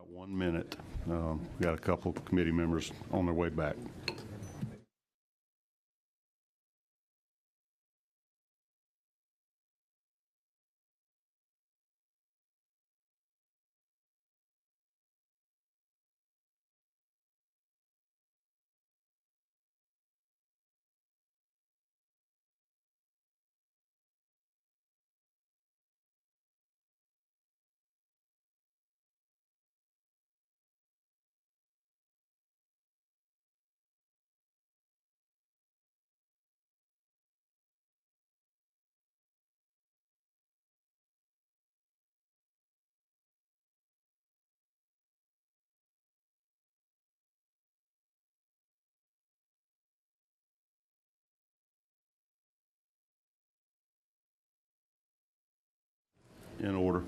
About 1 minute. We got a couple of committee members on their way back. In order.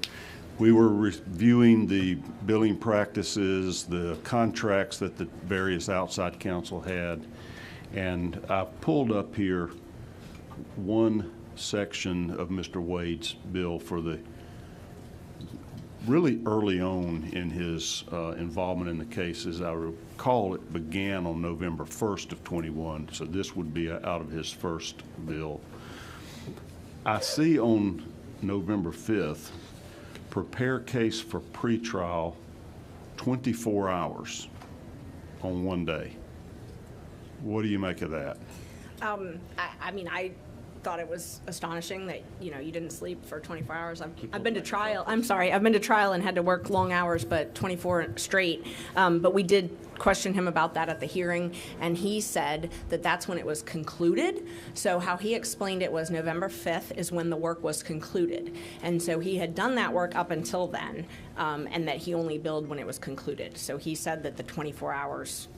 We were reviewing the billing practices, the contracts that the various outside counsel had, and I pulled up here one section of Mr. Wade's bill for the really early on in his involvement in the case. As I recall, it began on November 1st of 21, so this would be out of his first bill. I see on November 5th, prepare case for pretrial, 24 hours on one day. What do you make of that? I mean, I thought it was astonishing that, you didn't sleep for 24 hours. I've been to trial. I'm sorry. I've been to trial and had to work long hours, but 24 straight. But we did question him about that at the hearing, and he said that that's when it was concluded. So how he explained it was November 5th is when the work was concluded. And so he had done that work up until then, and that he only billed when it was concluded. So he said that the 24 hours,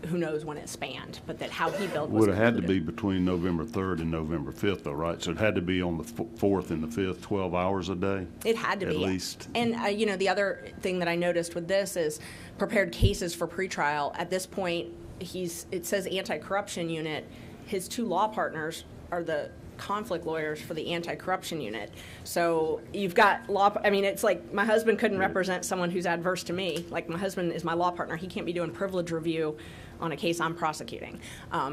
who knows when it spanned, but that how he billed was would have had to be between November 3rd and November 5th, though, right? So it had to be on the 4th and the 5th, 12 hours a day? It had to be. At least. And, the other thing that I noticed with this is prepared cases for pretrial. At this point, it says anti-corruption unit. His two law partners are the conflict lawyers for the anti-corruption unit. So you've got it's like my husband couldn't represent someone who's adverse to me. Like my husband is my law partner. He can't be doing privilege review on a case I'm prosecuting.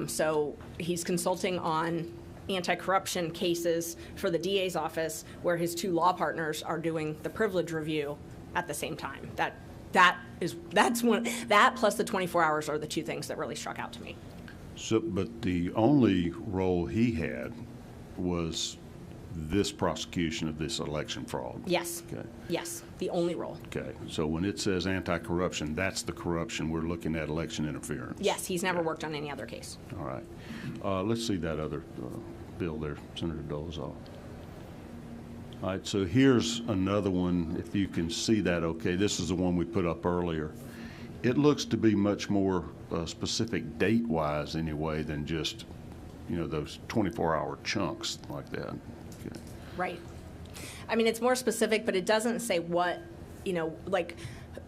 So he's consulting on anti-corruption cases for the DA's office, where his two law partners are doing the privilege review at the same time. That plus the 24 hours are the two things that really struck out to me. So, but the only role he had was this prosecution of this election fraud. Yes. Okay. Yes, the only role. Okay. So when it says anti-corruption, that's the corruption we're looking at, election interference. Yes, he's never worked on any other case. All right. Let's see that other bill there, Senator Dolezal. All right, so here's another one, if you can see that okay. This is the one we put up earlier. It looks to be much more specific date-wise anyway than just, those 24-hour chunks like that. Okay. Right. I mean, it's more specific, but it doesn't say what, like,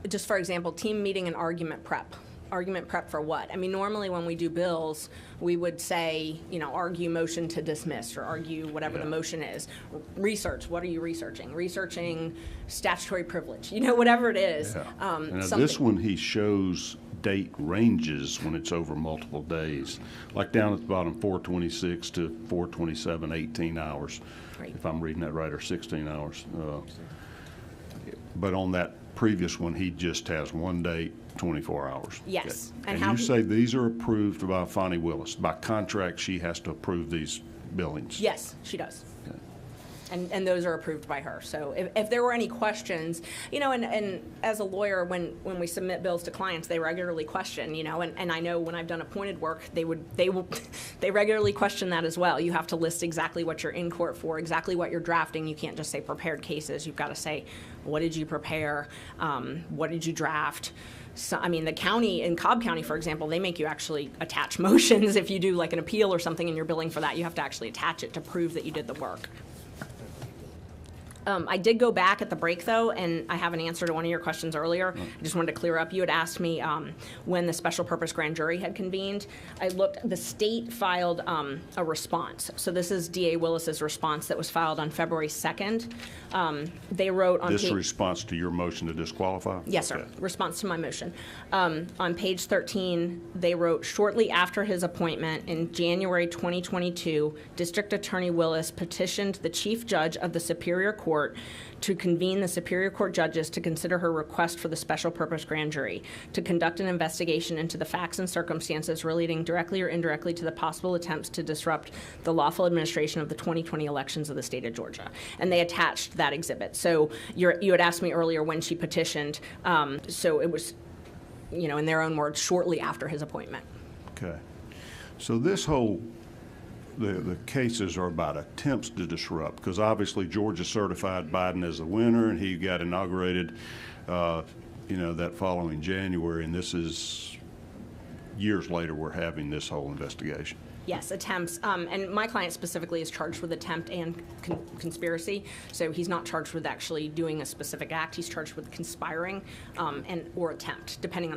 just for example, team meeting and argument prep. Argument prep for what? I mean, normally when we do bills, we would say, argue motion to dismiss or argue whatever the motion is. Research, what are you researching? Researching statutory privilege, whatever it is. Yeah. Now this one, he shows date ranges when it's over multiple days. Like down at the bottom, 426 to 427, 18 hours, right. If I'm reading that right, or 16 hours. But on that previous one, he just has one date, 24 hours. Yes. Okay. And you say these are approved by Fani Willis. By contract, she has to approve these billings. Yes, she does. Okay. And those are approved by her. So if there were any questions, and as a lawyer, when we submit bills to clients, they regularly question, and I know when I've done appointed work, they regularly question that as well. You have to list exactly what you're in court for, exactly what you're drafting. You can't just say prepared cases. You've got to say, what did you prepare? What did you draft? So, the county, in Cobb County, for example, they make you actually attach motions. If you do like an appeal or something and you're billing for that, you have to actually attach it to prove that you did the work. I did go back at the break, though, and I have an answer to one of your questions earlier. I just wanted to clear up. You had asked me when the special purpose grand jury had convened. I looked. The state filed a response. So this is D.A. Willis's response that was filed on February 2nd. They wrote on This response to your motion to disqualify? Yes, sir. Okay. Response to my motion. On page 13, they wrote, shortly after his appointment in January 2022, District Attorney Willis petitioned the Chief Judge of the Superior Court to convene the Superior Court judges to consider her request for the special purpose grand jury, to conduct an investigation into the facts and circumstances relating directly or indirectly to the possible attempts to disrupt the lawful administration of the 2020 elections of the state of Georgia. And they attached that exhibit. So you had asked me earlier when she petitioned. So it was, in their own words, shortly after his appointment. Okay. So this whole, the cases are about attempts to disrupt, because obviously Georgia certified Biden as the winner, and he got inaugurated, that following January, and this is years later we're having this whole investigation. Yes, attempts. And my client specifically is charged with attempt and conspiracy. So he's not charged with actually doing a specific act. He's charged with conspiring or attempt, depending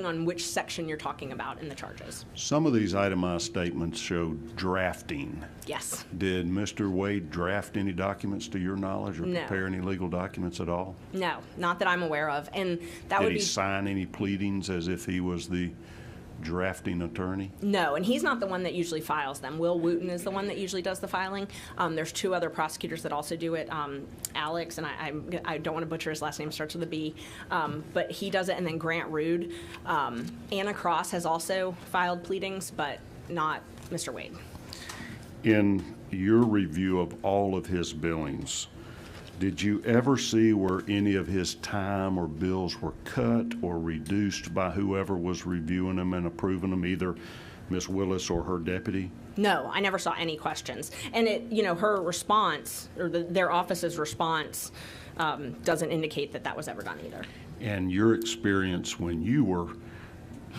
on which section you're talking about in the charges. Some of these itemized statements show drafting. Yes. Did Mr. Wade draft any documents to your knowledge, or No. prepare any legal documents at all? No, not that I'm aware of. And that would Did be he sign any pleadings as if he was the drafting attorney? No, and he's not the one that usually files them. Will Wooten is the one that usually does the filing. There's two other prosecutors that also do it. Alex, and I don't want to butcher his last name, starts with a B, but he does it, and then Grant Rude. Anna Cross has also filed pleadings, but not Mr. Wade. In your review of all of his billings, did you ever see where any of his time or bills were cut or reduced by whoever was reviewing them and approving them, either Ms. Willis or her deputy? No, I never saw any questions. And her response, or their office's response, doesn't indicate that was ever done either. And your experience when you were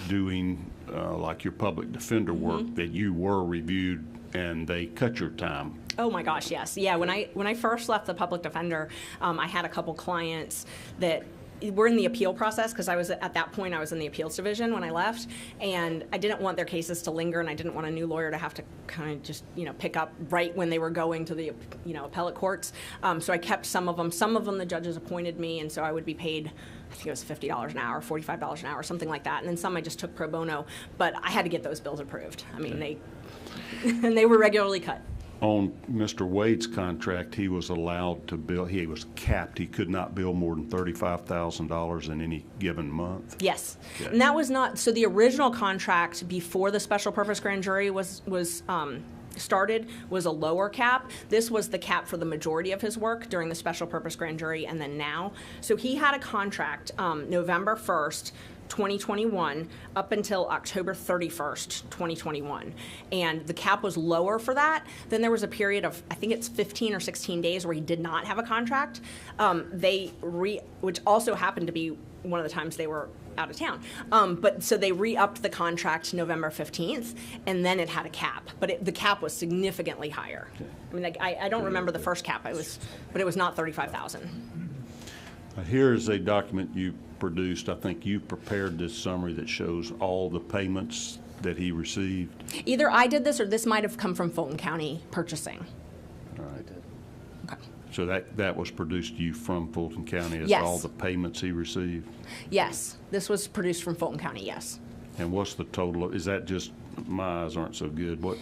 doing like your public defender work, that you were reviewed and they cut your time? Oh my gosh, yes. Yeah, when I first left the public defender, I had a couple clients that were in the appeal process, because I was at that point I was in the appeals division when I left, and I didn't want their cases to linger, and I didn't want a new lawyer to have to kind of just pick up right when they were going to the appellate courts. So I kept some of them. Some of them the judges appointed me, and so I would be paid, I think it was $50 an hour, $45 an hour, something like that. And then some I just took pro bono, but I had to get those bills approved. I mean, they were regularly cut. On Mr. Wade's contract, he was allowed to bill, he was capped, he could not bill more than $35,000 in any given month? Yes. Okay. And that was not, so the original contract before the special purpose grand jury was started was a lower cap. This was the cap for the majority of his work during the special purpose grand jury and then now. So he had a contract November 1st, 2021 up until October 31st, 2021. And the cap was lower for that. Then there was a period of, I think it's 15 or 16 days where he did not have a contract. Which also happened to be one of the times they were out of town. But so they re-upped the contract November 15th, and then it had a cap. But the cap was significantly higher. I mean, I don't remember the first cap, but it was not $35,000. Here is a document you produced. I think you prepared this summary that shows all the payments that he received. Either I did this or this might have come from Fulton County Purchasing. All right. Okay. So that was produced to you from Fulton County as Yes. all the payments he received? Yes, this was produced from Fulton County, yes. And what's the total? Is that just, my eyes aren't so good. What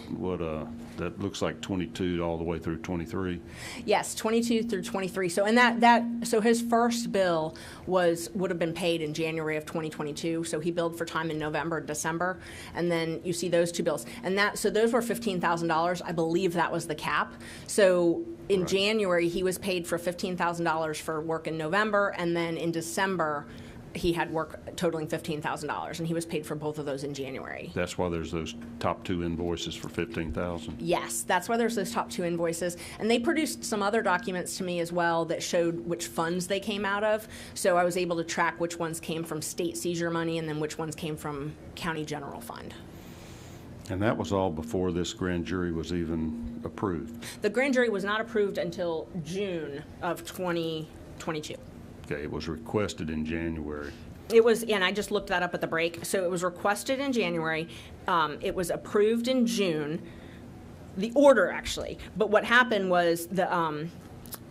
that looks like 22 all the way through 23? Yes, 22 through 23. So so his first bill would have been paid in January of 2022. So he billed for time in November, December, and then you see those two bills. And so those were $15,000. I believe that was the cap. So in January he was paid for $15,000 for work in November, and then in December he had work totaling $15,000, and he was paid for both of those in January. That's why there's those top two invoices for $15,000. Yes, that's why there's those top two invoices. And they produced some other documents to me as well that showed which funds they came out of. So I was able to track which ones came from state seizure money and then which ones came from county general fund. And that was all before this grand jury was even approved. The grand jury was not approved until June of 2022. Okay, it was requested in January. It was, and I just looked that up at the break. So it was requested in January. It was approved in June. The order, actually. But what happened was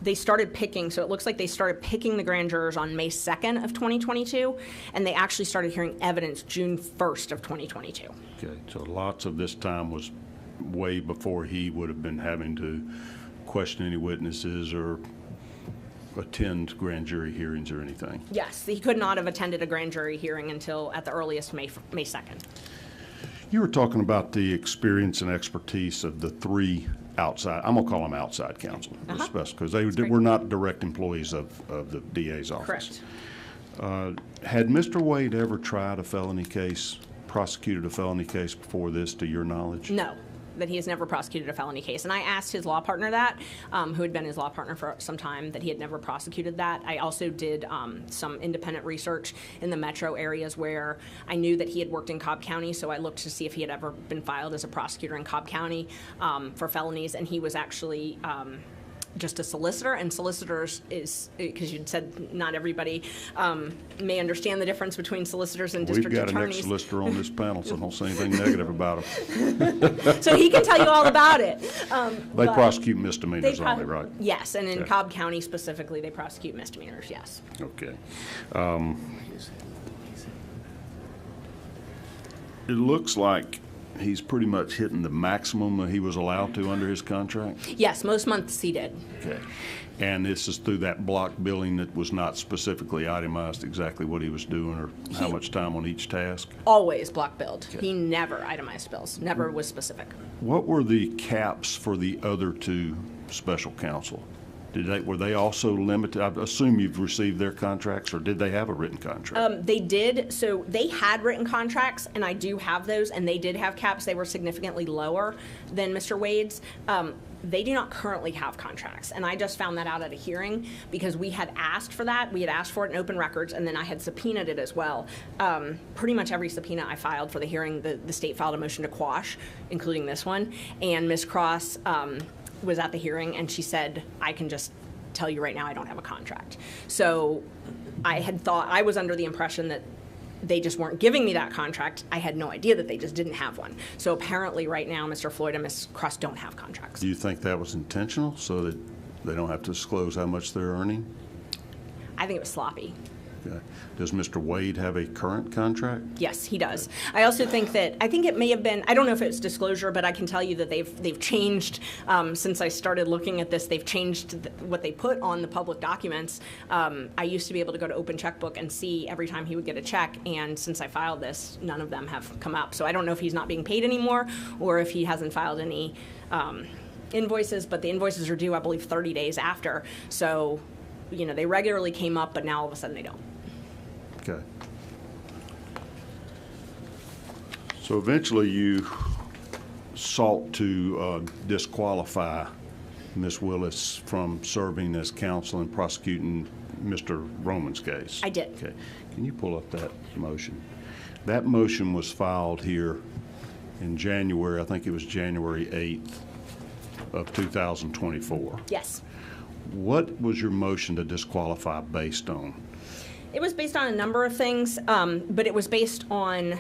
they started picking, so it looks like they started picking the grand jurors on May 2nd of 2022, and they actually started hearing evidence June 1st of 2022. Okay, so lots of this time was way before he would have been having to question any witnesses or attend grand jury hearings or anything. Yes, he could not have attended a grand jury hearing until at the earliest May 2nd. You were talking about the experience and expertise of the three outside, I'm gonna call them outside counsel, because they were not direct employees of the DA's office. Correct. Had Mr. Wade ever tried a felony case, prosecuted a felony case before this, to your knowledge? No, that he has never prosecuted a felony case. And I asked his law partner that, who had been his law partner for some time, that he had never prosecuted that. I also did some independent research in the metro areas where I knew that he had worked in Cobb County, so I looked to see if he had ever been filed as a prosecutor in Cobb County for felonies, and he was actually just a solicitor, and solicitors is, because you said not everybody may understand the difference between solicitors and district attorneys. We've got an ex-solicitor on this panel, so don't say anything negative about him. So he can tell you all about it. They prosecute misdemeanors only, right? Yes, and in Okay. Cobb County specifically, they prosecute misdemeanors, yes. Okay. It looks like he's pretty much hitting the maximum that he was allowed to under his contract? Yes, most months he did. Okay. And this is through that block billing that was not specifically itemized exactly what he was doing or how much time on each task? Always block billed. Okay. He never itemized bills, never was specific. What were the caps for the other two special counsel? Were they also limited? I assume you've received their contracts, or did they have a written contract? They did, so they had written contracts, and I do have those, and they did have caps. They were significantly lower than Mr. Wade's. They do not currently have contracts, and I just found that out at a hearing because we had asked for that. We had asked for it in open records, and then I had subpoenaed it as well. Pretty much every subpoena I filed for the hearing, the state filed a motion to quash, including this one, and Ms. Cross was at the hearing, and she said, I can just tell you right now I don't have a contract. So I had thought, I was under the impression that they just weren't giving me that contract. I had no idea that they just didn't have one. So apparently right now, Mr. Floyd and Ms. Cross don't have contracts. Do you think that was intentional so that they don't have to disclose how much they're earning? I think it was sloppy. Okay. Does Mr. Wade have a current contract? Yes, he does. I also think that, I think it may have been, I don't know if it's disclosure, but I can tell you that they've changed, since I started looking at this, they've changed what they put on the public documents. I used to be able to go to Open Checkbook and see every time he would get a check, and since I filed this, none of them have come up. So I don't know if he's not being paid anymore, or if he hasn't filed any invoices, but the invoices are due, I believe, 30 days after. So, you know, they regularly came up, but now all of a sudden they don't. Okay. So eventually you sought to disqualify Ms. Willis from serving as counsel and prosecuting Mr. Roman's case. I did. Okay. Can you pull up that motion? That motion was filed here in January, I think it was January 8th of 2024. Yes. What was your motion to disqualify based on? It was based on a number of things, but it was based on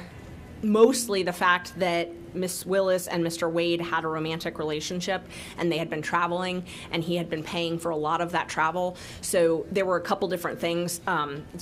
mostly the fact that Miss Willis and Mr. Wade had a romantic relationship, and they had been traveling, and he had been paying for a lot of that travel. So there were a couple different things.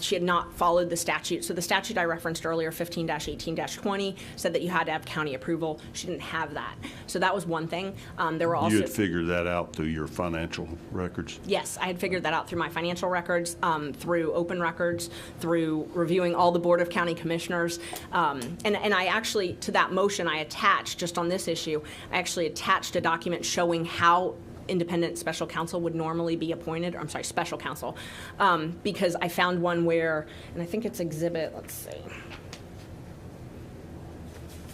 She had not followed the statute. So the statute I referenced earlier, 15-18-20, said that you had to have county approval. She didn't have that. So that was one thing. There were also— You had figured that out through your financial records? Yes, I had figured that out through my financial records, through open records, through reviewing all the Board of County Commissioners. And I actually, to that motion, I attached, just on this issue, I actually attached a document showing how independent special counsel would normally be appointed, or I'm sorry, special counsel, because I found one where, and I think it's exhibit, let's see.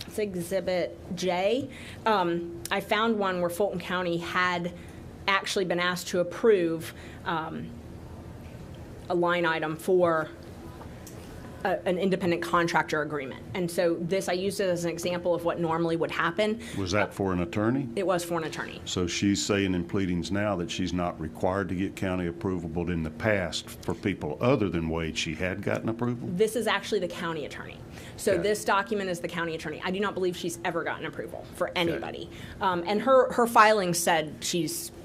It's exhibit J. I found one where Fulton County had actually been asked to approve a line item for an independent contractor agreement. And so this, I used it as an example of what normally would happen. Was that for an attorney? It was for an attorney. So she's saying in pleadings now that she's not required to get county approval, but in the past, for people other than Wade, she had gotten approval? This is actually the county attorney. So Okay. this document is the county attorney. I do not believe she's ever gotten approval for anybody. And her filing said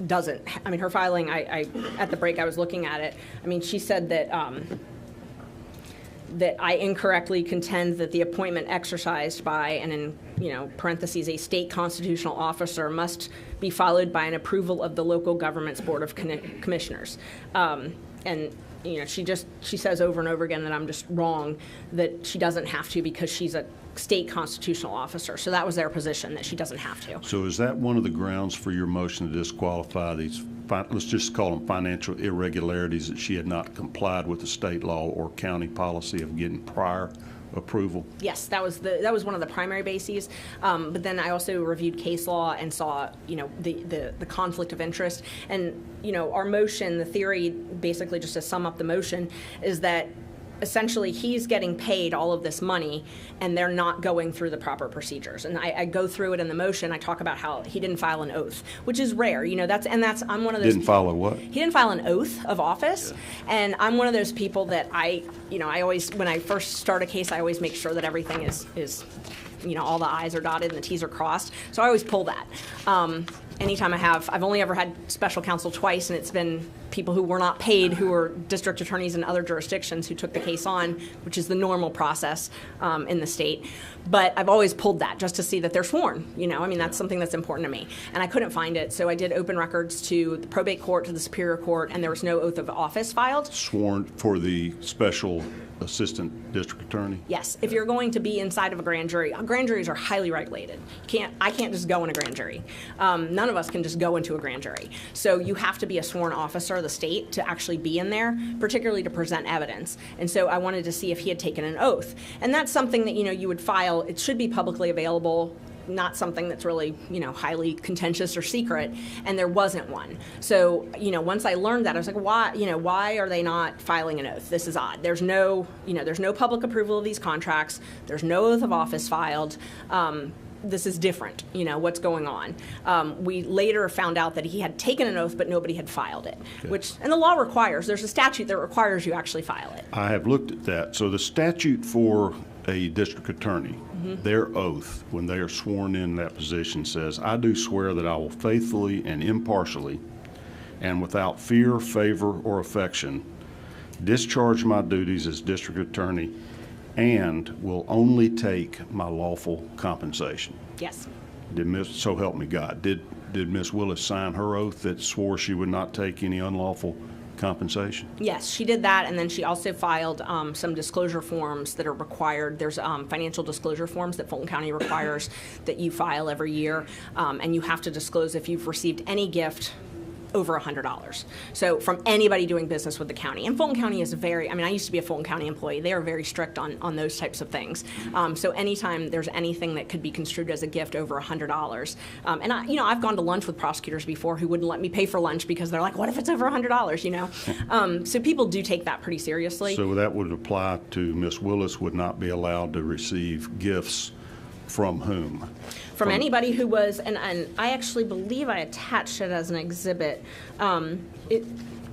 doesn't. I mean, her filing, I at the break I was looking at it. I mean, she said that that I incorrectly contend that the appointment exercised by, and in parentheses, a state constitutional officer must be followed by an approval of the local government's board of commissioners. And she says over and over again that I'm just wrong, that she doesn't have to because she's a state constitutional officer. So that was their position, that she doesn't have to. So is that one of the grounds for your motion to disqualify these, let's just call them financial irregularities, that she had not complied with the state law or county policy of getting prior approval? Yes, that was one of the primary bases. But then I also reviewed case law and saw, the conflict of interest. And, our motion, the theory, basically just to sum up the motion, is that essentially he's getting paid all of this money and they're not going through the proper procedures. And I go through it in the motion. I talk about how he didn't file an oath, which is rare. I'm one of those. Didn't file a what? He didn't file an oath of office. Yeah. And I'm one of those people that I always, when I first start a case, I always make sure that everything is all the I's are dotted and the T's are crossed. So I always pull that. Anytime I've only ever had special counsel twice, and it's been people who were not paid, who were district attorneys in other jurisdictions who took the case on, which is the normal process in the state. But I've always pulled that just to see that they're sworn. That's something that's important to me. And I couldn't find it, so I did open records to the probate court, to the superior court, and there was no oath of office filed. Sworn for the special assistant district attorney? Yes. If you're going to be inside of a grand juries are highly regulated. I can't just go in a grand jury. None of us can just go into a grand jury. So you have to be a sworn officer of the state to actually be in there, particularly to present evidence. And so I wanted to see if he had taken an oath. And that's something that, you would file. It should be publicly available, not something that's really, highly contentious or secret, and there wasn't one. So, once I learned that, I was like, why are they not filing an oath? This is odd. There's no public approval of these contracts. There's no oath of office filed. This is different, what's going on. We later found out that he had taken an oath, but nobody had filed it, Okay. And the law requires, there's a statute that requires you actually file it. I have looked at that. So the statute for a district attorney, their oath, when they are sworn in that position, says, I do swear that I will faithfully and impartially and without fear, favor, or affection discharge my duties as district attorney and will only take my lawful compensation. Yes. So help me God. Did Ms. Willis sign her oath that swore she would not take any unlawful compensation? Yes, she did that, and then she also filed some disclosure forms that are required. There's financial disclosure forms that Fulton County requires that you file every year, and you have to disclose if you've received any gift over $100. So from anybody doing business with the county. And Fulton County is I used to be a Fulton County employee. They are very strict on those types of things. So anytime there's anything that could be construed as a gift over $100, and I've gone to lunch with prosecutors before who wouldn't let me pay for lunch because they're like, what if it's over $100, So people do take that pretty seriously. So that would apply to Ms. Willis would not be allowed to receive gifts from whom? From anybody who was, and I actually believe I attached it as an exhibit.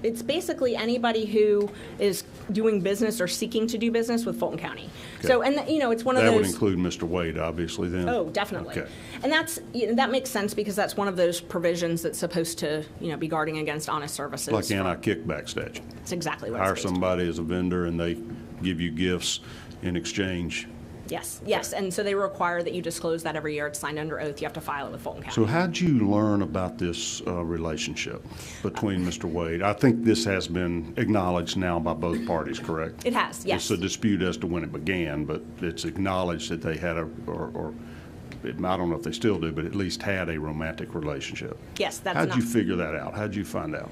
It's basically anybody who is doing business or seeking to do business with Fulton County. Okay. So, and it's one of That those. would include Mr. Wade, obviously, then? Oh, definitely. Okay. And that makes sense because that's one of those provisions that's supposed to, be guarding against honest services. Like anti-kickback statute. That's exactly what Hire it's based on. somebody as a vendor and they give you gifts in exchange. Yes, and so they require that you disclose that every year. It's signed under oath. You have to file it with Fulton County. So how'd you learn about this relationship between Mr. Wade? I think this has been acknowledged now by both parties, correct? It has, yes. It's a dispute as to when it began, but it's acknowledged that they had I don't know if they still do, but at least had a romantic relationship. Yes, that's How'd you figure that out? How'd you find out?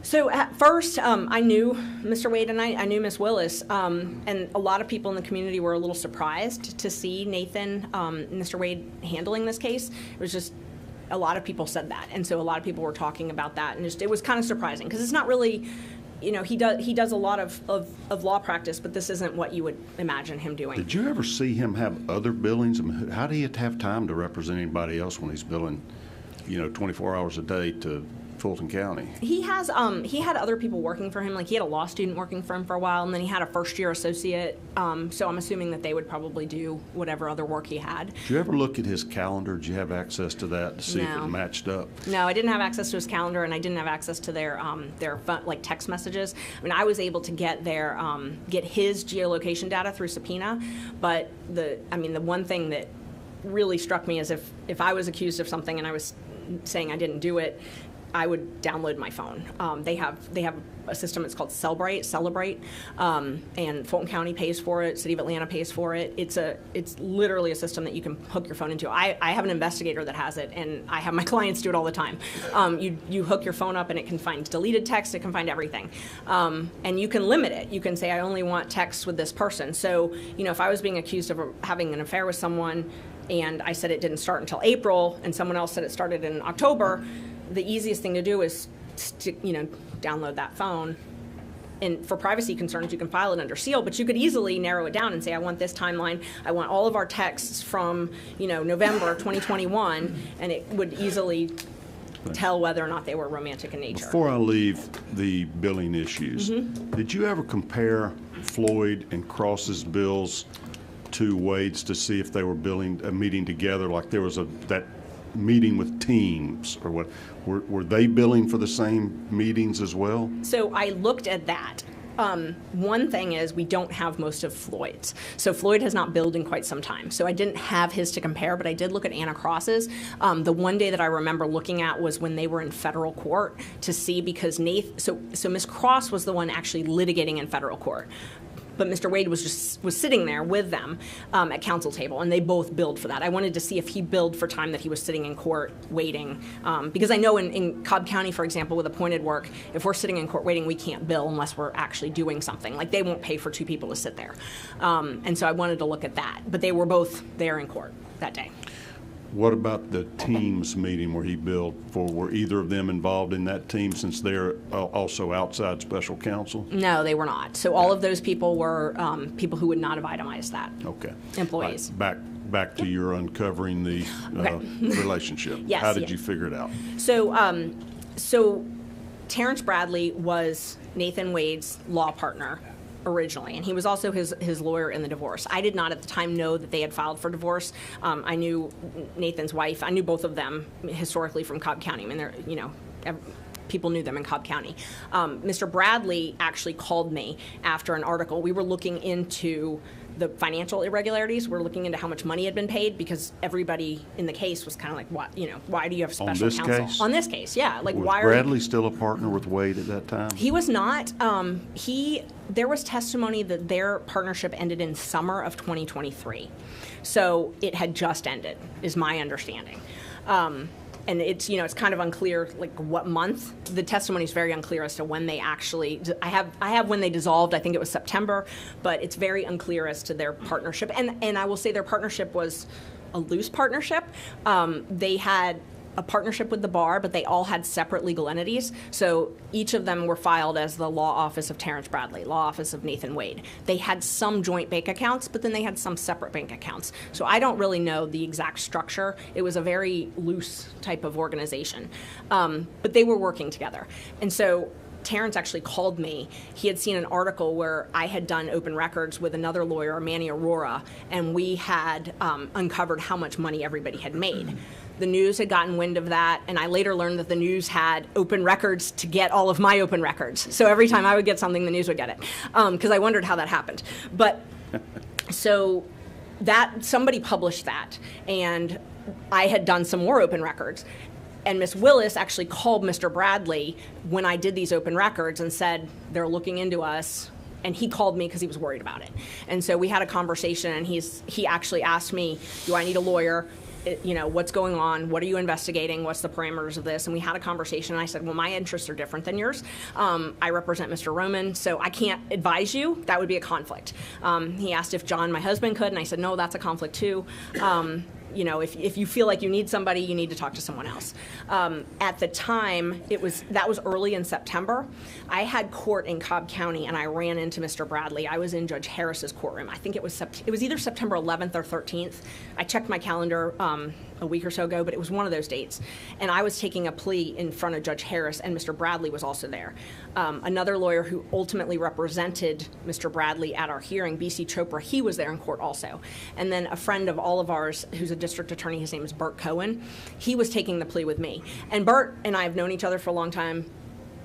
So at first, I knew Mr. Wade and I knew Ms. Willis, and a lot of people in the community were a little surprised to see Nathan and Mr. Wade handling this case. It was just a lot of people said that, and so a lot of people were talking about that, and it was kind of surprising because it's not really he does a lot of law practice, but this isn't what you would imagine him doing. Did you ever see him have other billings? I mean, how do you have time to represent anybody else when he's billing, 24 hours a day to Fulton County? He had other people working for him. Like, he had a law student working for him for a while, and then he had a first-year associate. So I'm assuming that they would probably do whatever other work he had. Did you ever look at his calendar? Did you have access to that to see if No. it matched up? No, I didn't have access to his calendar, and I didn't have access to their text messages. I mean, I was able to get get his geolocation data through subpoena, but the one thing that really struck me is if I was accused of something and I was saying I didn't do it, I would download my phone. They have a system. It's called Celebrate, and Fulton County pays for it. City of Atlanta pays for it. It's literally a system that you can hook your phone into. I have an investigator that has it, and I have my clients do it all the time. You hook your phone up, and it can find deleted text. It can find everything, and you can limit it. You can say, I only want text with this person. So if I was being accused of having an affair with someone, and I said it didn't start until April, and someone else said it started in October, the easiest thing to do is to, download that phone. And for privacy concerns, you can file it under seal, but you could easily narrow it down and say, I want this timeline. I want all of our texts from, November 2021, and it would easily tell whether or not they were romantic in nature. Before I leave the billing issues, did you ever compare Floyd and Cross's bills to Wade's to see if they were meeting together, like there was that meeting with teams, or what? Were they billing for the same meetings as well? So I looked at that. One thing is we don't have most of Floyd's. So Floyd has not billed in quite some time. So I didn't have his to compare, but I did look at Anna Cross's. The one day that I remember looking at was when they were in federal court to see, because so Ms. Cross was the one actually litigating in federal court. But Mr. Wade was sitting there with them at counsel table, and they both billed for that. I wanted to see if he billed for time that he was sitting in court waiting, because I know in Cobb County, for example, with appointed work, if we're sitting in court waiting, we can't bill unless we're actually doing something. Like, they won't pay for two people to sit there. And so I wanted to look at that. But they were both there in court that day. What about the teams meeting where he billed for? Were either of them involved in that team, since they're also outside special counsel? No, they were not. So all of those people were people who would not have itemized that. Okay. Employees. Right. Back to your uncovering the relationship. Yes. How did you figure it out? So Terrence Bradley was Nathan Wade's law partner originally, and he was also his lawyer in the divorce. I did not at the time know that they had filed for divorce. I knew Nathan's wife. I knew both of them historically from Cobb County. I mean, they're, people knew them in Cobb County. Mr. Bradley actually called me after an article. We were looking into the financial irregularities. We're looking into how much money had been paid, because everybody in the case was kind of like, why do you have special counsel? Case? On this case, yeah. Like, was why Bradley still a partner with Wade at that time? He was not. There was testimony that their partnership ended in summer of 2023. So it had just ended, is my understanding. And it's kind of unclear, like, what month. The testimony is very unclear as to when they actually. I have when they dissolved. I think it was September, but it's very unclear as to their partnership. And I will say their partnership was a loose partnership. They had a partnership with the bar, but they all had separate legal entities. So each of them were filed as the law office of Terrence Bradley, law office of Nathan Wade. They had some joint bank accounts, but then they had some separate bank accounts. So I don't really know the exact structure. It was a very loose type of organization. But they were working together. And so Terrence actually called me. He had seen an article where I had done open records with another lawyer, Manny Aurora, and we had uncovered how much money everybody had made. The news had gotten wind of that, and I later learned that the news had open records to get all of my open records. So every time I would get something, the news would get it, because I wondered how that happened. But so that somebody published that, and I had done some more open records. And Ms. Willis actually called Mr. Bradley when I did these open records and said, they're looking into us. And he called me because he was worried about it. And so we had a conversation, and he actually asked me, do I need a lawyer? What's going on? What are you investigating? What's the parameters of this? And we had a conversation, and I said, well, my interests are different than yours. I represent Mr. Roman, so I can't advise you. That would be a conflict. He asked if John, my husband, could, and I said, no, that's a conflict too. you know, if you feel like you need somebody, you need to talk to someone else. At the time, that was early in September. I had court in Cobb County, and I ran into Mr. Bradley. I was in Judge Harris's courtroom. I think it was either September 11th or 13th. I checked my calendar a week or so ago, but it was one of those dates. And I was taking a plea in front of Judge Harris, and Mr. Bradley was also there. Another lawyer who ultimately represented Mr. Bradley at our hearing, B.C. Chopra, he was there in court also. And then a friend of all of ours, who's a district attorney, his name is Burt Cohen, he was taking the plea with me. And Burt and I have known each other for a long time.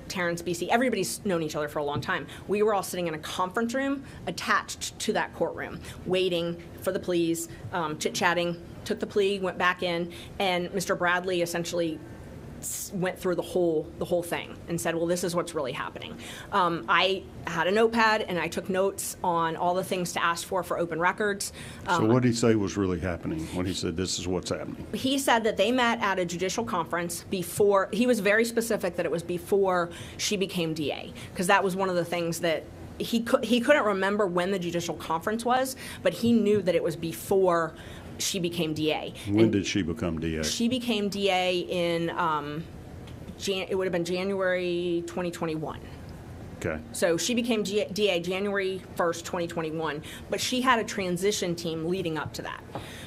Terrence, BC, everybody's known each other for a long time. We were all sitting in a conference room attached to that courtroom, waiting for the pleas, chit-chatting, took the plea, went back in, and Mr. Bradley essentially went through the whole thing and said, well, this is what's really happening. I had a notepad, and I took notes on all the things to ask for open records. So what did he say was really happening when he said this is what's happening? He said that they met at a judicial conference before, he was very specific that it was before she became DA, because that was one of the things that he couldn't remember when the judicial conference was, but he knew that it was before she became DA. When did she become DA? She became DA in, it would have been January 2021. Okay. So she became DA January 1st, 2021, but she had a transition team leading up to that.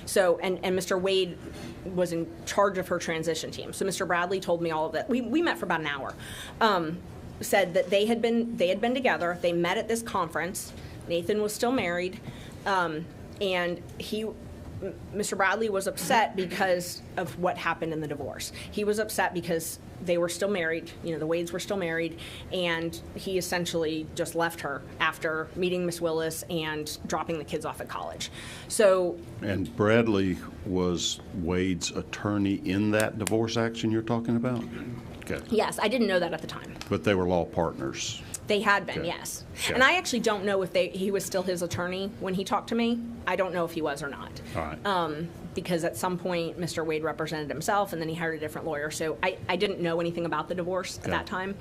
So, and Mr. Wade was in charge of her transition team. So Mr. Bradley told me all of that. We met for about an hour. Said that they had been together. They met at this conference. Nathan was still married, and Mr. Bradley was upset because of what happened in the divorce. He was upset because they were still married, you know, the Wades were still married, and he essentially just left her after meeting Miss Willis and dropping the kids off at college. So. And Bradley was Wade's attorney in that divorce action you're talking about? Okay. Yes, I didn't know that at the time. But they were law partners. They had been, Okay. yes. Okay. And I actually don't know if he was still his attorney when he talked to me. I don't know if he was or not. All right. Because at some point, Mr. Wade represented himself, and then he hired a different lawyer. So I didn't know anything about the divorce at Okay. that time.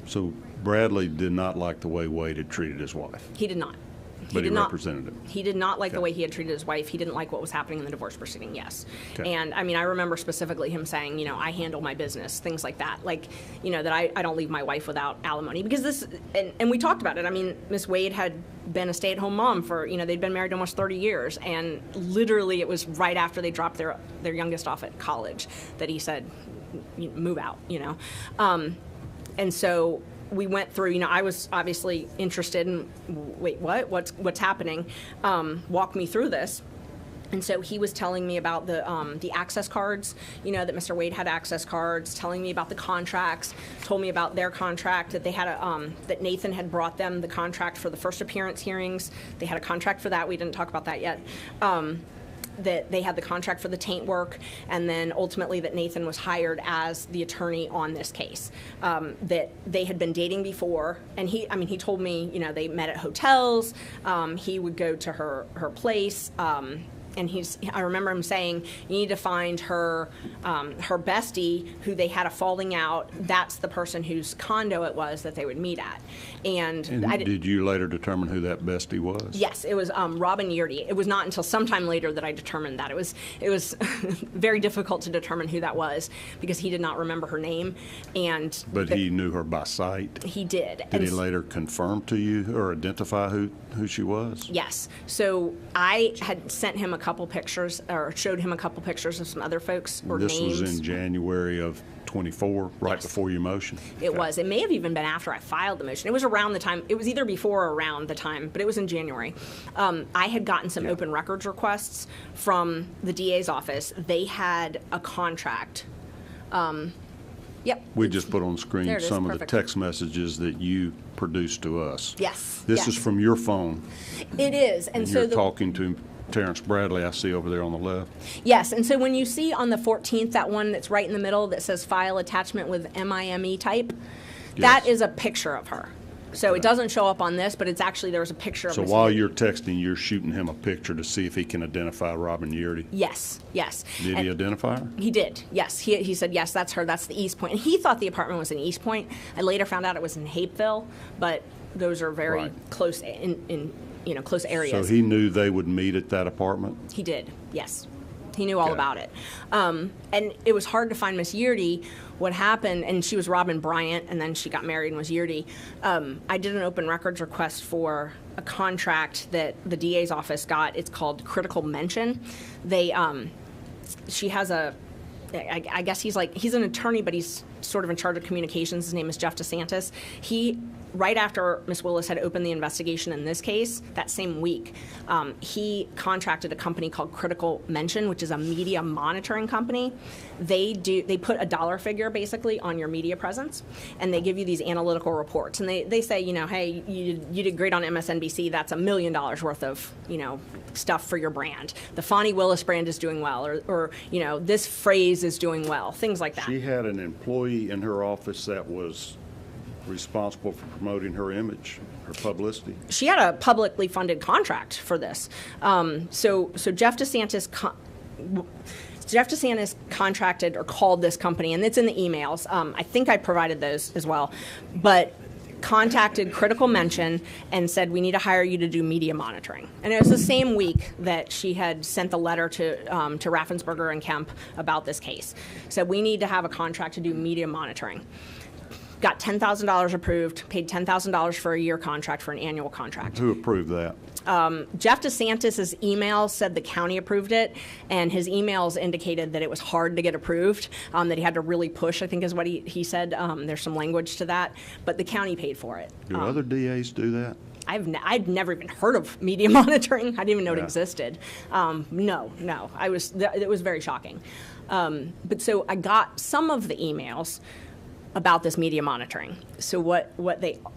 So Bradley did not like the way Wade had treated his wife, He did not. but he did not- represented him. He did not like the Okay. way he had treated his wife. He didn't like what was happening in the divorce proceeding, yes. Okay. And, I mean, I remember specifically him saying, you know, I handle my business, things like that. Like, you know, that I don't leave my wife without alimony. Because this, and we talked about it. I mean, Miss Wade had been a stay-at-home mom for, you know, they'd been married almost 30 years. And literally it was right after they dropped their youngest off at college that he said, move out, you know. And so we went through, you know, I was obviously interested in, wait, what? What's happening? Walk me through this. And so he was telling me about the access cards, you know, that Mr. Wade had access cards, telling me about the contracts, told me about their contract, that they had that Nathan had brought them the contract for the first appearance hearings. They had a contract for that. We didn't talk about that yet. That they had the contract for the taint work, and then ultimately that Nathan was hired as the attorney on this case. That they had been dating before, and he told me, you know, they met at hotels. He would go to her place. And I remember him saying, you need to find her bestie who they had a falling out. That's the person whose condo it was that they would meet at. And did you later determine who that bestie was? Yes, it was Robin Yeardy. It was not until sometime later that I determined that. It was very difficult to determine who that was because he did not remember her name. But he knew her by sight? He did. Did he later confirm to you or identify who she was? Yes. So I had sent him a couple pictures, or showed him a couple pictures of some other folks or This names. was in January of 24, right Yes. before your motion? It Okay. was. It may have even been after I filed the motion. It was around the time. It was either before or around the time, but it was in January. I had gotten some open records requests from the DA's office. They had a contract. Yep. We just put on the screen There it is. some of the Perfect. text messages that you produced to us. Yes. This yes. is from your phone. It is. And so You're talking to Terrence Bradley, I see over there on the left. Yes, and so when you see on the 14th, that one that's right in the middle that says file attachment with MIME type, that Yes. is a picture of her. So it doesn't show up on this, but it's actually, there's a picture of So Miss while Yeardy. you're texting, you're shooting him a picture to see if he can identify Robin Yeardy. Yes, yes. Did And he identify her? he did, yes. He said, yes, that's her, that's the East Point. And he thought the apartment was in East Point. I later found out it was in Hapeville, but those are very Right. close in close areas. So he knew they would meet at that apartment? He did, yes. He knew all Okay. about it. And it was hard to find Miss Yeardy. What happened, and she was Robin Bryant, and then she got married and was Yeardy. I did an open records request for a contract that the DA's office got. It's called critical mention. She has I guess he's an attorney, but he's sort of in charge of communications. His name is Jeff DeSantis. Right after Ms. Willis had opened the investigation in this case, that same week, he contracted a company called Critical Mention, which is a media monitoring company. They put a dollar figure basically on your media presence, and they give you these analytical reports. And they say, hey, you did great on MSNBC. That's $1 million worth of, stuff for your brand. The Fani Willis brand is doing well, or this phrase is doing well, things like that. She had an employee in her office that was responsible for promoting her image, her publicity. She had a publicly funded contract for this. So Jeff DeSantis contracted or called this company, and it's in the emails. I think I provided those as well, but contacted Critical Mention and said, we need to hire you to do media monitoring. And it was the same week that she had sent the letter to Raffensperger and Kemp about this case. Said, we need to have a contract to do media monitoring. Got $10,000 approved, paid $10,000 for a year contract for an annual contract. Who approved that? Jeff DeSantis' email said the county approved it, and his emails indicated that it was hard to get approved, that he had to really push, I think is what he said. There's some language to that, but the county paid for it. Do other DAs do that? I'd never even heard of media monitoring. I didn't even know it existed. No. It was very shocking. But so I got some of the emails about this media monitoring. So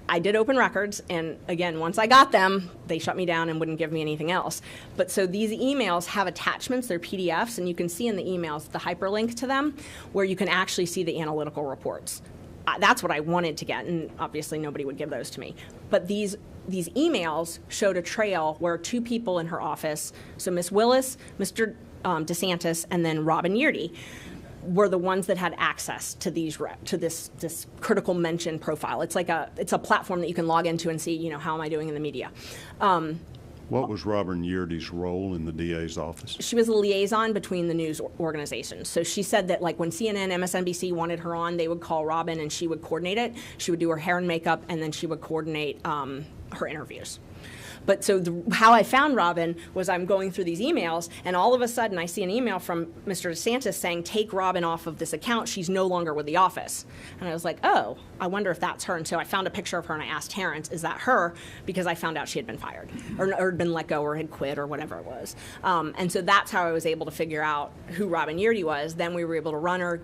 I did open records, and again, once I got them, they shut me down and wouldn't give me anything else. But so these emails have attachments, they're PDFs, and you can see in the emails the hyperlink to them where you can actually see the analytical reports. That's what I wanted to get, and obviously nobody would give those to me. But these emails showed a trail where two people in her office, so Ms. Willis, Mr. DeSantis, and then Robin Yeardy, were the ones that had access to this critical mention profile. It's a platform that you can log into and see, how am I doing in the media. What was Robin Yeardy's role in the DA's office? She was a liaison between the news organizations. So she said that when CNN, MSNBC wanted her on, they would call Robin and she would coordinate it. She would do her hair and makeup, and then she would coordinate her interviews. But so how I found Robin was I'm going through these emails, and all of a sudden I see an email from Mr. DeSantis saying, take Robin off of this account. She's no longer with the office. And I was like, oh, I wonder if that's her. And so I found a picture of her, and I asked Terrence, is that her? Because I found out she had been fired or had been let go or had quit or whatever it was. And so that's how I was able to figure out who Robin Yeardy was. Then we were able to run her,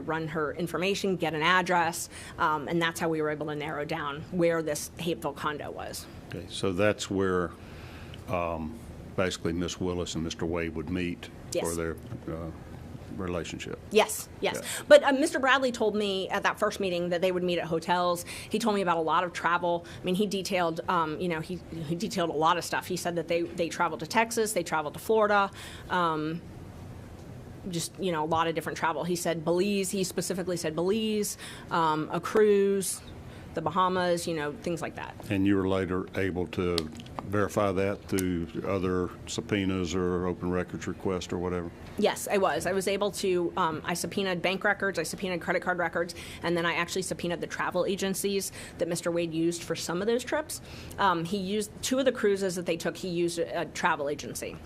run her information, get an address, and that's how we were able to narrow down where this Hapeville condo was. Okay, so that's where basically Miss Willis and Mr. Wade would meet for their relationship. Yes. Yeah. But Mr. Bradley told me at that first meeting that they would meet at hotels. He told me about a lot of travel. I mean, he detailed, he detailed a lot of stuff. He said that they traveled to Texas, they traveled to Florida, just, a lot of different travel. He said Belize. He specifically said Belize, a cruise, the Bahamas, things like that. And you were later able to verify that through other subpoenas or open records requests or whatever? Yes, I was. I was able to, I subpoenaed bank records, I subpoenaed credit card records, and then I actually subpoenaed the travel agencies that Mr. Wade used for some of those trips. He used, two of the cruises that they took, he used a travel agency.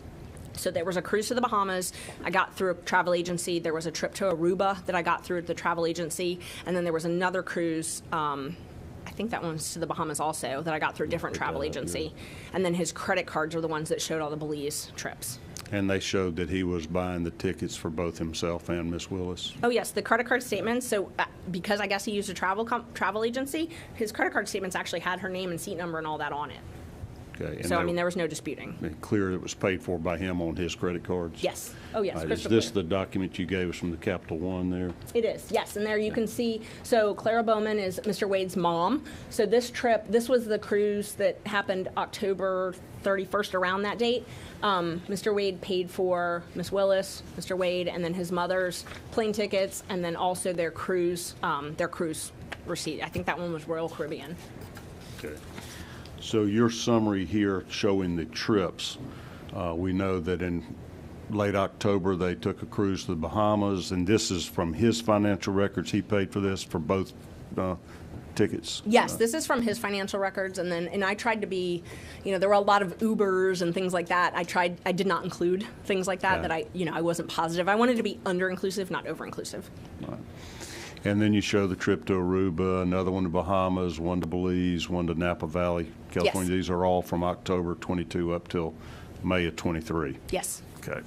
So there was a cruise to the Bahamas I got through a travel agency. There was a trip to Aruba that I got through the travel agency. And then there was another cruise, I think that one was to the Bahamas also, that I got through a different travel agency. And then his credit cards are the ones that showed all the Belize trips. And they showed that he was buying the tickets for both himself and Miss Willis? Oh, yes, the credit card statements. So because I guess he used a travel agency, his credit card statements actually had her name and seat number and all that on it. Okay. So, there was no disputing. Clear it was paid for by him on his credit cards? Yes. Oh, yes. Is this the document you gave us from the Capital One there? It is, yes. And there you can see, so Clara Bowman is Mr. Wade's mom. So this trip, this was the cruise that happened October 31st, around that date. Mr. Wade paid for Miss Willis, Mr. Wade, and then his mother's plane tickets, and then also their cruise receipt. I think that one was Royal Caribbean. Okay. So your summary here showing the trips, we know that in late October, they took a cruise to the Bahamas, and this is from his financial records. He paid for this for both tickets? Yes, this is from his financial records, and I tried to be, there were a lot of Ubers and things like that. I did not include things like that, Okay. that I wasn't positive. I wanted to be under-inclusive, not over-inclusive. Right. And then you show the trip to Aruba, another one to Bahamas, one to Belize, one to Napa Valley, California. Yes. These are all from October 22 up till May of 23. Yes. Okay.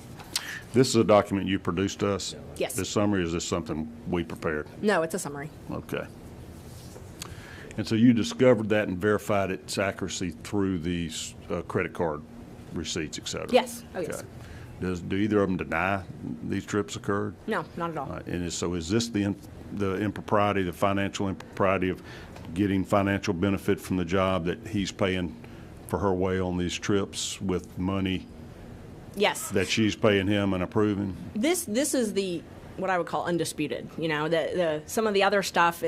This is a document you produced us? Yes. This summary, is this something we prepared? No, it's a summary. Okay. And so you discovered that and verified its accuracy through these credit card receipts, et cetera? Yes. Oh, yes. Okay. Do either of them deny these trips occurred? No, not at all. So is this the impropriety, the financial impropriety of getting financial benefit from the job that he's paying for her way on these trips with money Yes. that she's paying him and approving? This is what I would call undisputed. Some of the other stuff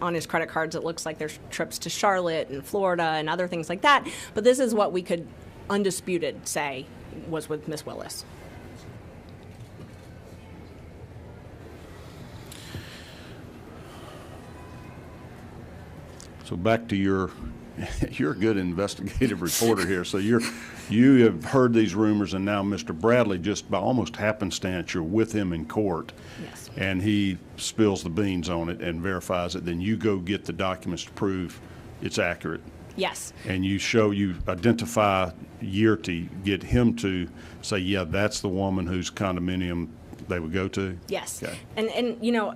on his credit cards, it looks like there's trips to Charlotte and Florida and other things like that. But this is what we could undisputed say was with Miss Willis. So back to you're a good investigative reporter here. So you have heard these rumors, and now Mr. Bradley, just by almost happenstance, you're with him in court. Yes. And he spills the beans on it and verifies it. Then you go get the documents to prove it's accurate. Yes. And you identify Yearty, get him to say, yeah, that's the woman whose condominium they would go to? Yes. Okay. And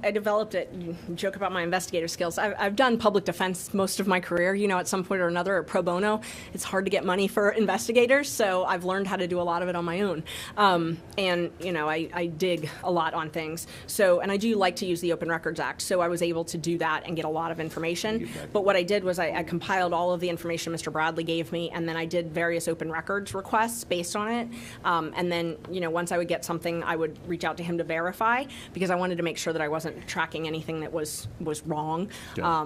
I developed it, you joke about my investigator skills. I've done public defense most of my career, at some point or another, or pro bono. It's hard to get money for investigators, so I've learned how to do a lot of it on my own. I dig a lot on things. So, and I do like to use the Open Records Act, so I was able to do that and get a lot of information. But what I did was I compiled all of the information Mr. Bradley gave me, and then I did various open records requests based on it. And then, once I would get something, I would reach out to him to verify, because I wanted to make sure that I wasn't tracking anything that was wrong. Yeah.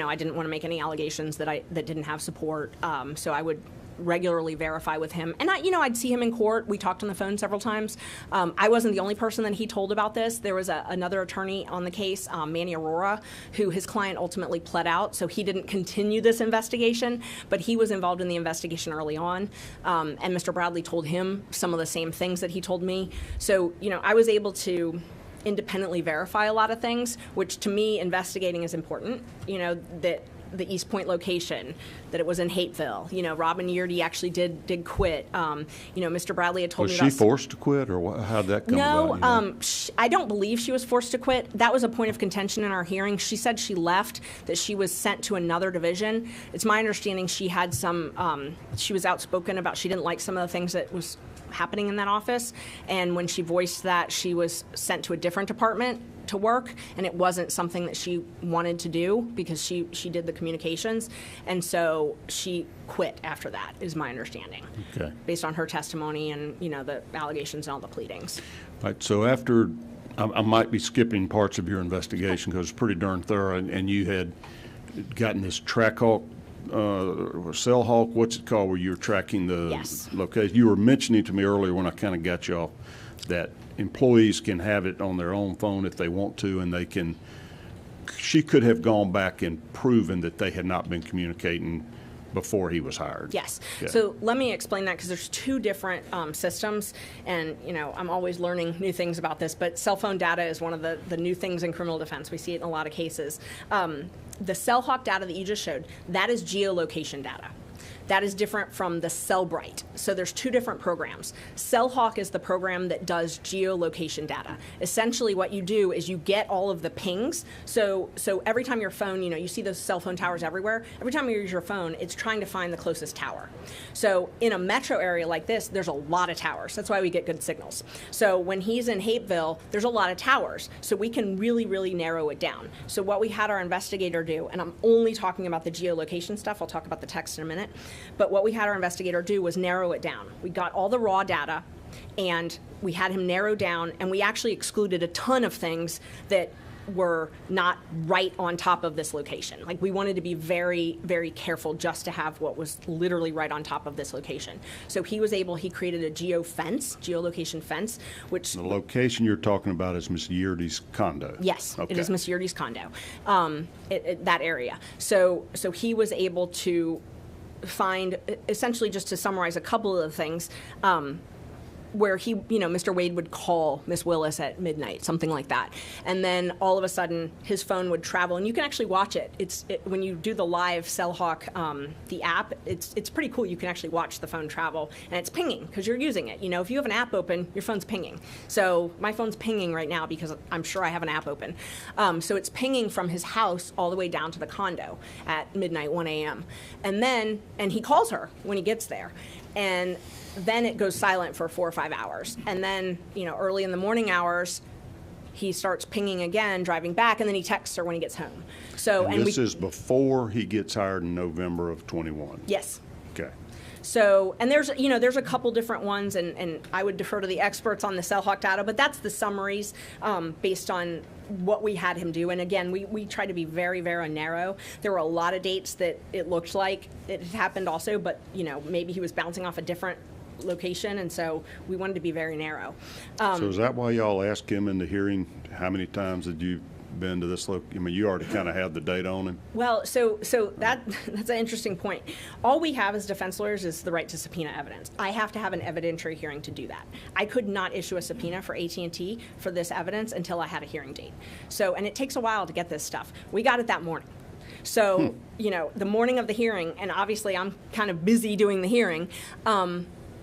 I didn't want to make any allegations that didn't have support. So I would regularly verify with him. And I'd see him in court. We talked on the phone several times. I wasn't the only person that he told about this. There was another attorney on the case, Manny Aurora, who his client ultimately pled out, so he didn't continue this investigation, but he was involved in the investigation early on. And Mr. Bradley told him some of the same things that he told me. So, I was able to independently verify a lot of things, which to me, investigating is important, that the East Point location, that it was in Hateville. Robin Yearty actually did quit. Mr. Bradley had told me Was about... she forced to quit, or how'd that come about? No, I don't believe she was forced to quit. That was a point of contention in our hearing. She said she left, that she was sent to another division. It's my understanding she had she was outspoken about she didn't like some of the things that was happening in that office, and when she voiced that, she was sent to a different department to work, and it wasn't something that she wanted to do because she did the communications, and so she quit after that, is my understanding. Okay. Based on her testimony and the allegations and all the pleadings. All right, so after, I might be skipping parts of your investigation because it's pretty darn thorough, and you had gotten this Trackhawk, or Cellhawk, what's it called, where you're tracking the Yes. location. You were mentioning to me earlier when I kind of got you off that employees can have it on their own phone if they want to, and she could have gone back and proven that they had not been communicating before he was hired. Yes. Okay. So let me explain that, because there's two different systems, and I'm always learning new things about this, but cell phone data is one of the new things in criminal defense. We see it in a lot of cases. The Cellhawk data that you just showed, that is geolocation data. That is different from the Cellbrite. So there's two different programs. Cellhawk is the program that does geolocation data. Essentially what you do is you get all of the pings. So every time your phone, you see those cell phone towers everywhere. Every time you use your phone, it's trying to find the closest tower. So in a metro area like this, there's a lot of towers. That's why we get good signals. So when he's in Hateville, there's a lot of towers. So we can really, really narrow it down. So what we had our investigator do, and I'm only talking about the geolocation stuff, I'll talk about the text in a minute, but what we had our investigator do was narrow it down. We got all the raw data, and we had him narrow down, and we actually excluded a ton of things that were not right on top of this location. Like, we wanted to be very, very careful just to have what was literally right on top of this location. So he created a geolocation fence, which... The location you're talking about is Miss Yeardy's condo? Yes, okay. It is Miss Yeardy's condo, that area. So he was able to find, essentially, just to summarize a couple of the things, where Mr. Wade would call Miss Willis at midnight, something like that. And then all of a sudden, his phone would travel, and you can actually watch it. When you do the live CellHawk, the app, it's pretty cool. You can actually watch the phone travel, and it's pinging because you're using it. If you have an app open, your phone's pinging. So my phone's pinging right now because I'm sure I have an app open. So it's pinging from his house all the way down to the condo at midnight, 1 a.m. And he calls her when he gets there. And then it goes silent for 4 or 5 hours. And then, early in the morning hours, he starts pinging again, driving back, and then he texts her when he gets home. And this is before he gets hired in November of 21? Yes. Okay. So, and there's a couple different ones, and I would defer to the experts on the CellHawk data, but that's the summaries based on what we had him do. And again, we tried to be very, very narrow. There were a lot of dates that it looked like it had happened also, but maybe he was bouncing off a different location, and so we wanted to be very narrow. So is that why y'all asked him in the hearing, how many times had you been to this you already kind of had the data on him? Well, so that's an interesting point. All we have as defense lawyers is the right to subpoena evidence. I have to have an evidentiary hearing to do that. I could not issue a subpoena for AT&T for this evidence until I had a hearing date. And it takes a while to get this stuff. We got it that morning. So, the morning of the hearing, and obviously I'm kind of busy doing the hearing,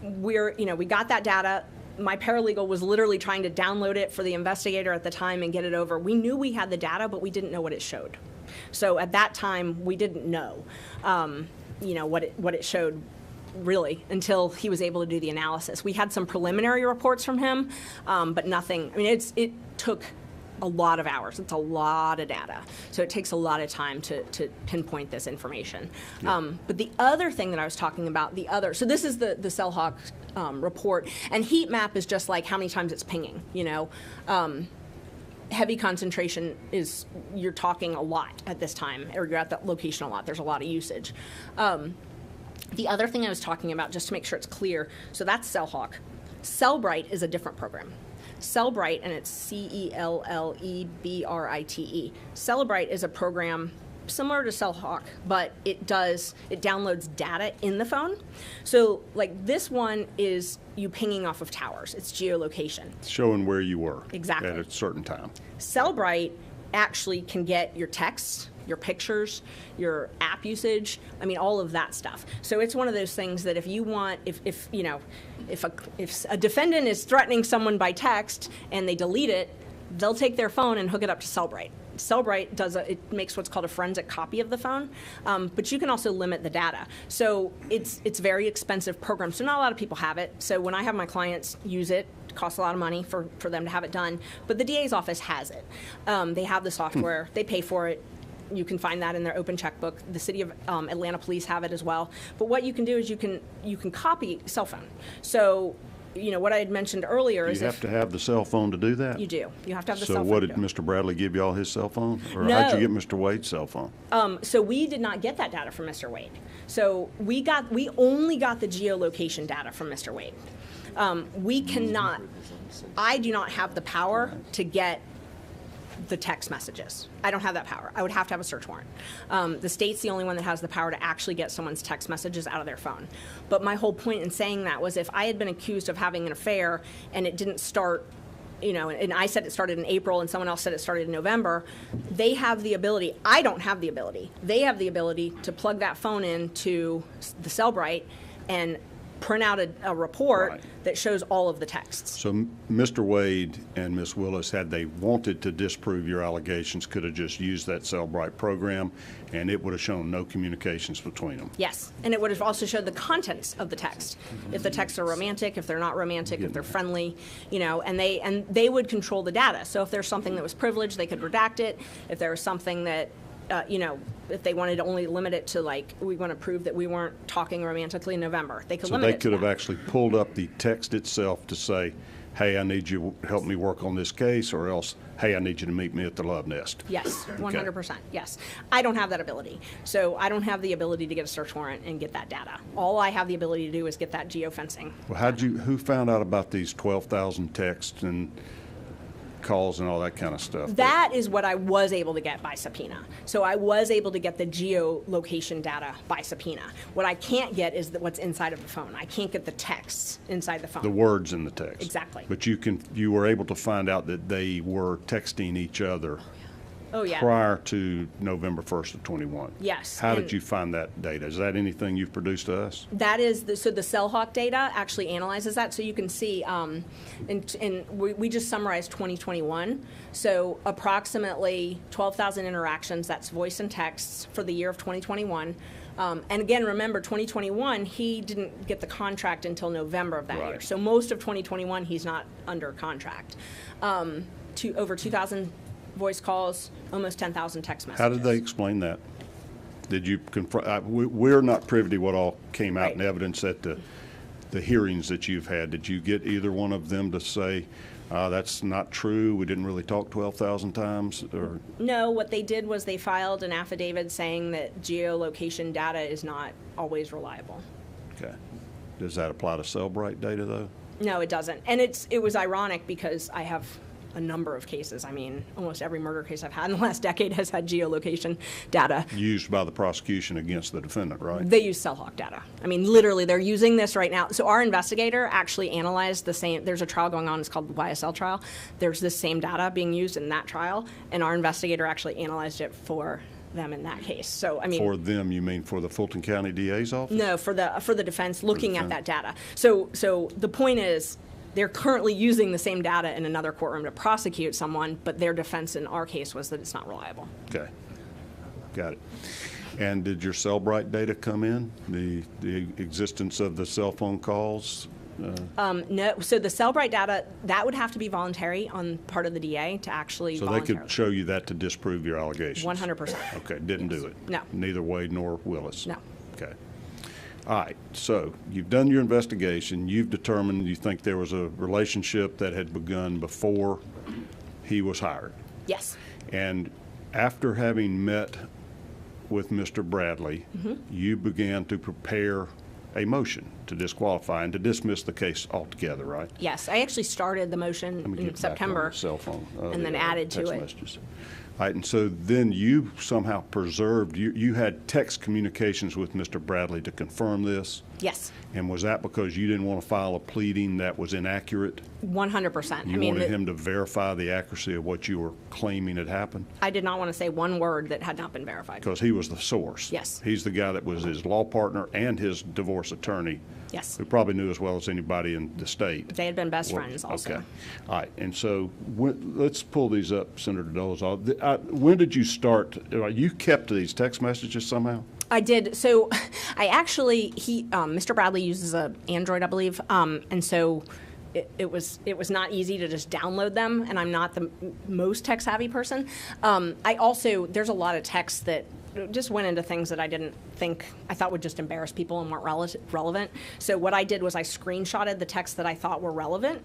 we got that data. My paralegal was literally trying to download it for the investigator at the time and get it over. We knew we had the data, but we didn't know what it showed. So at that time, we didn't know, what it showed really until he was able to do the analysis. We had some preliminary reports from him, but nothing. It took a lot of hours. It's a lot of data. So it takes a lot of time to pinpoint this information. Yeah. But the other thing that I was talking about, so this is the CellHawk report, and heat map is just like how many times it's pinging, Heavy concentration is, you're talking a lot at this time, or you're at that location a lot. There's a lot of usage. The other thing I was talking about, just to make sure it's clear, so that's CellHawk. Cellbrite is a different program. Cellbrite, and it's Cellebrite. Cellbrite is a program similar to CellHawk, but it downloads data in the phone. So, like, this one is you pinging off of towers. It's geolocation. Showing where you were. Exactly. At a certain time. Cellbrite actually can get your texts, your pictures, your app usage, all of that stuff. So it's one of those things that if you want, if a defendant is threatening someone by text and they delete it, they'll take their phone and hook it up to Cellbrite. Cellbrite it makes what's called a forensic copy of the phone, but you can also limit the data. So it's a very expensive program. So not a lot of people have it. So when I have my clients use it, it costs a lot of money for them to have it done. But the DA's office has it. They have the software. They pay for it. You can find that in their open checkbook. The city of Atlanta police have it as well. But what you can do is you can copy cell phone. So, what I had mentioned earlier is you have to have the cell phone to do that? You do. You have to have the cell phone. So what, did Mr. Bradley give you all his cell phone? Or no. How'd you get Mr. Wade's cell phone? So we did not get that data from Mr. Wade. So we only got the geolocation data from Mr. Wade. I do not have the power to get the text messages. I don't have that power. I would have to have a search warrant. The state's the only one that has the power to actually get someone's text messages out of their phone. But my whole point in saying that was if I had been accused of having an affair and it didn't start, and I said it started in April and someone else said it started in November, they have the ability. I don't have the ability. They have the ability to plug that phone into the Cellbrite and print out a report Right. that shows all of the texts. So Mr. Wade and Ms. Willis, had they wanted to disprove your allegations, could have just used that Cellbrite program, and it would have shown no communications between them. Yes, and it would have also showed the contents of the text. If the texts are romantic, if they're not romantic, if they're friendly, and they would control the data. So if there's something that was privileged, they could redact it. If there was something that if they wanted to only limit it to, like, we want to prove that we weren't talking romantically in November, they could limit it to So they could have that. actually pulled up the text itself to say, hey, I need you to help me work on this case, or else, hey, I need you to meet me at the Love Nest? Yes, 100%, yes. I don't have that ability. So I don't have the ability to get a search warrant and get that data. All I have the ability to do is get that geofencing. Well, who found out about these 12,000 texts and calls and all that kind of stuff? That is what I was able to get by subpoena. So I was able to get the geolocation data by subpoena. What I can't get is what's inside of the phone. I can't get the texts inside the phone. The words in the text. Exactly. But you were able to find out that they were texting each other prior to November 1st of 21. Yes. How did you find that data? Is that anything you've produced to us? That is, so the Cellhawk data actually analyzes that. So you can see, and we just summarized 2021. So approximately 12,000 interactions, that's voice and texts for the year of 2021. And again, remember, 2021, he didn't get the contract until November of that year. So most of 2021, he's not under contract. Over 2,000 voice calls, almost 10,000 text messages. How did they explain that? Did you confront? We're not privy to what all came out in evidence at the hearings that you've had. Did you get either one of them to say, that's not true, we didn't really talk 12,000 times? Or? No, what they did was they filed an affidavit saying that geolocation data is not always reliable. Okay. Does that apply to Cellbrite data, though? No, it doesn't. And it was ironic because I have a number of cases. I mean, almost every murder case I've had in the last decade has had geolocation data. Used by the prosecution against the defendant, right? They use Cellhawk data. I mean, literally, they're using this right now. So our investigator actually analyzed the same, there's a trial going on, it's called the YSL trial. There's this same data being used in that trial, and our investigator actually analyzed it for them in that case. So, I mean. For them, you mean for the Fulton County DA's office? No, for the defense looking at that data. So the point is, they're currently using the same data in another courtroom to prosecute someone, but their defense in our case was that it's not reliable. Okay. Got it. And did your Cellbrite data come in? The existence of the cell phone calls? No. So the Cellbrite data, that would have to be voluntary on part of the DA to actually So they could show you that to disprove your allegations? 100%. Okay. Didn't do it? No. Neither Wade nor Willis? No. Okay. All right, so you've done your investigation. You've determined you think there was a relationship that had begun before he was hired. Yes. And after having met with Mr. Bradley, you began to prepare a motion to disqualify and to dismiss the case altogether, right? Yes, I actually started the motion in September. Cell phone. And then added to it. Messages. All right, and so then you somehow preserved, you had text communications with Mr. Bradley to confirm this? Yes. And was that because you didn't want to file a pleading that was inaccurate? 100%. You wanted him to verify the accuracy of what you were claiming had happened? I did not want to say one word that had not been verified. Because he was the source? Yes. He's the guy that was his law partner and his divorce attorney? Yes. Who probably knew as well as anybody in the state. They had been best friends also. Okay. All right. And so let's pull these up, Senator Dolezal. When did you start? You kept these text messages somehow? I did. So I actually, Mr. Bradley uses an Android, I believe, and so it was not easy to just download them, and I'm not the most tech-savvy person. There's a lot of texts that just went into things that I thought would just embarrass people and weren't relevant. So what I did was I screenshotted the texts that I thought were relevant.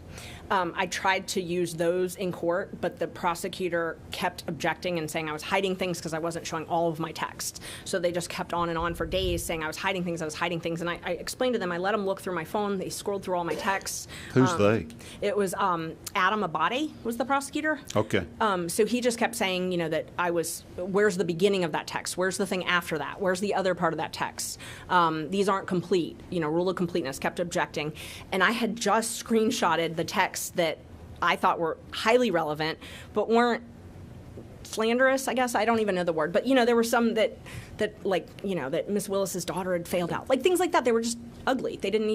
I tried to use those in court, but the prosecutor kept objecting and saying I was hiding things because I wasn't showing all of my text. So they just kept on and on for days saying I was hiding things. And I explained to them, I let them look through my phone. They scrolled through all my texts. Who's they? It was Adam Abadi was the prosecutor. Okay. So he just kept saying, that where's the beginning of that text? Where's the thing after that? Where's the other part of that text? These aren't complete. Rule of completeness, kept objecting. And I had just screenshotted the texts that I thought were highly relevant, but weren't slanderous, I guess. I don't even know the word. But, there were some that Miss Willis's daughter had failed out. Like, things like that. They were just ugly. They didn't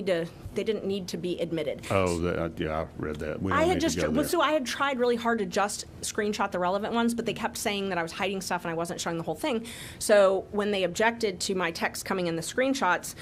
need to be admitted. Oh, yeah, I read that. So I had tried really hard to just screenshot the relevant ones, but they kept saying that I was hiding stuff and I wasn't showing the whole thing. So when they objected to my text coming in the screenshots,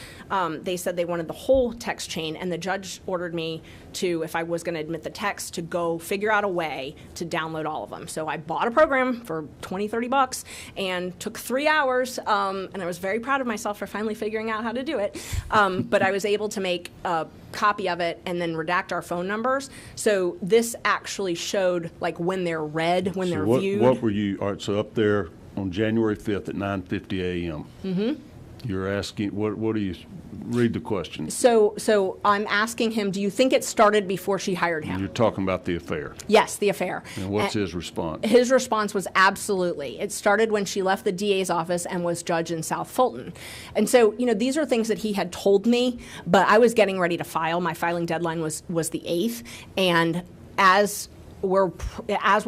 they said they wanted the whole text chain, and the judge ordered me to, if I was going to admit the text, to go figure out a way to download all of them. So I bought a program for $20, $30 and took 3 hours and I was very proud of myself for finally figuring out how to do it. But I was able to make a copy of it and then redact our phone numbers. So this actually showed like when they're read, when they're viewed. What were you, all right, so up there on January 5th at 9:50 a.m. Mm-hmm. You're asking, what do you, read the question. So I'm asking him, do you think it started before she hired him? You're talking about the affair. Yes, the affair. And what's his response? His response was absolutely. It started when she left the DA's office and was judge in South Fulton. And so, these are things that he had told me, but I was getting ready to file. My filing deadline was the 8th. And as we're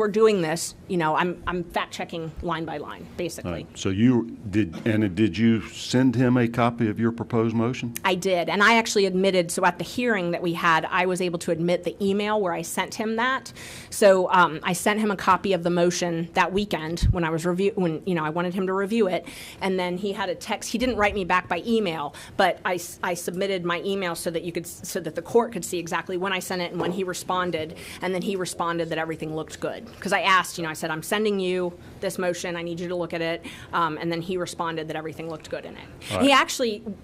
doing this, I'm fact checking line by line, basically. Right. So did you send him a copy of your proposed motion? I did, and I actually admitted. So at the hearing that we had, I was able to admit the email where I sent him that. So I sent him a copy of the motion that weekend when I was I wanted him to review it, and then he had a text. He didn't write me back by email, but I submitted my email so that the court could see exactly when I sent it and when he responded, and then he responded that everything looked good. Because I asked, I said, I'm sending you this motion. I need you to look at it. And then he responded that everything looked good in it. Right.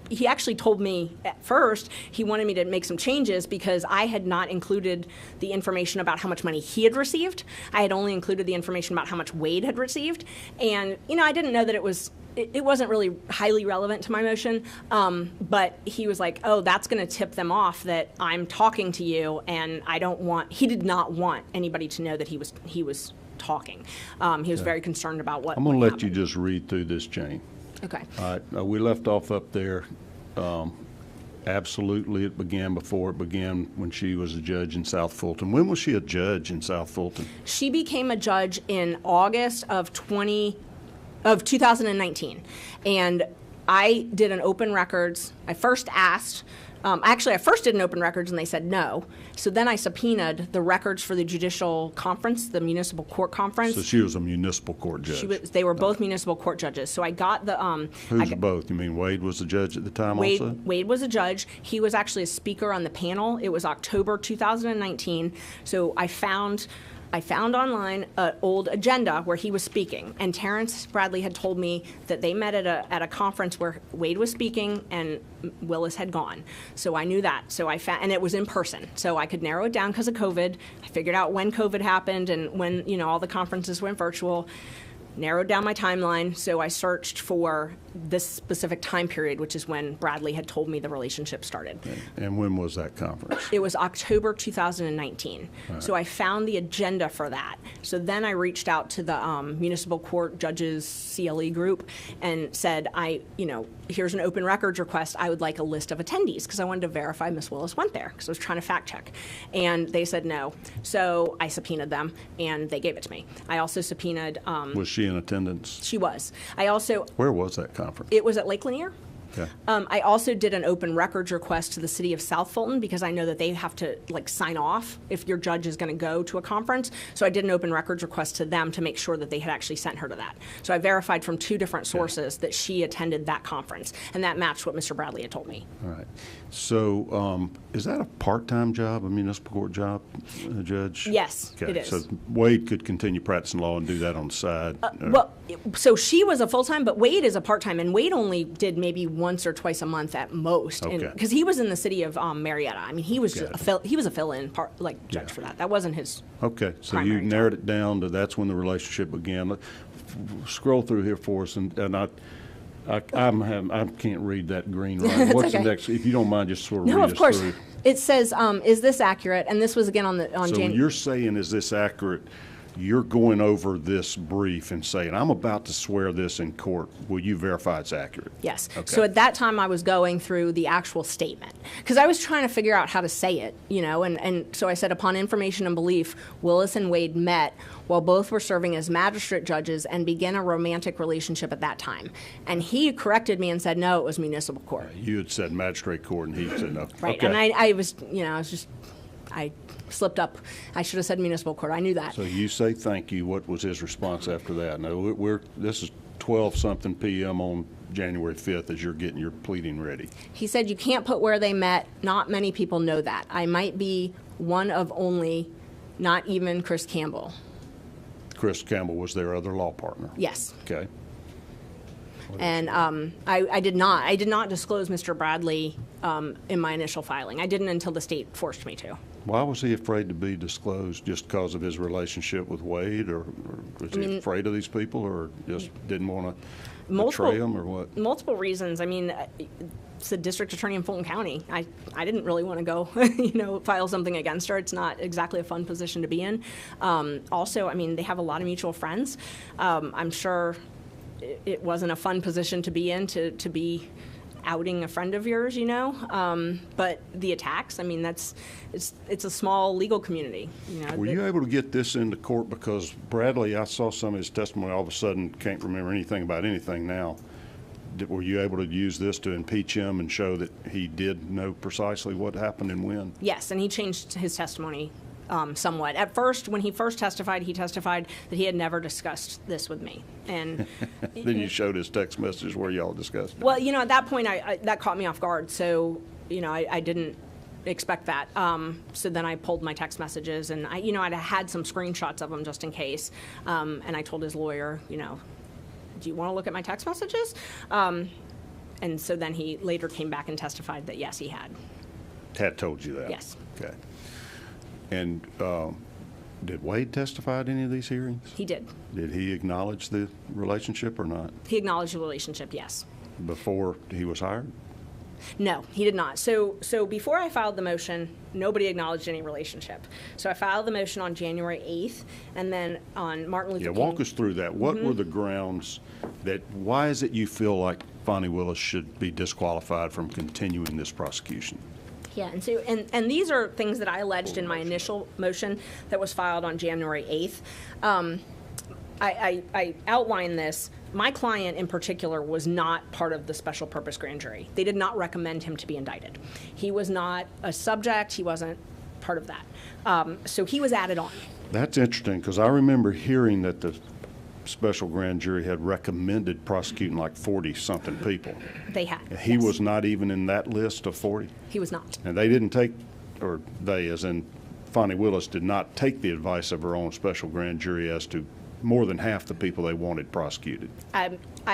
He actually told me at first he wanted me to make some changes because I had not included the information about how much money he had received. I had only included the information about how much Wade had received. And, I didn't know that it wasn't really highly relevant to my motion, but he was like, oh, that's going to tip them off that I'm talking to you, and he did not want anybody to know that he was talking. He was very concerned about what I'm going to let you happened. just read through this chain. Okay. All right. We left off up there. Absolutely, it began when she was a judge in South Fulton. When was she a judge in South Fulton? She became a judge in August of 2019, and I did an open records. I first asked. I first did an open records, and they said no. So then I subpoenaed the records for the judicial conference, the municipal court conference. So she was a municipal court judge. They were both municipal court judges. So I got the. Who's both? You mean Wade was the judge at the time also? Wade was a judge. He was actually a speaker on the panel. It was October 2019. So I found online an old agenda where he was speaking, and Terrence Bradley had told me that they met at a conference where Wade was speaking and Willis had gone. So I knew that. So and it was in person, so I could narrow it down because of COVID. I figured out when COVID happened and when all the conferences went virtual. Narrowed down my timeline, so I searched for this specific time period, which is when Bradley had told me the relationship started. And when was that conference? It was October 2019. Right. So I found the agenda for that. So then I reached out to the municipal court judges CLE group and said, here's an open records request. I would like a list of attendees because I wanted to verify Miss Willis went there because I was trying to fact check. And they said no. So I subpoenaed them, and they gave it to me. I also subpoenaed. Was she in attendance? She was. Where was that conference? It was at Lake Lanier. Okay. I also did an open records request to the city of South Fulton because I know that they have to sign off if your judge is going to go to a conference. So I did an open records request to them to make sure that they had actually sent her to that. So I verified from 2 different sources that she attended that conference, and that matched what Mr. Bradley had told me. All right. So is that a part-time job, a municipal court job, a judge? Yes, okay. It is. So Wade could continue practicing law and do that on the side? So she was a full-time, but Wade is a part-time, and Wade only did maybe once or twice a month at most, because he was in the city of Marietta. I mean, he was a fill-in judge for that. That wasn't his. Okay, so you narrowed it down to that's when the relationship began. Scroll through here for us, and I can't read that green line. What's the next? If you don't mind, just sort of read us through. No, of course. It says, "Is this accurate?" And this was again on So when you're saying, "Is this accurate?" You're going over this brief and saying, I'm about to swear this in court. Will you verify it's accurate? Yes. Okay. So at that time, I was going through the actual statement because I was trying to figure out how to say it, and so I said, upon information and belief, Willis and Wade met while both were serving as magistrate judges and began a romantic relationship at that time. And he corrected me and said, no, it was municipal court. You had said magistrate court, and he said no. Right. Okay. And I slipped up. I should have said municipal court. I knew that. So you say thank you. What was his response after that? No, this is 12-something p.m. on January 5th as you're getting your pleading ready. He said, you can't put where they met. Not many people know that. I might be one of only, not even Chris Campbell. Chris Campbell was their other law partner? Yes. Okay. And I did not disclose Mr. Bradley in my initial filing. I didn't until the state forced me to. Why was he afraid to be disclosed? Just because of his relationship with Wade, or was he afraid of these people, or just didn't want to betray them, or what? Multiple reasons. I mean, it's the district attorney in Fulton County. I didn't really want to go, file something against her. It's not exactly a fun position to be in. Also, I mean, they have a lot of mutual friends. I'm sure it wasn't a fun position to be in, to be outing a friend of yours, but the attacks, I mean, it's a small legal community. Were you able to get this into court? Because Bradley, I saw some of his testimony, all of a sudden can't remember anything about anything now. Were you able to use this to impeach him and show that he did know precisely what happened and when? Yes, and he changed his testimony somewhat. At first, when he first testified, he testified that he had never discussed this with me. And then you showed his text messages where y'all discussed it. Well, at that point, that caught me off guard. So, I didn't expect that. So then I pulled my text messages, and I'd had some screenshots of them just in case. And I told his lawyer, do you want to look at my text messages? And so then he later came back and testified that yes, he had. Had told you that? Yes. Okay. And did Wade testify at any of these hearings? He did. Did he acknowledge the relationship or not? He acknowledged the relationship, yes. Before he was hired? No, he did not. So before I filed the motion, nobody acknowledged any relationship. So I filed the motion on January 8th, and then on Martin Luther King. Yeah, walk us through that. What were the grounds why is it you feel like Fani Willis should be disqualified from continuing this prosecution? Yeah, and so and these are things that I alleged in my initial motion that was filed on January 8th. I outlined this. My client in particular was not part of the special purpose grand jury. They did not recommend him to be indicted. He was not a subject. He wasn't part of that. So he was added on. That's interesting, because I remember hearing that the special grand jury had recommended prosecuting like 40-something people. They had. He was not even in that list of 40? He was not. And they didn't take, or they, as in Fani Willis, did not take the advice of her own special grand jury as to more than half the people they wanted prosecuted.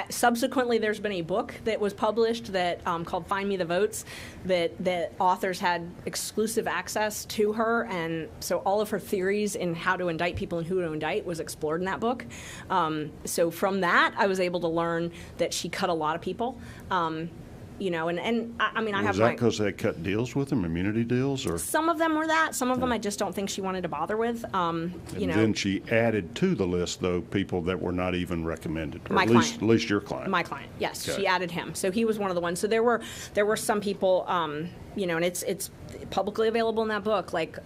Subsequently, there's been a book that was published that called Find Me the Votes, that authors had exclusive access to her, and so all of her theories in how to indict people and who to indict was explored in that book. So from that, I was able to learn that she cut a lot of people. And I mean, I have. Was that because they cut deals with them, immunity deals, or? Some of them were that. Some of them I just don't think she wanted to bother with. And then she added to the list, though, people that were not even recommended. Or my client. At least your client. My client, yes. Okay. She added him. So he was one of the ones. So there were some people, and it's publicly available in that book, like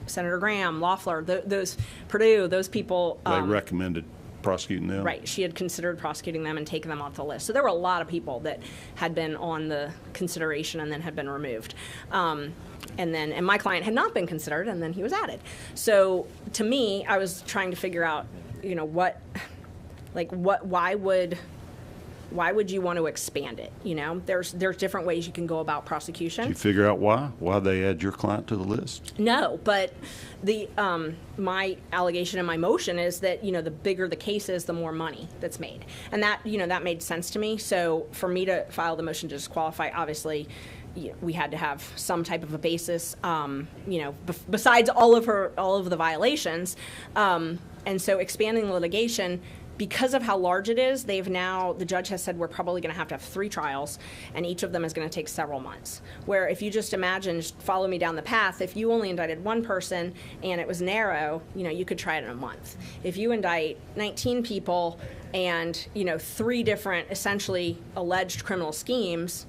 Senator Graham, Loeffler, those Perdue, those people. They recommended prosecuting them? Right. She had considered prosecuting them and taken them off the list. So there were a lot of people that had been on the consideration and then had been removed. And my client had not been considered, and then he was added. So to me, I was trying to figure out, why would you want to expand it? There's different ways you can go about prosecution. Did you figure out why they add your client to the list? No, but the my allegation in my motion is that the bigger the case is, the more money that's made, and that that made sense to me. So for me to file the motion to disqualify, obviously, we had to have some type of a basis, besides all of the violations, and so expanding the litigation. Because of how large it is, the judge has said we're probably going to have 3 trials, and each of them is going to take several months. Where if you just imagine, follow me down the path, if you only indicted one person and it was narrow, you could try it in a month. If you indict 19 people and, 3 different essentially alleged criminal schemes,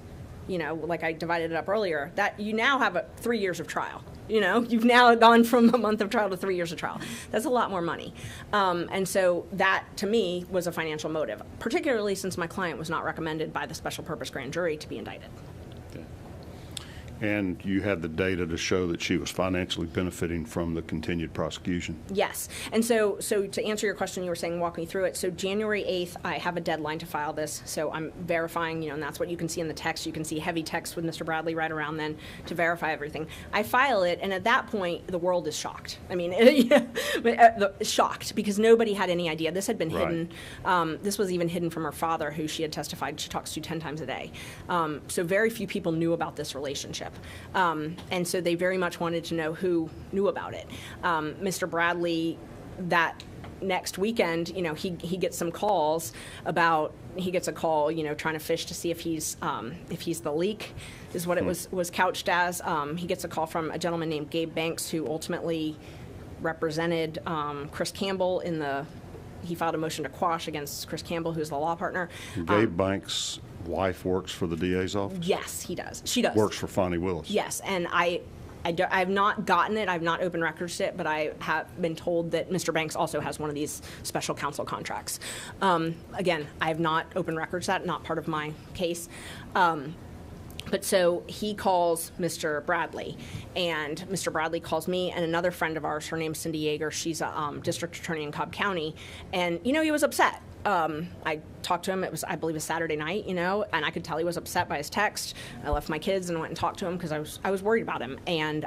like I divided it up earlier, that you now have 3 years of trial. You've now gone from a month of trial to 3 years of trial. That's a lot more money. And so that, to me, was a financial motive, particularly since my client was not recommended by the special purpose grand jury to be indicted. Okay. And you had the data to show that she was financially benefiting from the continued prosecution. Yes. And so to answer your question, you were saying walk me through it. So January 8th, I have a deadline to file this. So I'm verifying, and that's what you can see in the text. You can see heavy text with Mr. Bradley right around then to verify everything. I file it, and at that point, the world is shocked. I mean, shocked, because nobody had any idea. This had been hidden. This was even hidden from her father, who she had testified she talks to 10 times a day. So very few people knew about this relationship. And so they very much wanted to know who knew about it. Mr. Bradley, that next weekend, he gets some calls about, he gets a call, trying to fish to see if he's the leak, is what it was couched as. He gets a call from a gentleman named Gabe Banks, who ultimately represented Chris Campbell he filed a motion to quash against Chris Campbell, who's the law partner. Gabe Banks' wife works for the DA's office? Yes, he does. She does. Works for Fani Willis? Yes, and I've not gotten it. I've not opened records it, but I have been told that Mr. Banks also has one of these special counsel contracts. Again, I have not opened records that, not part of my case. But so he calls Mr. Bradley, and Mr. Bradley calls me and another friend of ours. Her name's Cindy Yeager. She's a district attorney in Cobb County. And, he was upset. I talked to him. It was, I believe, a Saturday night, and I could tell he was upset by his text. I left my kids and went and talked to him because I was worried about him. And,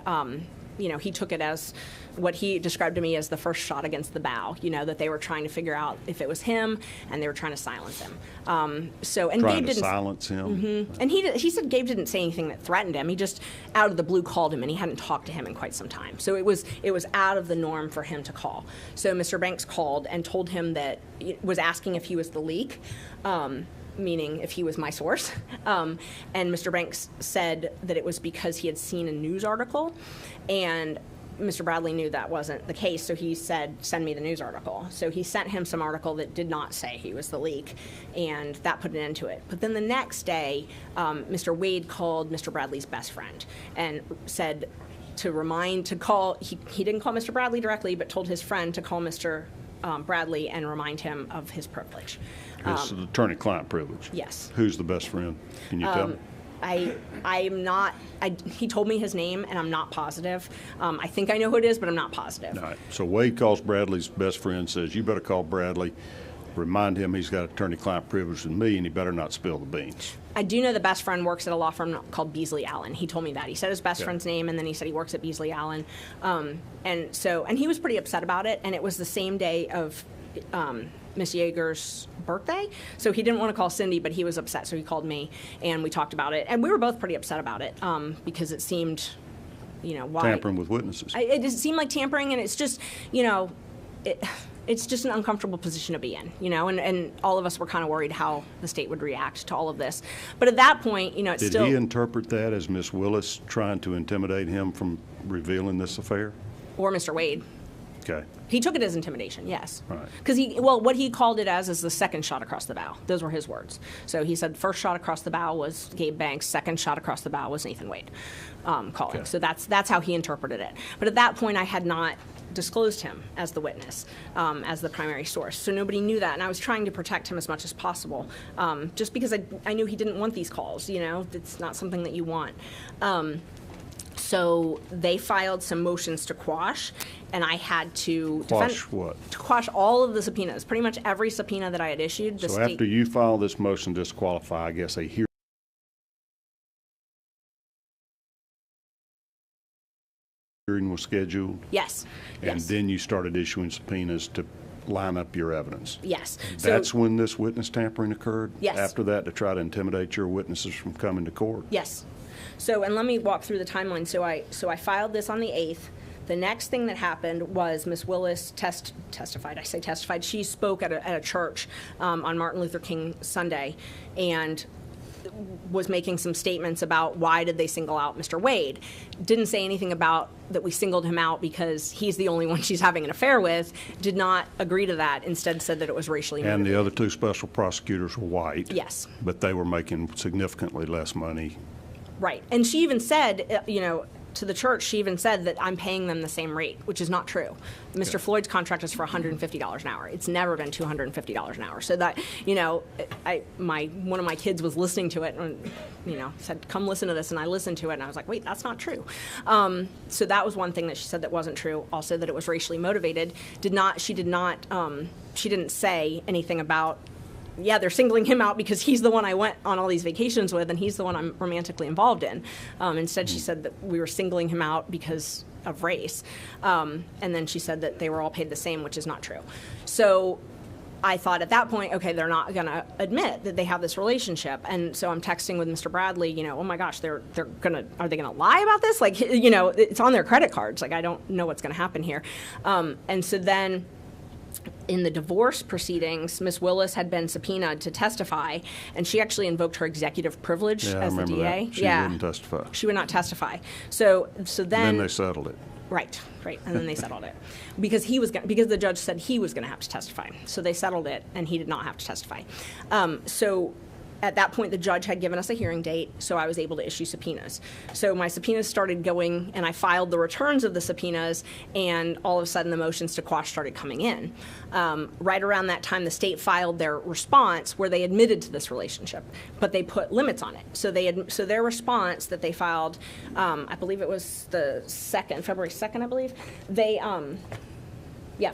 he took it as what he described to me as the first shot against the bow, that they were trying to figure out if it was him, and they were trying to silence him. And trying Gabe didn't silence him? Mm-hmm. And he said Gabe didn't say anything that threatened him. He just out of the blue called him, and he hadn't talked to him in quite some time. So it was out of the norm for him to call. So Mr. Banks called and told him that, was asking if he was the leak. Meaning if he was my source. And Mr. Banks said that it was because he had seen a news article, and Mr. Bradley knew that wasn't the case, so he said, send me the news article. So he sent him some article that did not say he was the leak, and that put an end to it. But then the next day, Mr. Wade called Mr. Bradley's best friend and said he didn't call Mr. Bradley directly, but told his friend to call Mr. Bradley and remind him of his privilege. It's an attorney-client privilege. Yes. Who's the best friend? Can you tell me? I'm not. He told me his name, and I'm not positive. I think I know who it is, but I'm not positive. All right. So Wade calls Bradley's best friend, says, you better call Bradley, remind him he's got attorney-client privilege with me, and he better not spill the beans. I do know the best friend works at a law firm called Beasley Allen. He told me that. He said his best friend's name, and then he said he works at Beasley Allen. And he was pretty upset about it, and it was the same day of Miss Yeager's birthday. So he didn't want to call Cindy, but he was upset, so he called me, and we talked about it. And we were both pretty upset about it because it seemed, why. Tampering with witnesses. It seemed like tampering, and it's just, it's just an uncomfortable position to be in, and all of us were kind of worried how the state would react to all of this. But at that point, it's still. Did he interpret that as Miss Willis trying to intimidate him from revealing this affair? Or Mr. Wade. Okay. He took it as intimidation, yes. Right. Because what he called it as is the second shot across the bow. Those were his words. So he said first shot across the bow was Gabe Banks, second shot across the bow was Nathan Wade calling. Okay. So that's how he interpreted it. But at that point, I had not disclosed him as the witness, as the primary source. So nobody knew that, and I was trying to protect him as much as possible, just because I knew he didn't want these calls. It's not something that you want. So they filed some motions to quash, and I had to Quash what? To quash all of the subpoenas, pretty much every subpoena that I had issued. So after you file this motion to disqualify, I guess a hearing was scheduled? Yes. And yes. then you started issuing subpoenas to line up your evidence? Yes. That's when this witness tampering occurred? Yes. After that, to try to intimidate your witnesses from coming to court? Yes. So, and let me walk through the timeline. So I filed this on the 8th. The next thing that happened was Miss Willis testified. I say testified. She spoke at a church on Martin Luther King Sunday, and was making some statements about why did they single out Mr. Wade. Didn't say anything about that we singled him out because he's the only one she's having an affair with. Did not agree to that. Instead said that it was racially motivated. And the other two special prosecutors were white. Yes. But they were making significantly less money. Right. And she even said, to the church, she even said that I'm paying them the same rate, which is not true. Mr. Floyd's contract is for $150 an hour. It's never been $250 an hour. So that, one of my kids was listening to it and, said, come listen to this. And I listened to it and I was like, wait, that's not true. So that was one thing that she said that wasn't true. Also that it was racially motivated. She didn't say anything about, they're singling him out because he's the one I went on all these vacations with and he's the one I'm romantically involved in. Instead, she said that we were singling him out because of race. And then she said that they were all paid the same, which is not true. So I thought at that point, okay, they're not going to admit that they have this relationship. And so I'm texting with Mr. Bradley, oh my gosh, are they going to lie about this? Like, it's on their credit cards. Like, I don't know what's going to happen here. And so then in the divorce proceedings, Ms. Willis had been subpoenaed to testify, and she actually invoked her executive privilege as the DA. That. She wouldn't testify. She would not testify. So then they settled it. Right, and then they settled it because because the judge said he was going to have to testify. So they settled it, and he did not have to testify. So at that point, the judge had given us a hearing date, so I was able to issue subpoenas. So my subpoenas started going, and I filed the returns of the subpoenas, and all of a sudden the motions to quash started coming in. Right around that time, the state filed their response where they admitted to this relationship, but they put limits on it. So their response that they filed, I believe it was February 2nd, I believe,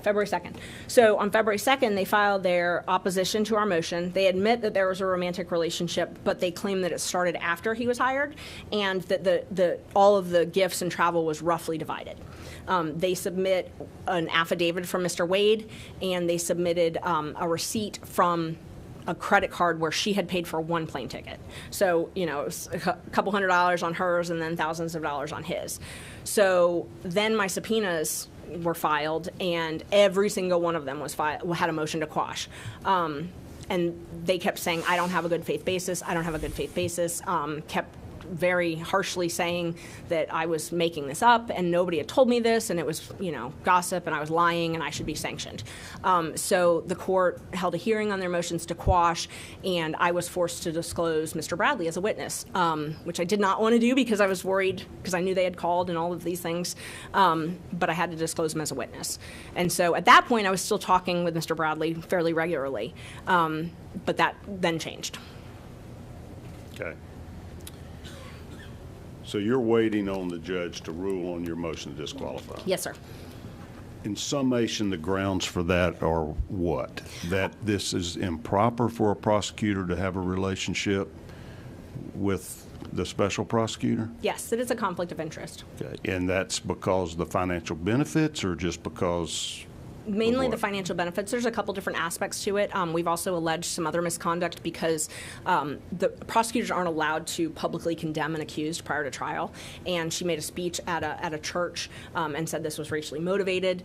February 2nd. So on February 2nd, they filed their opposition to our motion. They admit that there was a romantic relationship, but they claim that it started after he was hired and that all of the gifts and travel was roughly divided. They submit an affidavit from Mr. Wade, and they submitted a receipt from a credit card where she had paid for one plane ticket. So, it was a couple $100 on hers and then thousands of dollars on his. So then my subpoenas were filed, and every single one of them had a motion to quash. And they kept saying, I don't have a good faith basis, kept very harshly saying that I was making this up and nobody had told me this and it was, gossip and I was lying and I should be sanctioned. So the court held a hearing on their motions to quash, and I was forced to disclose Mr. Bradley as a witness, which I did not want to do because I was worried because I knew they had called and all of these things, but I had to disclose him as a witness. And so at that point I was still talking with Mr. Bradley fairly regularly, but that then changed. Okay. So you're waiting on the judge to rule on your motion to disqualify? Yes, sir. In summation, the grounds for that are what? That this is improper for a prosecutor to have a relationship with the special prosecutor? Yes, that is a conflict of interest. Okay. And that's because the financial benefits or just because? Mainly the financial benefits. There's a couple different aspects to it. We've also alleged some other misconduct because the prosecutors aren't allowed to publicly condemn an accused prior to trial. And she made a speech at a church and said this was racially motivated,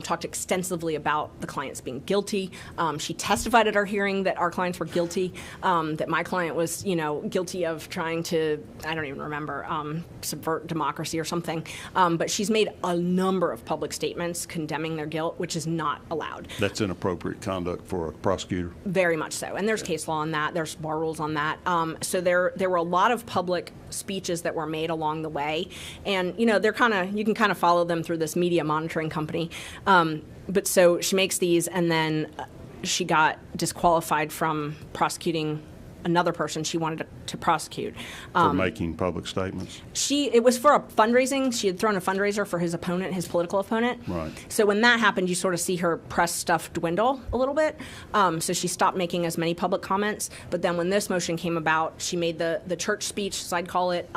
talked extensively about the clients being guilty. She testified at our hearing that our clients were guilty, that my client was, guilty of trying to, I don't even remember, subvert democracy or something. But she's made a number of public statements condemning their guilt, which is not allowed. That's inappropriate conduct for a prosecutor? Very much so. And there's case law on that. There's bar rules on that. So there were a lot of public speeches that were made along the way. And, they're you can kind of follow them through this media monitoring company. But so she makes these, and then she got disqualified from prosecuting another person she wanted to prosecute. For making public statements? It was for a fundraising. She had thrown a fundraiser for his opponent, his political opponent. Right. So when that happened, you sort of see her press stuff dwindle a little bit. So she stopped making as many public comments. But then when this motion came about, she made the church speech, as I'd call it,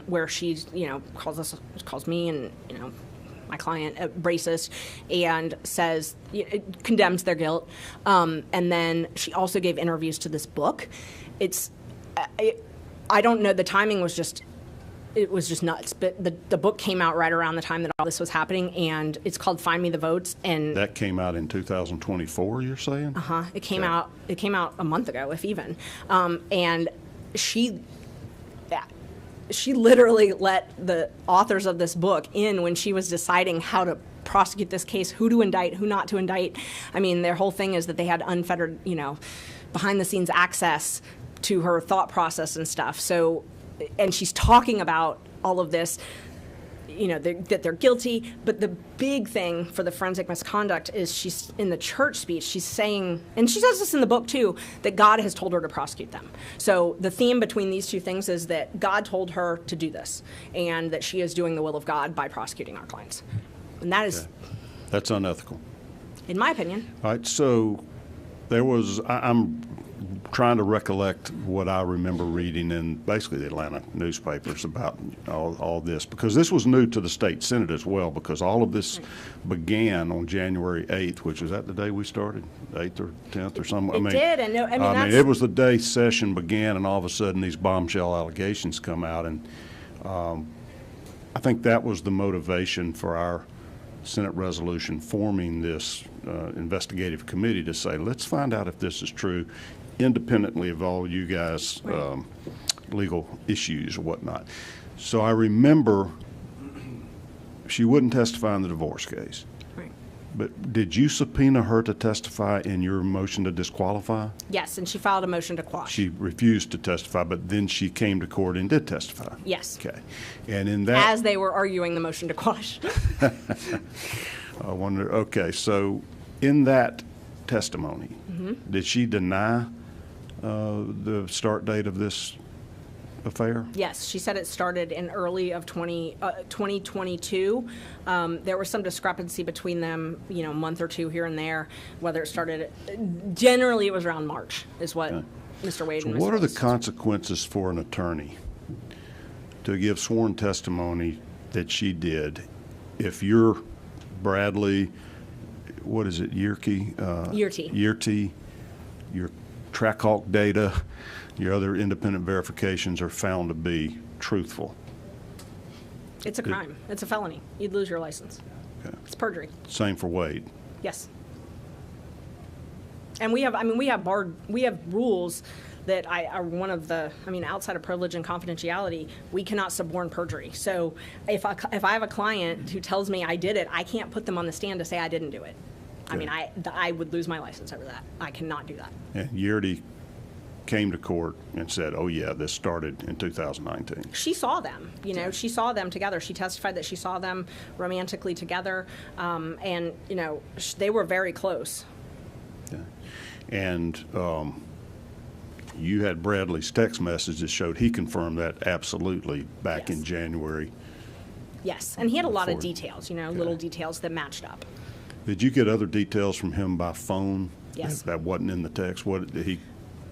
where she, calls me and, my client racist, and says, condemns their guilt. And then she also gave interviews to this book. I don't know, the timing was just, it was just nuts. But the book came out right around the time that all this was happening, and it's called Find Me the Votes. And that came out in 2024, you're saying? Uh-huh. It came out a month ago, if even. And she literally let the authors of this book in when she was deciding how to prosecute this case, who to indict, who not to indict. I mean, their whole thing is that they had unfettered, behind-the-scenes access to her thought process and stuff. So, and she's talking about all of this, that they're guilty. But the big thing for the forensic misconduct is she's in the church speech, she's saying, and she says this in the book too, that God has told her to prosecute them. So the theme between these two things is that God told her to do this, and that she is doing the will of God by prosecuting our clients. And that is, That's unethical. in my opinion. All right, so I'm trying to recollect what I remember reading in basically the Atlanta newspapers about all this, because this was new to the state Senate as well, because all of this began on January 8th, which is that the day we started, 8th or 10th or something? It did, and that's... it was the day session began, and all of a sudden these bombshell allegations come out, and I think that was the motivation for our Senate resolution forming this investigative committee to say, let's find out if this is true, independently of all you guys' legal issues or whatnot. So I remember she wouldn't testify in the divorce case. Right. But did you subpoena her to testify in your motion to disqualify? Yes, and she filed a motion to quash. She refused to testify, but then she came to court and did testify. Yes. Okay. And in that... As they were arguing the motion to quash. I wonder, okay, so in that testimony, did she deny the start date of this affair? Yes, she said it started in early of 2022. There was some discrepancy between them, a month or two here and there, whether it started, generally it was around March, is what Mr. Wade and Ms. What are the Willis. consequences for an attorney to give sworn testimony that she did if you're Bradley, what is it, Yearkey? Yearty, your Trackhawk data, your other independent verifications are found to be truthful? It's a crime. It's a felony. You'd lose your license. Okay. It's perjury. Same for Wade. Yes. And we have rules that are one of the, outside of privilege and confidentiality, we cannot suborn perjury. So if I have a client who tells me I did it, I can't put them on the stand to say I didn't do it. Okay. I would lose my license over that. I cannot do that. And Yearty came to court and said, oh yeah, this started in 2019. She saw them, she saw them together. She testified that she saw them romantically together, and, they were very close. Okay. And you had Bradley's text message that showed he confirmed that absolutely back in January. Yes, and he had a lot of details, little details that matched up. Did you get other details from him by phone? Yes. That wasn't in the text? What did he?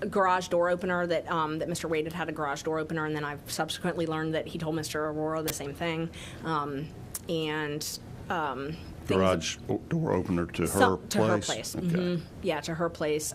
A garage door opener that Mr. Wade had a garage door opener, and then I've subsequently learned that he told Mr. Aurora the same thing. Garage door opener to her place? To her place. Okay. Mm-hmm. Yeah, to her place.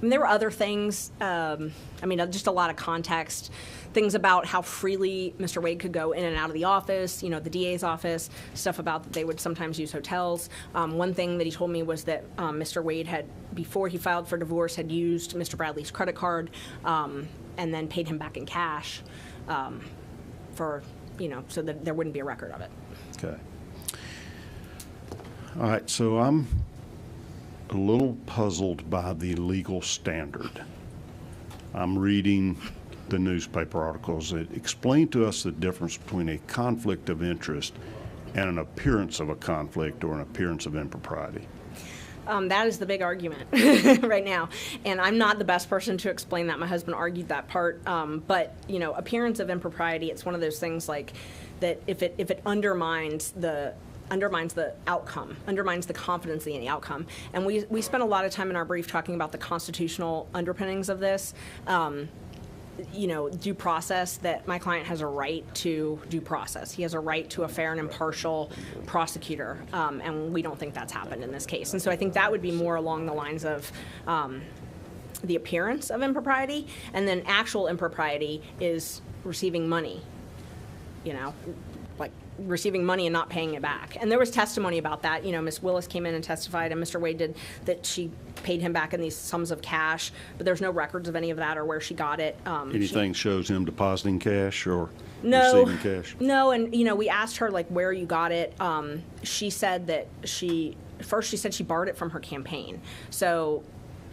There were other things, just a lot of context, things about how freely Mr. Wade could go in and out of the office, the DA's office, stuff about that they would sometimes use hotels. One thing that he told me was that Mr. Wade had, before he filed for divorce, had used Mr. Bradley's credit card and then paid him back in cash so that there wouldn't be a record of it. Okay. All right, so I'm a little puzzled by the legal standard. I'm reading the newspaper articles that explain to us the difference between a conflict of interest and an appearance of a conflict or an appearance of impropriety. That is the big argument right now, and I'm not the best person to explain that. My husband argued that part, but appearance of impropriety, it's one of those things like that if it undermines the outcome, undermines the confidence in the outcome. And we spent a lot of time in our brief talking about the constitutional underpinnings of this. Due process, that my client has a right to due process. He has a right to a fair and impartial prosecutor, and we don't think that's happened in this case. And so I think that would be more along the lines of the appearance of impropriety, and then actual impropriety is receiving money, like receiving money and not paying it back. And there was testimony about that. Ms. Willis came in and testified, and Mr. Wade did, that she paid him back in these sums of cash, but there's no records of any of that or where she got it. Anything shows him depositing cash or receiving cash? No, and we asked her where you got it. She said that she said she borrowed it from her campaign. So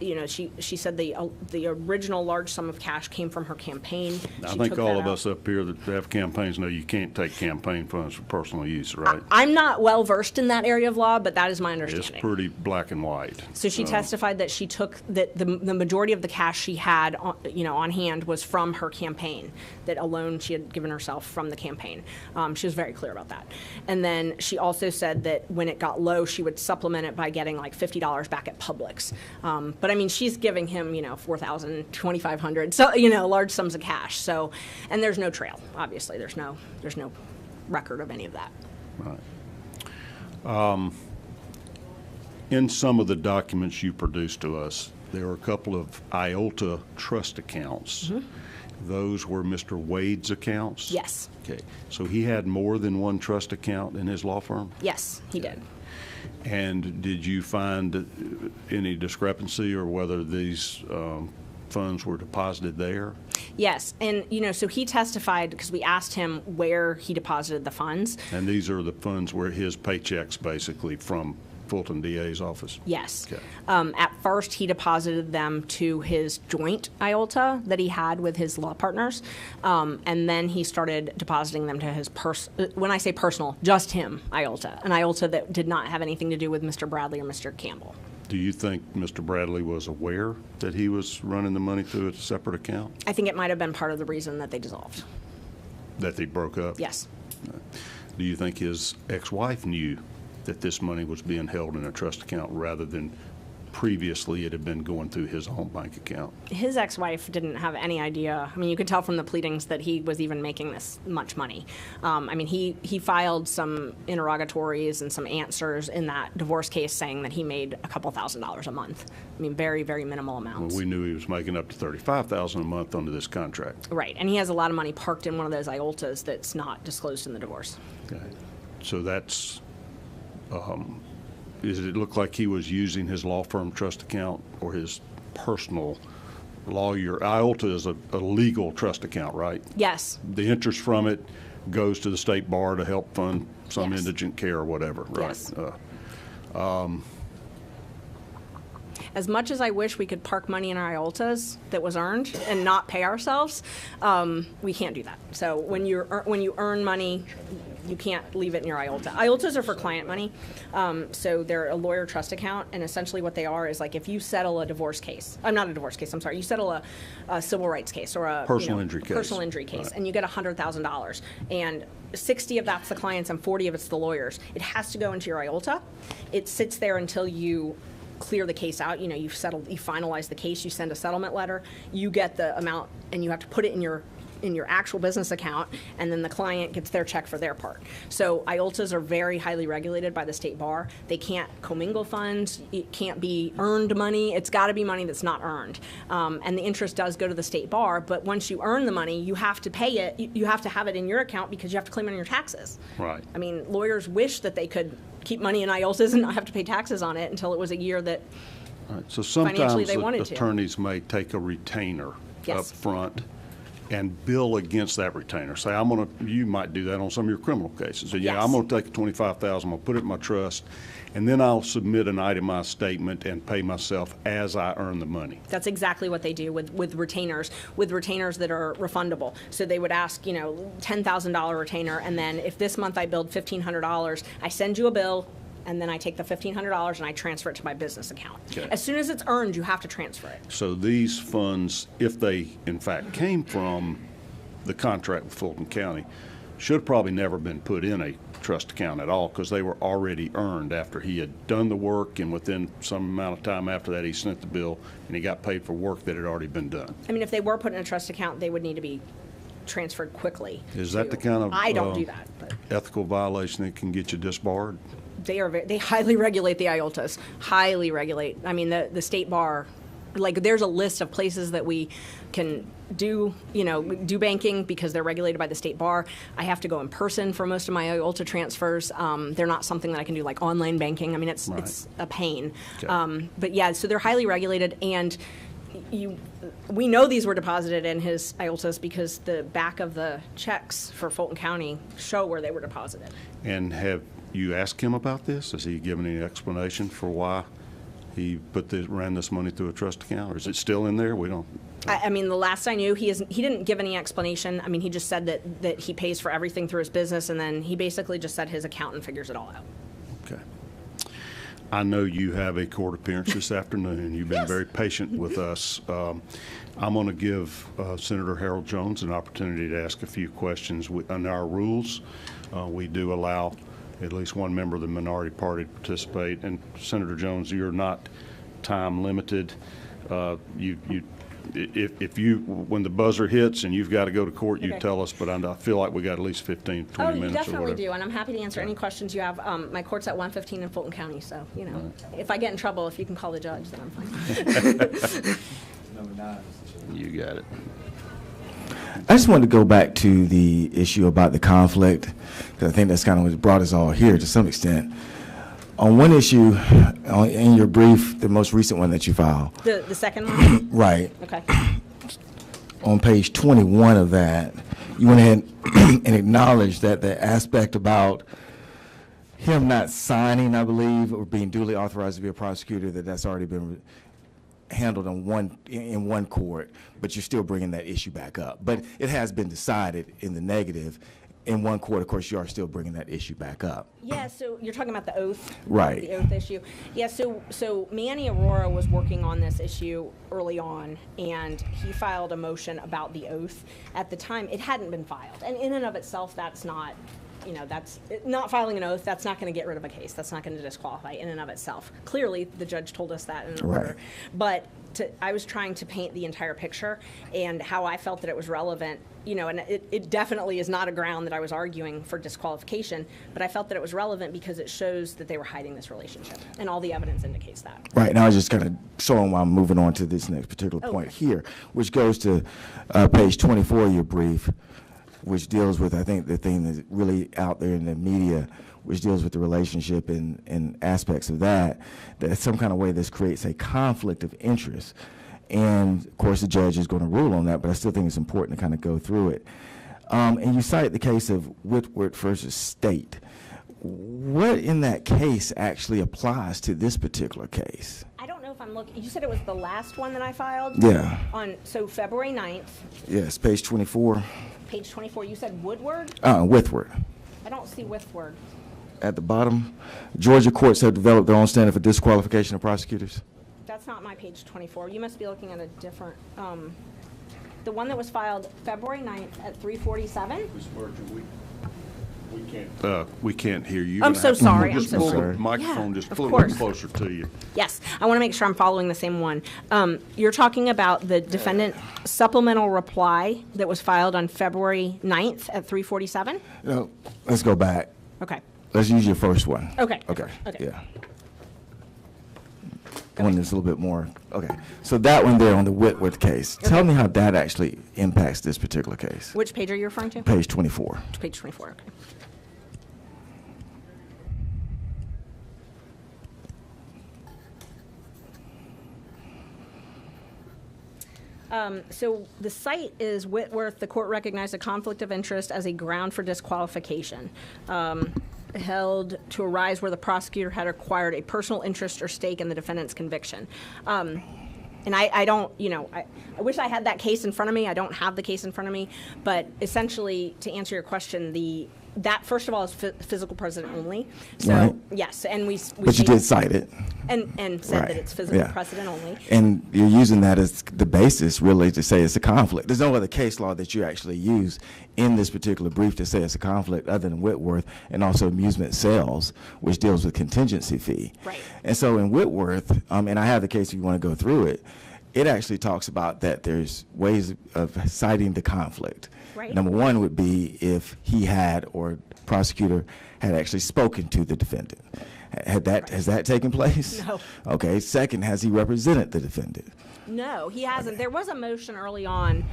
she said the original large sum of cash came from her campaign. I She think took all that of out. us up here that have campaigns know you can't take campaign funds for personal use, right? I'm not well versed in that area of law, but that is my It's understanding. pretty black and white. So she testified that she took that the majority of the cash she had on hand was from her campaign, that a loan she had given herself from the campaign. She was very clear about that. And then she also said that when it got low, she would supplement it by getting like $50 back at Publix. But I mean, she's giving him $4,000, $2,500, so large sums of cash. So, and there's no trail. Obviously, there's no record of any of that. Right. In some of the documents you produced to us, there were a couple of IOLTA trust accounts. Those were Mr. Wade's accounts? Yes. Okay. So he had more than one trust account in his law firm? Yes, he did. And did you find any discrepancy or whether these funds were deposited there? Yes, and so he testified because we asked him where he deposited the funds. And these are the funds where his paychecks basically from Fulton DA's office? Yes. Okay. At first, he deposited them to his joint IOLTA that he had with his law partners, and then he started depositing them to his when I say personal, just him IOLTA, an IOLTA that did not have anything to do with Mr. Bradley or Mr. Campbell. Do you think Mr. Bradley was aware that he was running the money through a separate account? I think it might have been part of the reason that they dissolved. That they broke up? Yes. Do you think his ex-wife knew that this money was being held in a trust account rather than previously it had been going through his own bank account? His ex-wife didn't have any idea. I mean, you could tell from the pleadings that he was even making this much money. I mean, he filed some interrogatories and some answers in that divorce case saying that he made a couple $1,000s a month. I mean, very, very minimal amounts. Well, we knew he was making up to $35,000 a month under this contract. Right, and he has a lot of money parked in one of those IOLTAs that's not disclosed in the divorce. Okay. So that's, does it look like he was using his law firm trust account or his personal lawyer? IOLTA is a legal trust account, right? Yes. The interest from it goes to the state bar to help fund some Yes. indigent care or whatever, right? Yes. As much as I wish we could park money in our IOLTAs that was earned and not pay ourselves, we can't do that. So when you earn money, you can't leave it in your IOLTA. IOLTAs are for client money, so they're a lawyer trust account, and essentially what they are is like if you settle a divorce case, not a divorce case, I'm sorry, you settle a civil rights case or a Personal injury case. personal injury case, Right. and you get $100,000, and 60 of that's the clients and 40 of it's the lawyers. It has to go into your IOLTA. It sits there until you clear the case out. You've settled, you finalize the case, you send a settlement letter, you get the amount, and you have to put it in your actual business account, and then the client gets their check for their part. So IOLTAs are very highly regulated by the state bar. They can't commingle funds. It can't be earned money. It's got to be money that's not earned. And the interest does go to the state bar, but once you earn the money, you have to pay it. You have to have it in your account because you have to claim it on your taxes. Right. I mean, lawyers wish that they could keep money in IOLTAs and not have to pay taxes on it until it was a year that Right. So Financially, sometimes they wanted to. attorneys may take a retainer up Yes. front and bill against that retainer. Say, you might do that on some of your criminal cases. So, yeah, Yes. I'm going to take $25,000, I'm going to put it in my trust, and then I'll submit an itemized statement and pay myself as I earn the money. That's exactly what they do with retainers that are refundable. So they would ask, $10,000 retainer, and then if this month I billed $1,500, I send you a bill, and then I take the $1,500 and I transfer it to my business account. Okay. As soon as it's earned, you have to transfer it. So these funds, if they in fact came from the contract with Fulton County, should have probably never been put in a trust account at all because they were already earned after he had done the work, and within some amount of time after that he sent the bill and he got paid for work that had already been done. I mean, if they were put in a trust account, they would need to be transferred quickly. Is that the kind of I don't do that, but ethical violation that can get you disbarred? they highly regulate the IOLTAs, highly regulate. I mean, the state bar, like there's a list of places that we can do banking because they're regulated by the state bar. I have to go in person for most of my IOLTA transfers. They're not something that I can do like online banking. I mean, it's a pain. Okay. But yeah, so they're highly regulated, and we know these were deposited in his IOLTAs because the back of the checks for Fulton County show where they were deposited. And have you asked him about this? Has he given any explanation for why he ran this money through a trust account, or is it still in there? We don't. I mean, the last I knew, he didn't give any explanation. I mean, he just said that he pays for everything through his business, and then he basically just said his accountant figures it all out. Okay. I know you have a court appearance this afternoon. You've been very patient with us. I'm going to give Senator Harold Jones an opportunity to ask a few questions. Under our rules, we do allow at least one member of the minority party to participate. And Senator Jones, you're not time limited. If when the buzzer hits and you've got to go to court, you tell us, but I feel like we got at least 15, 20 minutes. Oh, you definitely do, and I'm happy to answer any questions you have. My court's at 115 in Fulton County, so, you know, if I get in trouble, if you can call the judge, then I'm fine. Number 9. You got it. I just wanted to go back to the issue about the conflict, because I think that's kind of what brought us all here to some extent. On one issue, in your brief, the most recent one that you filed. The second one? Right. Okay. On page 21 of that, you went ahead and acknowledged that the aspect about him not signing, I believe, or being duly authorized to be a prosecutor, that's already been handled in one court, but you're still bringing that issue back up. But it has been decided in the negative. In one court, of course, you are still bringing that issue back up. Yeah, so you're talking about the oath? Right. The oath issue. Yeah, so Manny Aurora was working on this issue early on, and he filed a motion about the oath. At the time, it hadn't been filed. And in and of itself, that's not, you know, that's not filing an oath. That's not going to get rid of a case. That's not going to disqualify in and of itself. Clearly, the judge told us that in an order. But I was trying to paint the entire picture and how I felt that it was relevant, you know, and it definitely is not a ground that I was arguing for disqualification, but I felt that it was relevant because it shows that they were hiding this relationship, and all the evidence indicates that. Right, now I was just kind of showing why I'm moving on to this next particular point here, which goes to page 24 of your brief, which deals with, I think, the thing that's really out there in the media, which deals with the relationship and aspects of that in some kind of way this creates a conflict of interest. And, of course, the judge is going to rule on that, but I still think it's important to kind of go through it. And you cite the case of Whitworth versus State. What in that case actually applies to this particular case? I don't know if I'm looking. You said it was the last one that I filed? Yeah. So February 9th. Yes, page 24. Page 24. You said Woodward? Whitworth. I don't see Whitworth. At the bottom, Georgia courts have developed their own standard for disqualification of prosecutors. That's not my page 24. You must be looking at a different, the one that was filed February 9th at 3:47? Ms. Virgin, we can't hear you. I'm so sorry. Just I'm so pull sorry. the microphone just of a little bit course. closer to you. Yes, I want to make sure I'm following the same one. You're talking about the defendant supplemental reply that was filed on February 9th at 3:47? No, let's go back. Okay. Let's use your first one. Okay. Okay. Okay. Yeah. One that's a little bit more. Okay. So that one there on the Whitworth case. Tell me how that actually impacts this particular case. Which page are you referring to? Page 24. Page 24. Okay. So the site is Whitworth. The court recognized a conflict of interest as a ground for disqualification. Held to arise where the prosecutor had acquired a personal interest or stake in the defendant's conviction. And I don't, you know, I wish I had that case in front of me. I don't have the case in front of me. But essentially, to answer your question, that first of all is physical precedent only. So Right. yes, and we But you did cite it. and said Right. that it's physical Yeah. precedent only. And you're using that as the basis, really, to say it's a conflict. There's no other case law that you actually use in this particular brief to say it's a conflict other than Whitworth and also amusement sales, which deals with contingency fee. Right. And so in Whitworth, and I have the case if you want to go through it, it actually talks about that there's ways of citing the conflict. Right. Number one would be if he had or prosecutor had actually spoken to the defendant. Has that taken place? No. Okay. Second, has he represented the defendant? No, he hasn't. There was a motion early on.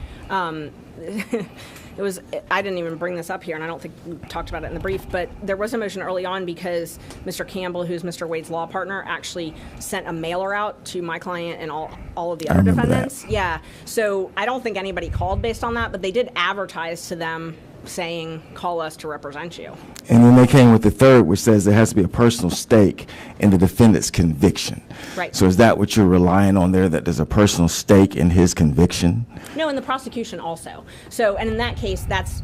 It was, I didn't even bring this up here, and I don't think we talked about it in the brief, but there was a motion early on because Mr. Campbell, who's Mr. Wade's law partner, actually sent a mailer out to my client and all of the other defendants. Yeah. So I don't think anybody called based on that, but they did advertise to them saying, call us to represent you. And then they came with the third, which says there has to be a personal stake in the defendant's conviction. Right. So is that what you're relying on there, that there's a personal stake in his conviction? No, in the prosecution also. So, and in that case, that's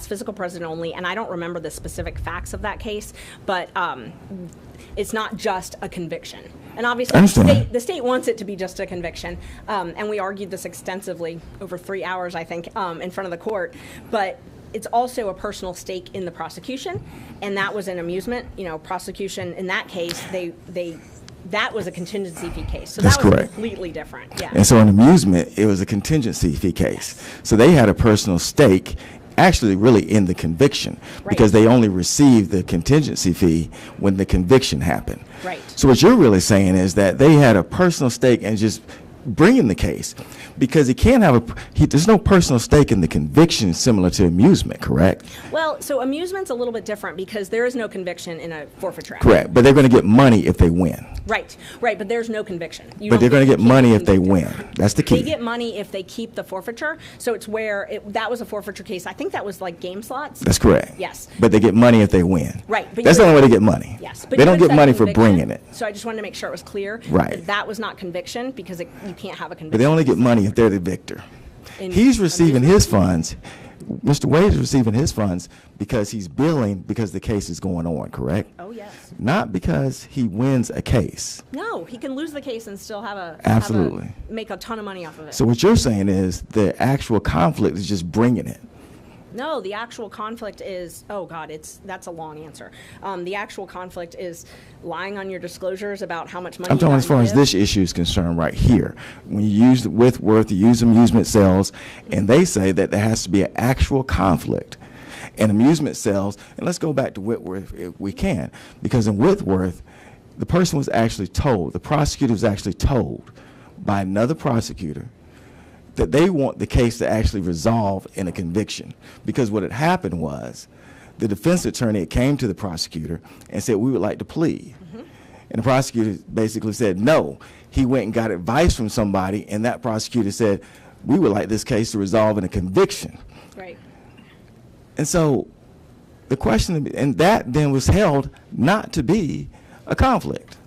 physical presence only, and I don't remember the specific facts of that case, but it's not just a conviction. And obviously, the state wants it to be just a conviction, and we argued this extensively over 3 hours, I think, in front of the court. But it's also a personal stake in the prosecution, and that was an amusement. Prosecution in that case, that was a contingency fee case. So That's that was correct. Completely different. Yeah. And so in amusement, it was a contingency fee case. So they had a personal stake actually really in the conviction, because they only received the contingency fee when the conviction happened. Right. So what you're really saying is that they had a personal stake in just bringing the case, because he can't have there's no personal stake in the conviction similar to amusement, correct? Well, so amusement's a little bit different because there is no conviction in a forfeiture action. Correct, but they're going to get money if they win. Right, but there's no conviction. But they're going to get money if they win. That's the key. They get money if they keep the forfeiture. So it's where that was a forfeiture case. I think that was like game slots. That's correct. Yes. But they get money if they win. Right. But that's the only way they get money. Yes. But they don't get money for bringing it. So I just wanted to make sure it was clear. Right. That was not conviction, because you can't have a conviction. But they only get money if they're the victor. He's receiving his funds. Mr. Wade is receiving his funds because he's billing because the case is going on, correct? Oh, yes. Not because he wins a case. No, he can lose the case and still Absolutely. Make a ton of money off of it. So what you're saying is the actual conflict is just bringing it. No, the actual conflict is, oh God, that's a long answer. The actual conflict is lying on your disclosures about how much money I'm talking as far as this issue is concerned right here. When you use with worth, you use amusement sales, and they say that there has to be an actual conflict. And amusement sales, and let's go back to Whitworth if we can, because in Whitworth, the person was actually told, the prosecutor was actually told by another prosecutor that they want the case to actually resolve in a conviction. Because what had happened was the defense attorney came to the prosecutor and said, we would like to plead. And the prosecutor basically said no. He went and got advice from somebody, and that prosecutor said, we would like this case to resolve in a conviction. Right. And so the question, and that then was held not to be a conflict.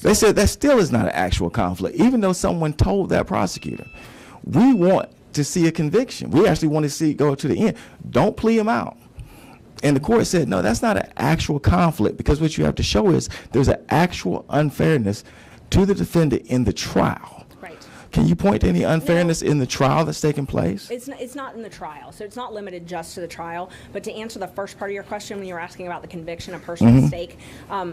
They said that still is not an actual conflict, even though someone told that prosecutor. We want to see a conviction. We actually want to see it go to the end. Don't plea him out. And the court said, no, that's not an actual conflict, because what you have to show is there's an actual unfairness to the defendant in the trial. Right. Can you point to any unfairness in the trial that's taking place? It's not in the trial, so it's not limited just to the trial. But to answer the first part of your question, when you were asking about the conviction of personal stake,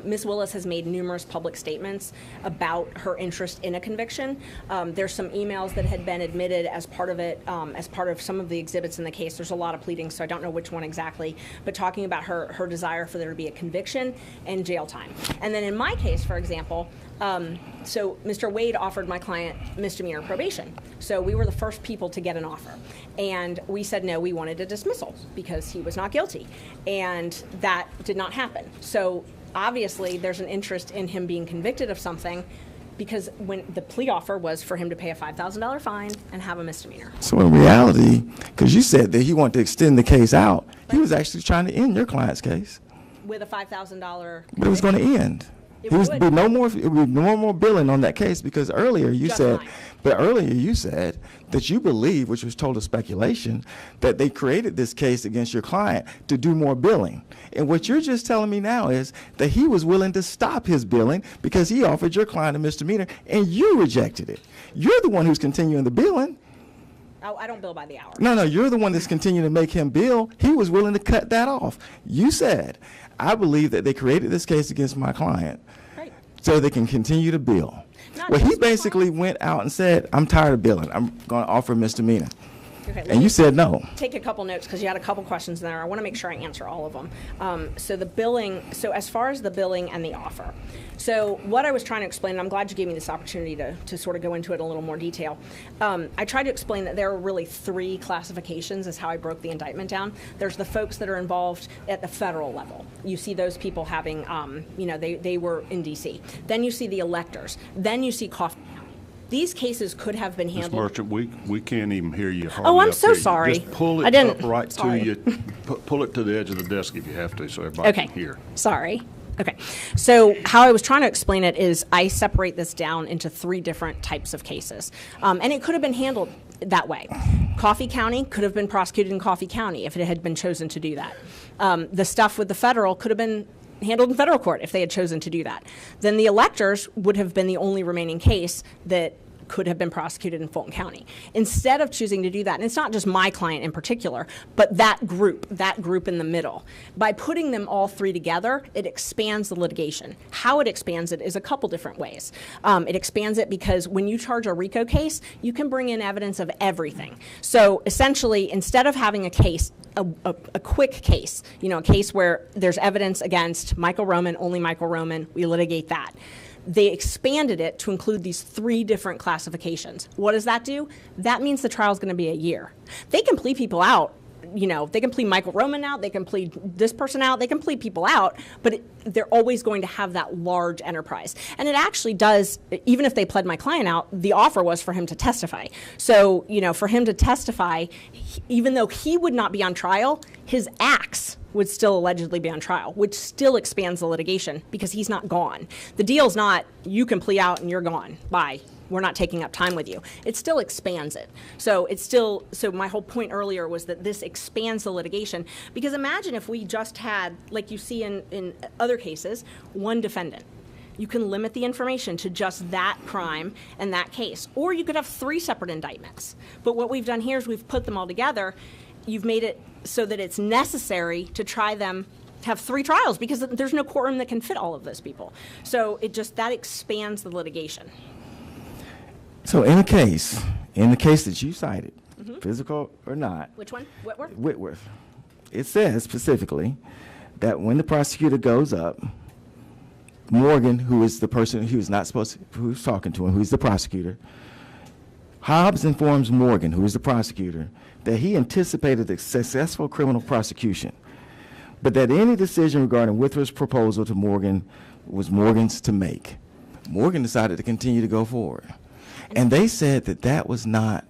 Ms. Willis has made numerous public statements about her interest in a conviction. There's some emails that had been admitted as part of it, as part of some of the exhibits in the case. There's a lot of pleading, so I don't know which one exactly, but talking about her desire for there to be a conviction and jail time. And then in my case, for example, so Mr. Wade offered my client misdemeanor probation. So we were the first people to get an offer. And we said no, we wanted a dismissal because he was not guilty. And that did not happen. So obviously there's an interest in him being convicted of something, because when the plea offer was for him to pay a $5,000 fine and have a misdemeanor. So in reality, because you said that he wanted to extend the case out, he was actually trying to end your client's case. With a $5,000. But it was going to end. It would be no more billing on that case, because earlier you said that you believe, which was total speculation, that they created this case against your client to do more billing. And what you're just telling me now is that he was willing to stop his billing because he offered your client a misdemeanor and you rejected it. You're the one who's continuing the billing. Oh, I don't bill by the hour. No, you're the one that's continuing to make him bill. He was willing to cut that off. You said, I believe that they created this case against my client so they can continue to bill. Well, he basically went out and said, I'm tired of billing. I'm going to offer a misdemeanor. Okay, and you said no. Take a couple notes because you had a couple questions there. I want to make sure I answer all of them. So the billing, so as far as the billing and the offer. So what I was trying to explain, and I'm glad you gave me this opportunity to sort of go into it in a little more detail. I tried to explain that there are really three classifications is how I broke the indictment down. There's the folks that are involved at the federal level. You see those people having, they were in D.C. Then you see the electors. Then you see Coffee. these cases could have been Ms. handled. Merchant, we can't even hear you hardly. Oh, I'm up so here. sorry. Just pull I it didn't- up right to sorry. you. Pull it to the edge of the desk if you have to, so everybody Okay. can hear. Sorry. Okay. So how I was trying to explain it is I separate this down into 3 different types of cases. And it could have been handled that way. Coffee County could have been prosecuted in Coffee County if it had been chosen to do that. The stuff with the federal could have been handled in federal court if they had chosen to do that. Then the electors would have been the only remaining case that could have been prosecuted in Fulton County. Instead of choosing to do that, and it's not just my client in particular, but that group in the middle, by putting them all 3 together, it expands the litigation. How it expands it is a couple different ways. It expands it because when you charge a RICO case, you can bring in evidence of everything. So essentially, instead of having a case, a quick case, a case where there's evidence against Michael Roman, only Michael Roman, we litigate that. They expanded it to include these 3 different classifications. What does that do? That means the trial is going to be a year. They can plead people out. They can plead Michael Roman out, they can plead this person out, they can plead people out, but they're always going to have that large enterprise. And it actually does, even if they pled my client out, the offer was for him to testify. So, for him to testify, even though he would not be on trial, his acts would still allegedly be on trial, which still expands the litigation because he's not gone. The deal's not, you can plea out and you're gone, bye. We're not taking up time with you. It still expands it. So my whole point earlier was that this expands the litigation, because imagine if we just had, like you see in other cases, 1 defendant. You can limit the information to just that crime and that case. Or you could have 3 separate indictments. But what we've done here is we've put them all together. You've made it so that it's necessary to try them, have 3 trials, because there's no courtroom that can fit all of those people. So that expands the litigation. So in the case that you cited, physical or not. Which one? Whitworth? Whitworth. It says specifically that when the prosecutor goes up, Morgan, who is the person who's not supposed to, who's talking to him, who's the prosecutor, Hobbs informs Morgan, who is the prosecutor, that he anticipated a successful criminal prosecution, but that any decision regarding Whitworth's proposal to Morgan was Morgan's to make. Morgan decided to continue to go forward. And they said that was not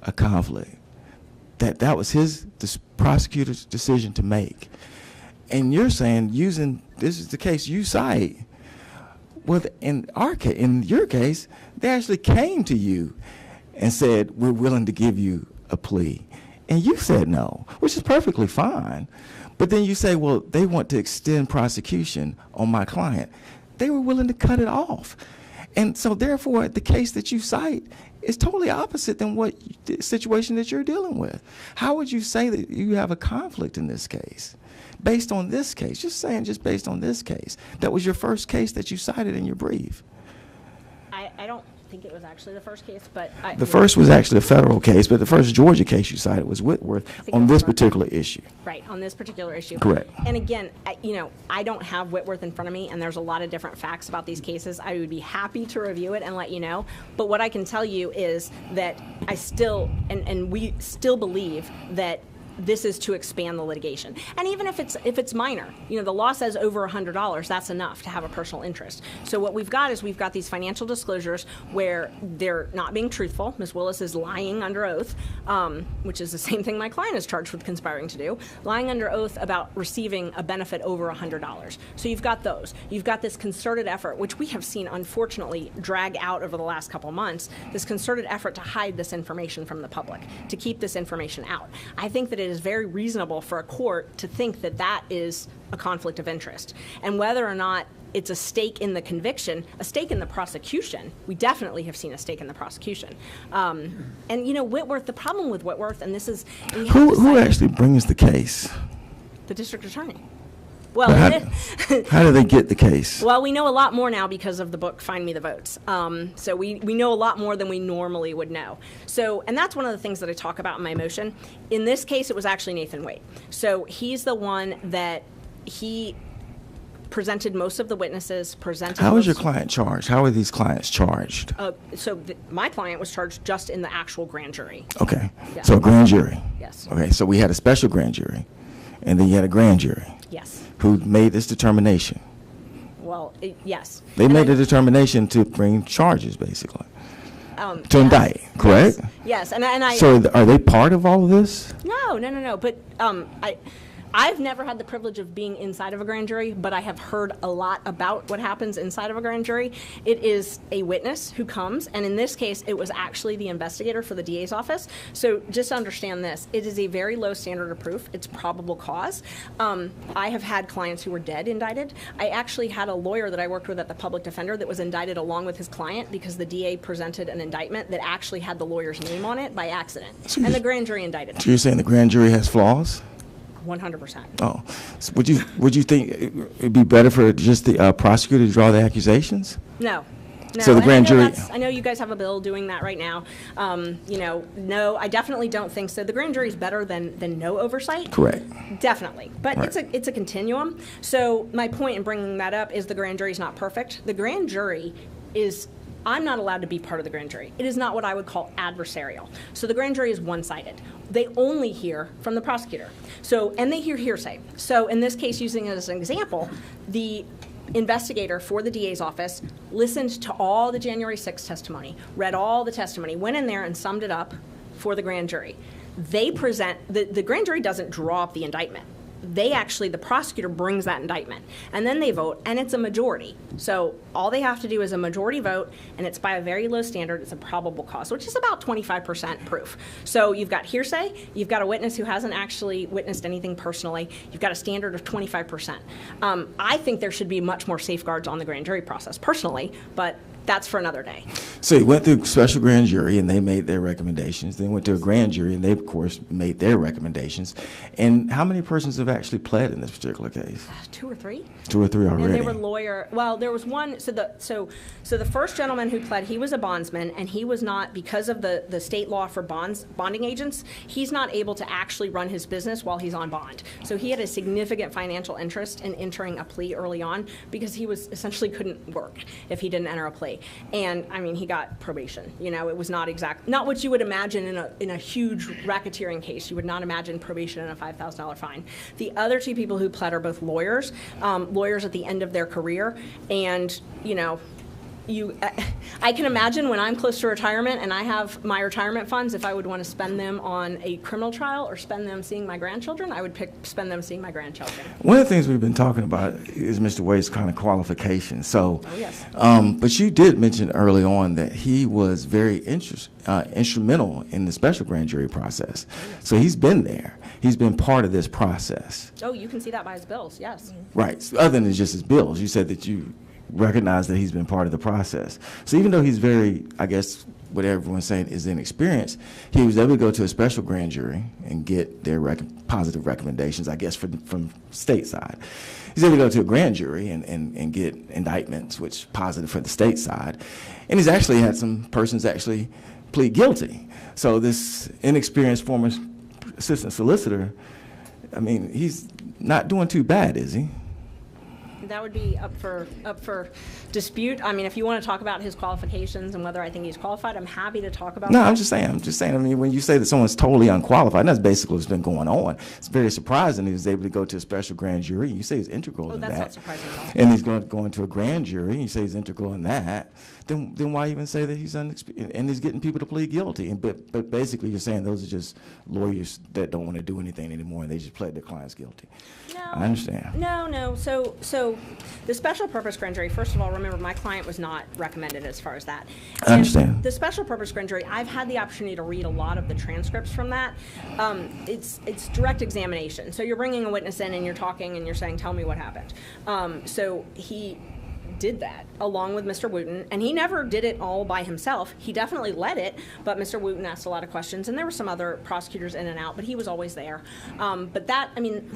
a conflict, that was his prosecutor's decision to make. And you're saying, this is the case you cite, well, in your case, they actually came to you and said, we're willing to give you a plea. And you said no, which is perfectly fine. But then you say, well, they want to extend prosecution on my client. They were willing to cut it off. And so therefore, the case that you cite is totally opposite than the situation that you're dealing with. How would you say that you have a conflict in this case? Based on this case, just based on this case. That was your first case that you cited in your brief. I don't think it was actually the first case, but The first was actually a federal case, but the first Georgia case you cited was Whitworth on this particular issue. Right, on this particular issue. Correct. And again, I don't have Whitworth in front of me, and there's a lot of different facts about these cases. I would be happy to review it and let you know. But what I can tell you is that I still, and we still believe that this is to expand the litigation. And even if it's minor, the law says over $100, that's enough to have a personal interest. So what we've got is we've got these financial disclosures where they're not being truthful. Ms. Willis is lying under oath, which is the same thing my client is charged with conspiring to do, lying under oath about receiving a benefit over $100. So you've got those. You've got this concerted effort, which we have seen, unfortunately, drag out over the last couple months, this concerted effort to hide this information from the public, to keep this information out. I think that it is very reasonable for a court to think that that is a conflict of interest. And whether or not it's a stake in the conviction, a stake in the prosecution, we definitely have seen a stake in the prosecution. And Whitworth, the problem with Whitworth, and this is... Who actually brings the case? The district attorney. Well, how do they get the case? Well, we know a lot more now because of the book Find Me the Votes. So we know a lot more than we normally would know. So, and that's one of the things that I talk about in my motion. In this case, it was actually Nathan Waite. So he's the one that he presented most of the witnesses, How was your client charged? How are these clients charged? My client was charged just in the actual grand jury. Okay. Yeah. So a grand jury. Yes. Okay, so we had a special grand jury, and then you had a grand jury. Yes. Who made this determination? Well, yes. They made a determination to bring charges, basically. To indict, correct? Yes, and I. So are they part of all of this? No. But I've never had the privilege of being inside of a grand jury, but I have heard a lot about what happens inside of a grand jury. It is a witness who comes, and in this case, it was actually the investigator for the DA's office. So just understand this. It is a very low standard of proof. It's probable cause. I have had clients who were dead indicted. I actually had a lawyer that I worked with at the public defender that was indicted along with his client because the DA presented an indictment that actually had the lawyer's name on it by accident, and the grand jury indicted him. So you're saying the grand jury has flaws? 100%. Oh, so would you think it'd be better for just the prosecutor to draw the accusations? No. So the grand jury. I know you guys have a bill doing that right now. No, I definitely don't think so. The grand jury is better than no oversight. Correct. Definitely, but Right. it's a continuum. So my point in bringing that up is the grand jury is not perfect. The grand jury is. I'm not allowed to be part of the grand jury. It is not what I would call adversarial. So the grand jury is one-sided. They only hear from the prosecutor. And they hear hearsay. So in this case, using it as an example, the investigator for the DA's office listened to all the January 6th testimony, read all the testimony, went in there and summed it up for the grand jury. They present, the grand jury doesn't draw up the indictment. The prosecutor brings that indictment, and then they vote, and it's a majority. So all they have to do is a majority vote, and it's by a very low standard. It's a probable cause, which is about 25% proof. So you've got hearsay, you've got a witness who hasn't actually witnessed anything personally, you've got a standard of 25%. I think there should be much more safeguards on the grand jury process, personally, but that's for another day. So you went through special grand jury and they made their recommendations. Then went to a grand jury and they, of course, made their recommendations. And how many persons have actually pled in this particular case? 2 or 3. 2 or 3 already. And they were lawyer. Well, there was one. So the first gentleman who pled, he was a bondsman, and he was not, because of the state law for bonding agents, he's not able to actually run his business while he's on bond. So he had a significant financial interest in entering a plea early on because he was essentially couldn't work if he didn't enter a plea. And I mean, he got probation. It was not what you would imagine in a huge racketeering case. You would not imagine probation and a $5,000 fine. The other 2 people who pled are both lawyers at the end of their career, and I can imagine when I'm close to retirement and I have my retirement funds, if I would want to spend them on a criminal trial or spend them seeing my grandchildren, I would spend them seeing my grandchildren. One of the things we've been talking about is Mr. Wade's kind of qualifications. So, Oh, yes. But you did mention early on that he was very instrumental in the special grand jury process. So he's been there. He's been part of this process. Oh, you can see that by his bills, yes. Right. So other than just his bills, you said that you recognize that he's been part of the process. So even though he's very, I guess, what everyone's saying is inexperienced, he was able to go to a special grand jury and get their positive recommendations, I guess, from state side. He's able to go to a grand jury and get indictments, which is positive for the state side. And he's actually had some persons actually plead guilty. So this inexperienced former assistant solicitor, I mean, he's not doing too bad, is he? That would be up for dispute. I mean, if you want to talk about his qualifications and whether I think he's qualified, I'm happy to talk about No, that. I'm just saying. I mean, when you say that someone's totally unqualified, and that's basically what's been going on. It's very surprising he was able to go to a special grand jury. You say he's integral in that. That's not surprising at all. And he's going to go into a grand jury, and you say he's integral in that. Then why even say that he's unexperienced and he's getting people to plead guilty? But basically, you're saying those are just lawyers that don't want to do anything anymore, and they just pled their clients guilty. No. I understand. No. So the special purpose grand jury, first of all, remember my client was not recommended as far as that. I understand. And the special purpose grand jury, I've had the opportunity to read a lot of the transcripts from that. It's direct examination. So you're bringing a witness in and you're talking and you're saying, tell me what happened. So he did that along with Mr. Wooten, and he never did it all by himself. He definitely led it, but Mr. Wooten asked a lot of questions, and there were some other prosecutors in and out, but he was always there. But that, I mean,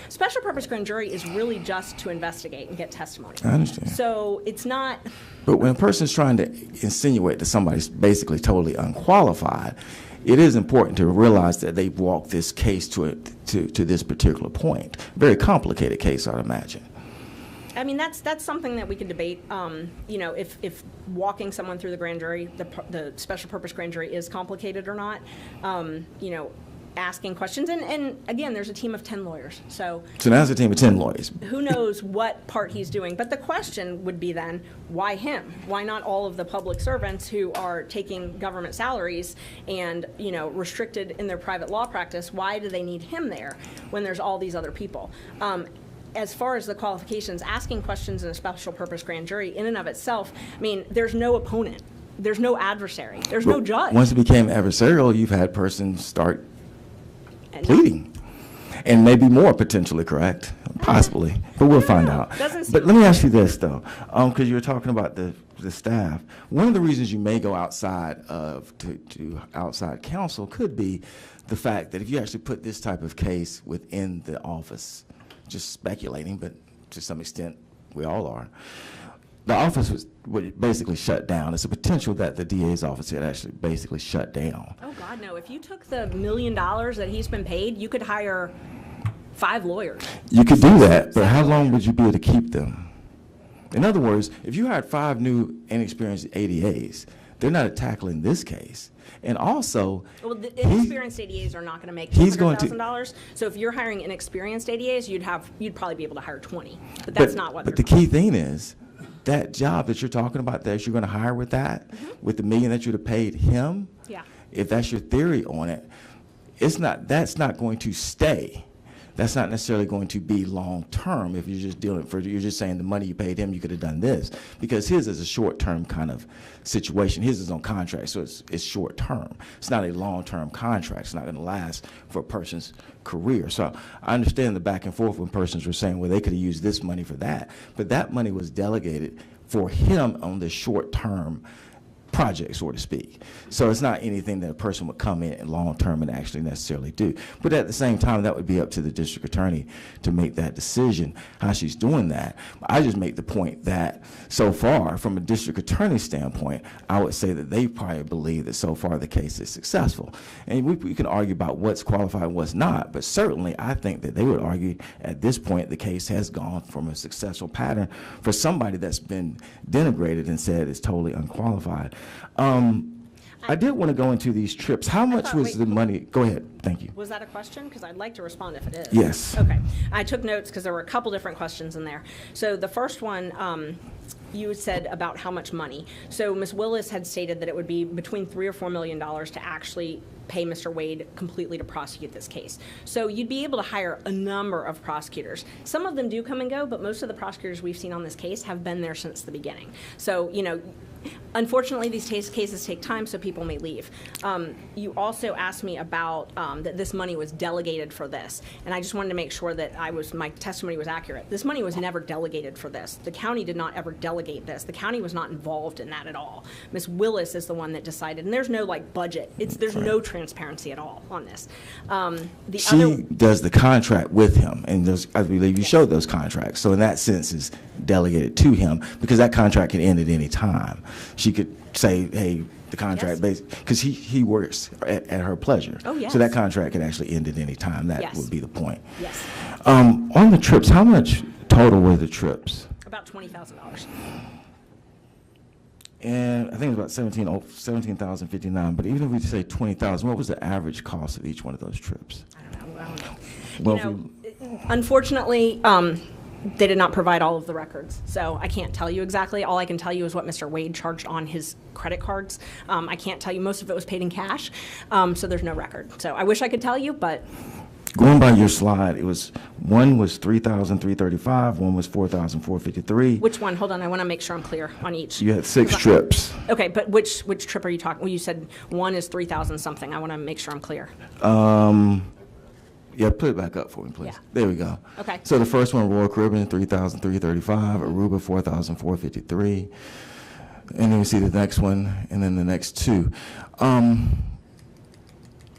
special purpose grand jury is really just to investigate and get testimony. I understand. So it's not. But when a person's trying to insinuate that somebody's basically totally unqualified, it is important to realize that they've walked this case to this particular point. Very complicated case, I'd imagine. I mean, that's something that we could debate. If walking someone through the grand jury, the special purpose grand jury is complicated or not. asking questions. And again, there's a team of 10 lawyers. So now it's a team of 10 lawyers. who knows what part he's doing. But the question would be then, why him? Why not all of the public servants who are taking government salaries and, you know, restricted in their private law practice? Why do they need him there when there's all these other people? As far as the qualifications, asking questions in a special purpose grand jury in and of itself, I mean, there's no opponent. There's no adversary. There's no judge. Once it became adversarial, you've had persons start pleading. And maybe more potentially, correct? Possibly. But we'll find out. But let me ask you this, though, because you were talking about the staff. One of the reasons you may go outside to outside counsel could be the fact that if you actually put this type of case within the office, just speculating, but to some extent we all are, the office would basically shut down. It's a potential that the DA's office had actually basically shut down. Oh, God, no. If you took the $1 million that he's been paid, you could hire 5 lawyers. You could do that, but how long would you be able to keep them? In other words, if you hired 5 new inexperienced ADAs, they're not tackling this case. And also, well, the inexperienced ADAs are not going to make $200,000. So if you're hiring inexperienced ADAs, you'd probably be able to hire 20. But that's not what. But the key thing is that job that you're talking about that you're going to hire with that, with the $1 million that you'd have paid him. Yeah. If that's your theory on it, that's not going to stay. That's not necessarily going to be long term if you're just you're just saying the money you paid him, you could have done this. Because his is a short term kind of situation. His is on contract, so it's short term. It's not a long term contract. It's not going to last for a person's career. So I understand the back and forth when persons were saying, well, they could have used this money for that. But that money was delegated for him on the short term project, so to speak. So it's not anything that a person would come in long term and actually necessarily do. But at the same time, that would be up to the district attorney to make that decision, how she's doing that. I just make the point that so far, from a district attorney standpoint, I would say that they probably believe that so far the case is successful. And we can argue about what's qualified and what's not, but certainly I think that they would argue at this point the case has gone from a successful pattern for somebody that's been denigrated and said is totally unqualified. I did want to go into these trips. How much was the money? Go ahead. Thank you. Was that a question? Because I'd like to respond if it is. Yes. Okay. I took notes because there were a couple different questions in there. So the first one, you said about how much money. So Ms. Willis had stated that it would be between $3 or $4 million to actually pay Mr. Wade completely to prosecute this case. So you'd be able to hire a number of prosecutors. Some of them do come and go, but most of the prosecutors we've seen on this case have been there since the beginning. So, you know, unfortunately, these cases take time, so people may leave. You also asked me about that this money was delegated for this, and I just wanted to make sure that my testimony was accurate. This money was never delegated for this. The county did not ever delegate this. The county was not involved in that at all. Ms. Willis is the one that decided, and there's no budget. There's no transparency at all on this. She does the contract with him, and I believe you showed those contracts. So in that sense, is delegated to him because that contract can end at any time. She could say, hey, the contract, because he works at her pleasure. Oh, yes. So that contract could actually end at any time. That would be the point. Yes. On the trips, how much total were the trips? About $20,000. And I think it was about $17,059. But even if we say $20,000, what was the average cost of each one of those trips? I don't know. Well, Unfortunately, they did not provide all of the records, so I can't tell you exactly. All I can tell you is what Mr. Wade charged on his credit cards. I can't tell you. Most of it was paid in cash, so there's no record. So I wish I could tell you, but. Going by your slide, one was $3,335, one was $4,453. Which one? Hold on, I want to make sure I'm clear on each. You had 6 trips. Okay, but which trip are you talking? Well, you said one is 3,000 something. I want to make sure I'm clear. Yeah, put it back up for me, please. Yeah. There we go. Okay. So the first one, Royal Caribbean, $3,335, Aruba, $4,453, and then we see the next one, and then the next 2.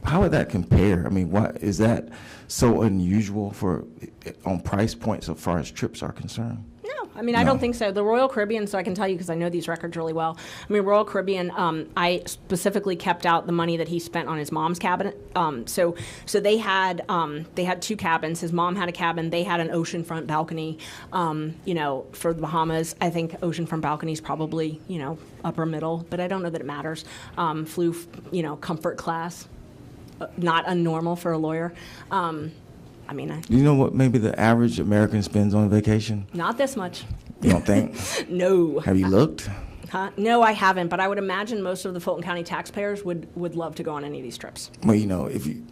How would that compare? I mean, why is that so unusual on price points so far as trips are concerned? No, I mean, I don't think so. The Royal Caribbean, so I can tell you because I know these records really well. I mean, Royal Caribbean, I specifically kept out the money that he spent on his mom's cabin. So they had 2 cabins. His mom had a cabin. They had an oceanfront balcony. For the Bahamas, I think oceanfront balcony is probably upper middle, but I don't know that it matters. Flew comfort class. not unnormal for a lawyer. You know what maybe the average American spends on vacation? Not this much. You don't think? No. Have you looked? Huh? No, I haven't, but I would imagine most of the Fulton County taxpayers would love to go on any of these trips. Well, you know, if you,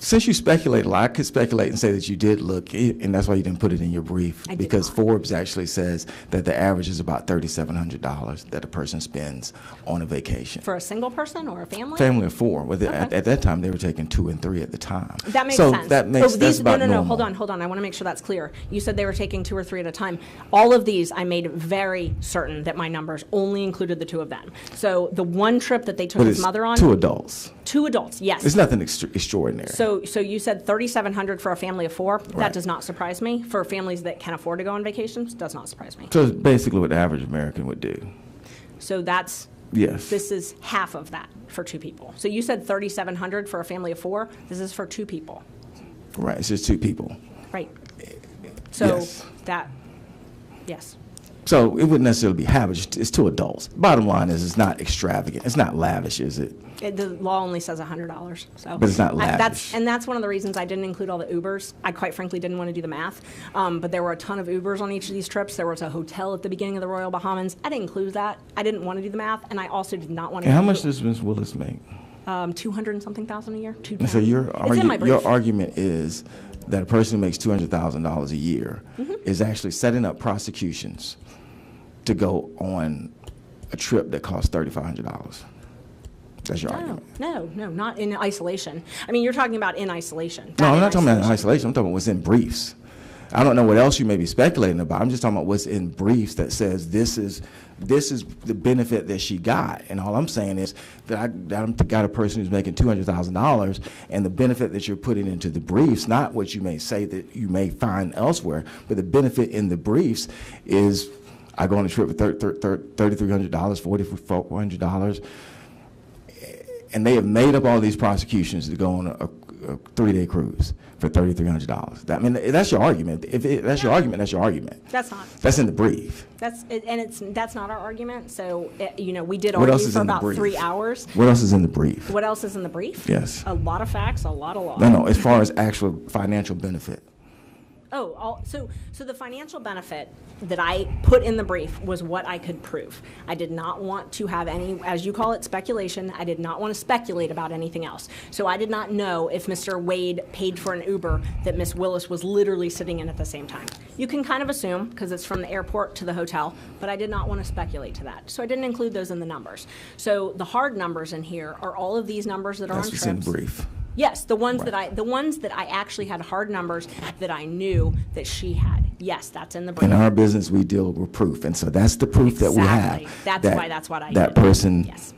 since you speculate a lot, I could speculate and say that you did look, and that's why you didn't put it in your brief. I did because not. Forbes actually says that the average is about $3,700 that a person spends on a vacation. For a single person or a family? Family of four. Well, at that time, they were taking 2 and 3 at the time. That makes so sense. That makes, that's about no, normal. hold on. I want to make sure that's clear. You said they were taking 2 or 3 at a time. All of these, I made very certain that my numbers only included the 2 of them. So the one trip that they took But his it's mother on. 2 adults. 2 adults, yes. It's nothing extraordinary. So you said $3,700 for a family of 4. That Right. does not surprise me. For families that can afford to go on vacations, does not surprise me. So it's basically what the average American would do. So that's Yes. this is half of that for 2 people. So you said $3,700 for a family of 4. This is for 2 people, Right. It's just 2 people. right? So Yes. yes. So it wouldn't necessarily be average. It's 2 adults. Bottom line is it's not extravagant. It's not lavish, is it? The law only says $100, so. But it's not That's lavish. one of the reasons I didn't include all the Ubers. I quite frankly didn't want to do the math, but there were a ton of Ubers on each of these trips. There was a hotel at the beginning of the Royal Bahamans. I didn't include that. I didn't want to do the math, and I also did not want to. And how much does Ms. Willis make? 200 and something thousand a year. And so your It's in my brief. your argument is that a person who makes $200,000 a year Mm-hmm. is actually setting up prosecutions to go on a trip that costs $3,500. That's your argument. No, not in isolation. I mean, you're talking about in isolation. No, That I'm in not talking about in isolation. I'm talking about what's in briefs. I don't know what else you may be speculating about. I'm just talking about what's in briefs that says this is the benefit that she got. And all I'm saying is that I got a person who's making $200,000, and the benefit that you're putting into the briefs, not what you may say that you may find elsewhere, but the benefit in the briefs is I go on a trip for $3,300, $4,400, and they have made up all these prosecutions to go on a 3-day cruise for $3,300. I mean, that's your argument. That's your argument, that's your argument. That's not. That's in the brief. That's not our argument. So, we did What else argue is for in the about brief? 3 hours. What else is in the brief? What else is in the brief? Yes. A lot of facts, a lot of law. No, as far as actual financial benefit. So the financial benefit that I put in the brief was what I could prove. I did not want to have any, as you call it, speculation. I did not want to speculate about anything else. So I did not know if Mr. Wade paid for an Uber that Miss Willis was literally sitting in at the same time. You can kind of assume, because it's from the airport to the hotel, but I did not want to speculate to that. So I didn't include those in the numbers. So the hard numbers in here are all of these numbers that are That's on what's trips. in the brief. Yes, the ones Right. that I actually had hard numbers that I knew that she had. Yes, that's in the brief. In our business, we deal with proof, and so that's the proof that we have. Exactly. That's what I That did. person Yes.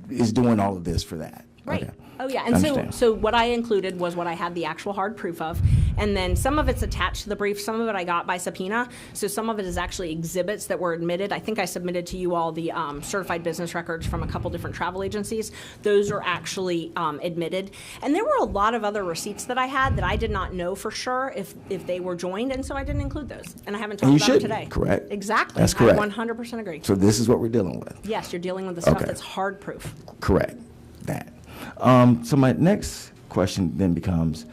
is doing all of this for that. Right. Okay. Oh, yeah. I And understand. so what I included was what I had the actual hard proof of. And then some of it's attached to the brief. Some of it I got by subpoena. So some of it is actually exhibits that were admitted. I think I submitted to you all the certified business records from a couple different travel agencies. Those are actually admitted. And there were a lot of other receipts that I had that I did not know for sure if they were joined. And so I didn't include those. And I haven't And talked you about them shouldn't, today. correct? Exactly. That's correct. I 100% agree. So this is what we're dealing with. Yes, you're dealing with the stuff Okay. that's hard proof. Correct. That. So my next question then becomes,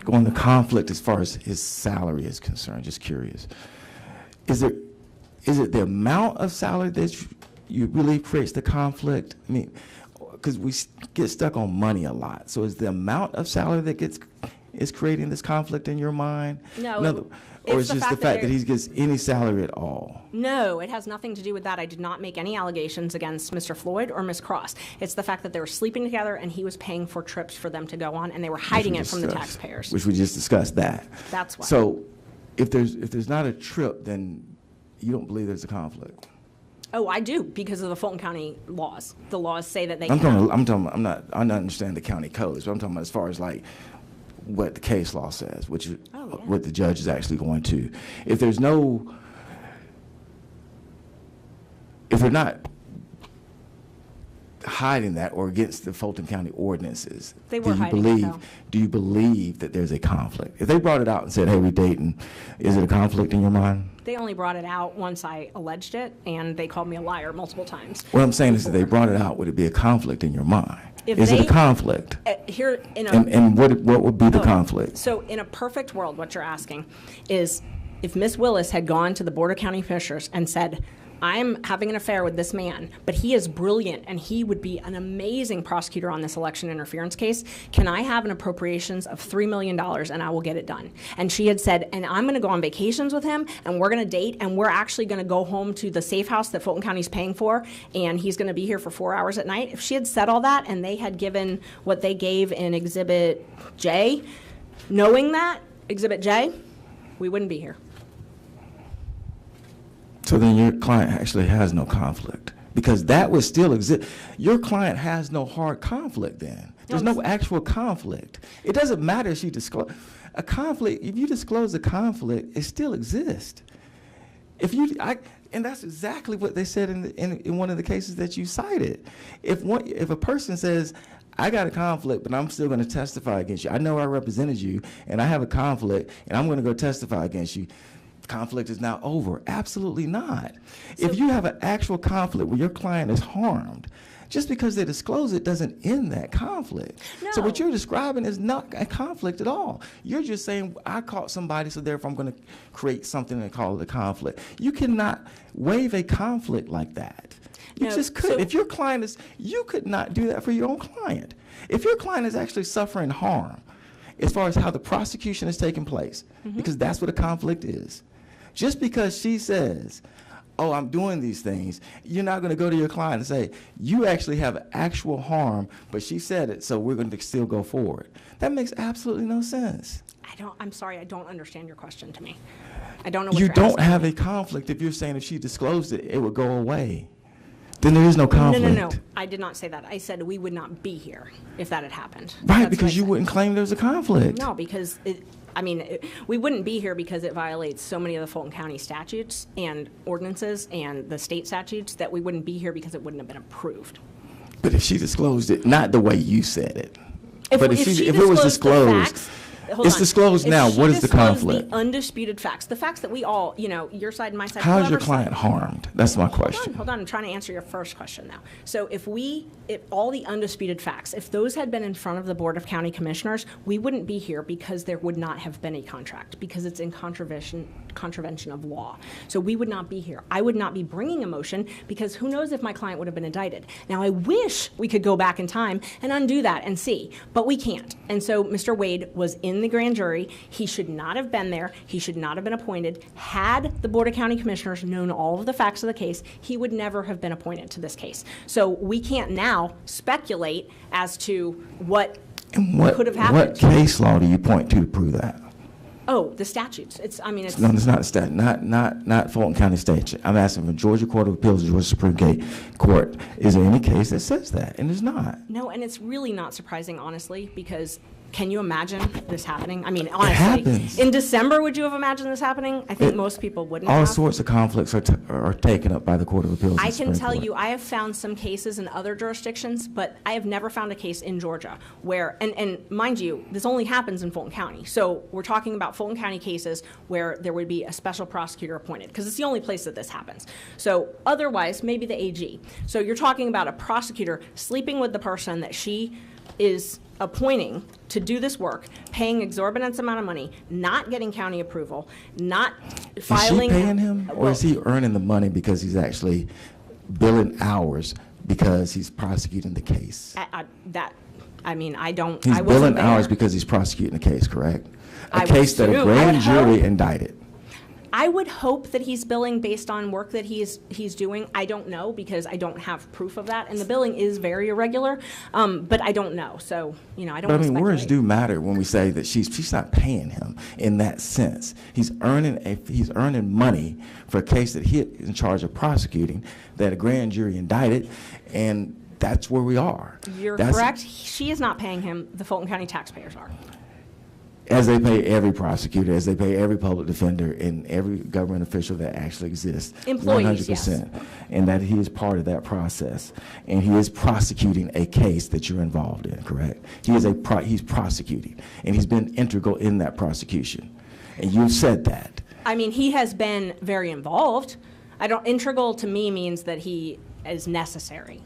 going to conflict as far as his salary is concerned, just curious. Is it the amount of salary that you really creates the conflict? I mean, because we get stuck on money a lot. So is the amount of salary that is creating this conflict in your mind? No, Or it's is the just the fact that fact that there- he gets any salary at all? No, it has nothing to do with that. I did not make any allegations against Mr. Floyd or Ms. Cross. It's the fact that they were sleeping together and he was paying for trips for them to go on, and they were hiding it from the Discussed. taxpayers. Which we just discussed that. That's why. So if there's not a trip, then you don't believe there's a conflict. Oh, I do, because of the Fulton County laws. The laws say that they I cannot. don't understand the county codes, but I'm talking about as far as like what the case law says, which is Oh, yeah. what the judge is actually going to. If they're not hiding that or against the Fulton County ordinances. They were hiding it, though. Do you believe that there's a conflict? If they brought it out and said, hey, we're dating, is it a conflict in your mind? They only brought it out once I alleged it, and they called me a liar multiple times. What I'm saying is that they brought it out, would it be a conflict in your mind? If Is it they- a conflict? Here in a And what would be the conflict? So in a perfect world, what you're asking is if Ms. Willis had gone to the Board of County Commissioners and said, I'm having an affair with this man, but he is brilliant and he would be an amazing prosecutor on this election interference case. Can I have an appropriations of $3 million and I will get it done? And she had said, and I'm going to go on vacations with him and we're going to date and we're actually going to go home to the safe house that Fulton County's paying for and he's going to be here for 4 hours at night. If she had said all that and they had given what they gave in Exhibit J, knowing that, Exhibit J, we wouldn't be here. So then your client actually has no conflict, because that would still exist. Your client has no hard conflict then. There's no actual conflict. It doesn't matter if you disclose a conflict. If you disclose a conflict, it still exists. And that's exactly what they said in one of the cases that you cited. If a person says, I got a conflict, but I'm still going to testify against you. I know I represented you, and I have a conflict, and I'm going to go testify against you. Conflict is now over. Absolutely not. So, if you have an actual conflict where your client is harmed, just because they disclose it doesn't end that conflict. No. So what you're describing is not a conflict at all. You're just saying, I caught somebody, so therefore I'm going to create something and call it a conflict. You cannot waive a conflict like that. You just couldn't. If your client is, you could not do that for your own client. If your client is actually suffering harm, as far as how the prosecution is taking place, because that's what a conflict is. Just because she says, oh, I'm doing these things, you're not going to go to your client and say, you actually have actual harm, but she said it, so we're going to still go forward. That makes absolutely no sense. I'm sorry, I don't understand your question to me. I don't know what You you're don't asking. have a conflict if you're saying if she disclosed it, it would go away. Then there is no conflict. No. I did not say that. I said we would not be here if that had happened. Right, That's because what I you said. wouldn't claim there was a conflict. No, because we wouldn't be here because it violates so many of the Fulton County statutes and ordinances and the state statutes that we wouldn't be here because it wouldn't have been approved. But if she disclosed it, not the way you said it, If it was disclosed, it's disclosed now. What is the conflict? The undisputed facts, the facts that we all, your side and my side. How is your whoever's client side- harmed? That's my question. Hold on, I'm trying to answer your first question now. So if all the undisputed facts, if those had been in front of the Board of County Commissioners, we wouldn't be here because there would not have been a contract, because it's in contravention of law. So we would not be here. I would not be bringing a motion because who knows if my client would have been indicted. Now, I wish we could go back in time and undo that and see, but we can't. And so Mr. Wade was in the grand jury. He should not have been there. He should not have been appointed. Had the Board of County Commissioners known all of the facts of the case, he would never have been appointed to this case. So we can't now speculate as to what could have happened. What case law do you point to prove that? Oh, the statutes. No, it's not a statute. Not Fulton County statute. I'm asking for Georgia Court of Appeals, Georgia Supreme Court. Is there any case that says that? And there's not. No, and it's really not surprising, honestly, because can you imagine this happening? I mean, honestly, It happens. in December, would you have imagined this happening? I think most people wouldn't All have. sorts of conflicts are taken up by the Court of Appeals. I and can Supreme tell Court. you, I have found some cases in other jurisdictions, but I have never found a case in Georgia where, and mind you, this only happens in Fulton County. So we're talking about Fulton County cases where there would be a special prosecutor appointed, because it's the only place that this happens. So otherwise, maybe the AG. So you're talking about a prosecutor sleeping with the person that she is appointing to do this work, paying exorbitant amount of money, not getting county approval, not filing. Is she paying him, or is he earning the money because he's actually billing hours because he's prosecuting the case? I don't. He's I wasn't billing there. hours because he's prosecuting the case, correct? A I would case that a assume. I grand would jury hope. indicted. I would hope that he's billing based on work that he's doing. I don't know because I don't have proof of that, and the billing is very irregular. But I don't know, so I don't. But I wanna mean, words speculate. do matter when we say that she's not paying him in that sense. He's earning money for a case that he's in charge of prosecuting, that a grand jury indicted, and that's where we are. You're That's- correct. She is not paying him. The Fulton County taxpayers are. as they pay every prosecutor, as they pay every public defender and every government official that actually exists. Employees, 100%. And that he is part of that process. And he is prosecuting a case that you're involved in, correct? He is he's prosecuting, and he's been integral in that prosecution. And you've said that. I mean, he has been very involved. Integral to me means that he is necessary.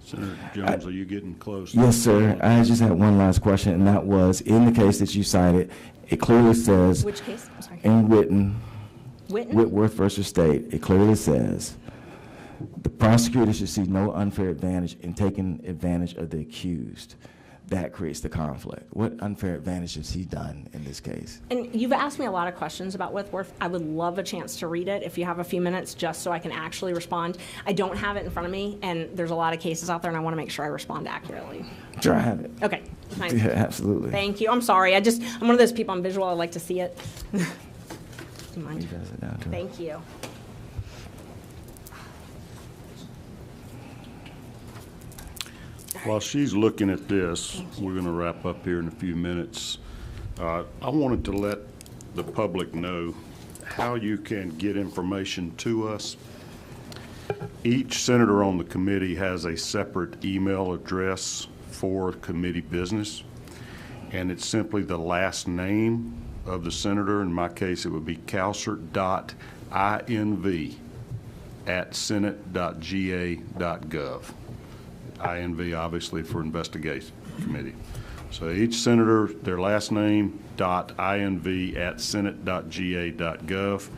Senator Jones, are you getting close? Yes, sir. I just had one last question, and that was, in the case that you cited, it clearly says... Which case? I'm sorry. In Whitten, Whitten? Whitworth versus State, it clearly says, the prosecutor should see no unfair advantage in taking advantage of the accused. That creates the conflict. What unfair advantage has he done in this case? And you've asked me a lot of questions about Whitworth. I would love a chance to read it if you have a few minutes, just so I can actually respond. I don't have it in front of me, and there's a lot of cases out there, and I want to make sure I respond accurately. Sure, I have it. Okay, fine. Yeah, absolutely. Thank you. I'm sorry. I'm one of those people, I'm visual. I like to see it. Do you mind? You guys are down to it. Thank you. While she's looking at this, we're going to wrap up here in a few minutes. I wanted to let the public know how you can get information to us. Each senator on the committee has a separate email address for committee business, and it's simply the last name of the senator. In my case, it would be calcert.inv@senate.ga.gov. INV, obviously, for Investigation Committee. So each senator, their last name, .inv@senate.ga.gov.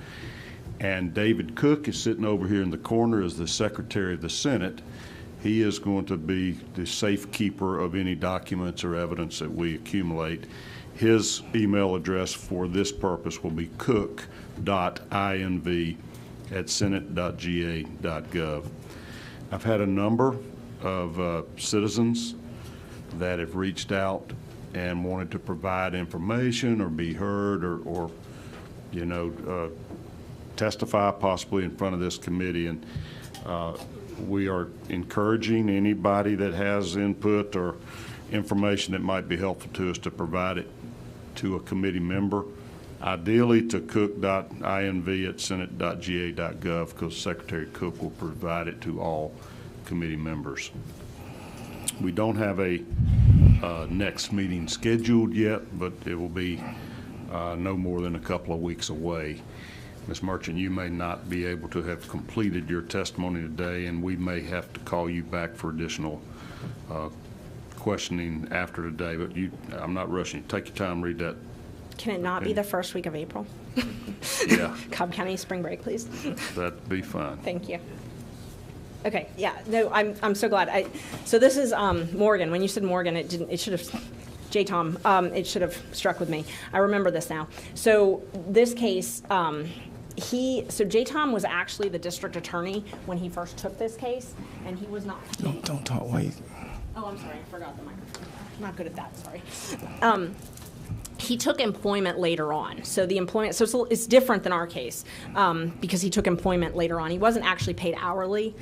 And David Cook is sitting over here in the corner as the Secretary of the Senate. He is going to be the safekeeper of any documents or evidence that we accumulate. His email address for this purpose will be cook.inv@senate.ga.gov. I've had a number of citizens that have reached out and wanted to provide information or be heard or testify possibly in front of this committee. And we are encouraging anybody that has input or information that might be helpful to us to provide it to a committee member, ideally to cook.inv@senate.ga.gov, because Secretary Cook will provide it to all committee members. We don't have a next meeting scheduled yet, but it will be no more than a couple of weeks away. Ms. Merchant, you may not be able to have completed your testimony today, and we may have to call you back for additional questioning after today, but I'm not rushing. Take your time, read that. Can it not be the first week of April? Yeah. Cobb County spring break, please. That'd be fine. Thank you. Okay, yeah, no, I'm so glad. So this is Morgan. When you said Morgan, it should have, J-Tom, it should have struck with me. I remember this now. So this case, so J-Tom was actually the district attorney when he first took this case, and he was not. Don't talk while you... Oh, I'm sorry, I forgot the microphone. I'm not good at that, sorry. He took employment later on. So the employment, so it's different than our case because he took employment later on. He wasn't actually paid hourly.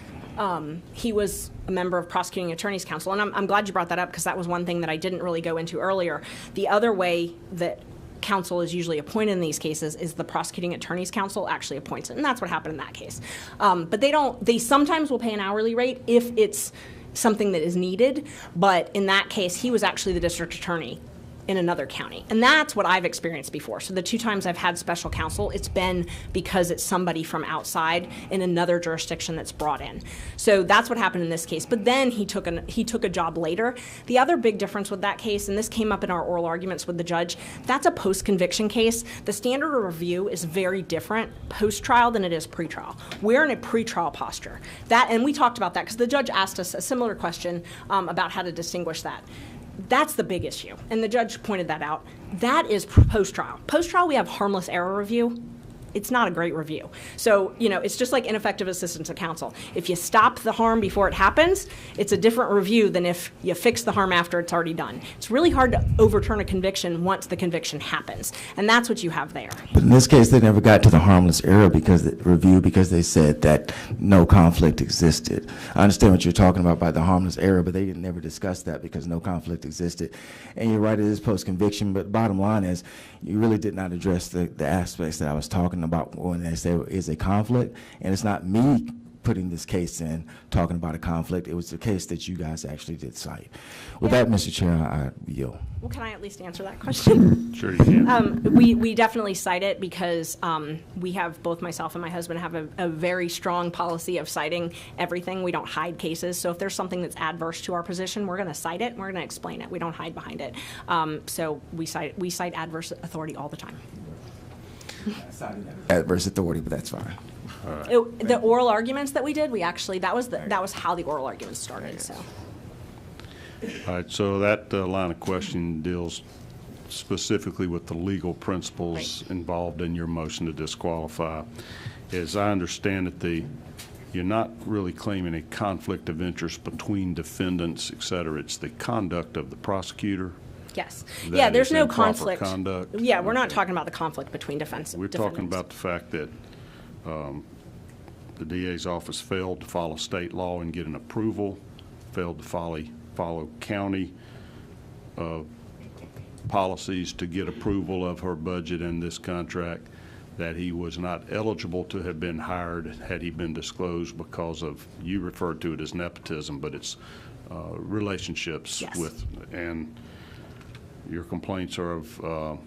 He was a member of Prosecuting Attorneys Council, and I'm glad you brought that up because that was one thing that I didn't really go into earlier. The other way that counsel is usually appointed in these cases is the Prosecuting Attorneys Council actually appoints it, and that's what happened in that case. But they sometimes will pay an hourly rate if it's something that is needed, but in that case, he was actually the district attorney in another county. And that's what I've experienced before. So the 2 times I've had special counsel, it's been because it's somebody from outside in another jurisdiction that's brought in. So that's what happened in this case. But then he took a job later. The other big difference with that case, and this came up in our oral arguments with the judge, that's a post-conviction case. The standard of review is very different post-trial than it is pre-trial. We're in a pre-trial posture. And we talked about that because the judge asked us a similar question about how to distinguish that. That's the big issue, and the judge pointed that out. That is post-trial. Post-trial, we have harmless error review. it's not a great review. So, it's just like ineffective assistance of counsel. If you stop the harm before it happens, it's a different review than if you fix the harm after it's already done. It's really hard to overturn a conviction once the conviction happens, and that's what you have there. But in this case, they never got to the harmless error because they said that no conflict existed. I understand what you're talking about by the harmless error, but they never discussed that because no conflict existed. And you're right, it is post-conviction, but bottom line is you really did not address the aspects that I was talking about when they say is a conflict, and it's not me putting this case in talking about a conflict. It was the case that you guys actually did cite. With that, Mr. Chair, I yield. Well, can I at least answer that question? Sure you can. We definitely cite it because we have, both myself and my husband have a very strong policy of citing everything. We don't hide cases. So if there's something that's adverse to our position, we're going to cite it and we're going to explain it. We don't hide behind it. So we cite adverse authority all the time. Adverse authority, but that's fine. The oral arguments that we did, that was how the oral arguments started. So. All right, so that line of question deals specifically with the legal principles involved in your motion to disqualify. As I understand it, you're not really claiming a conflict of interest between defendants, et cetera. It's the conduct of the prosecutor. Yes. That Yeah, there's is no improper conflict. Conduct. Yeah, we're not talking about the conflict between defendants. We're talking about the fact that the DA's office failed to follow state law and get an approval, failed to follow county policies to get approval of her budget in this contract, that he was not eligible to have been hired had he been disclosed because of, you referred to it as nepotism, but it's relationships with, and your complaints are of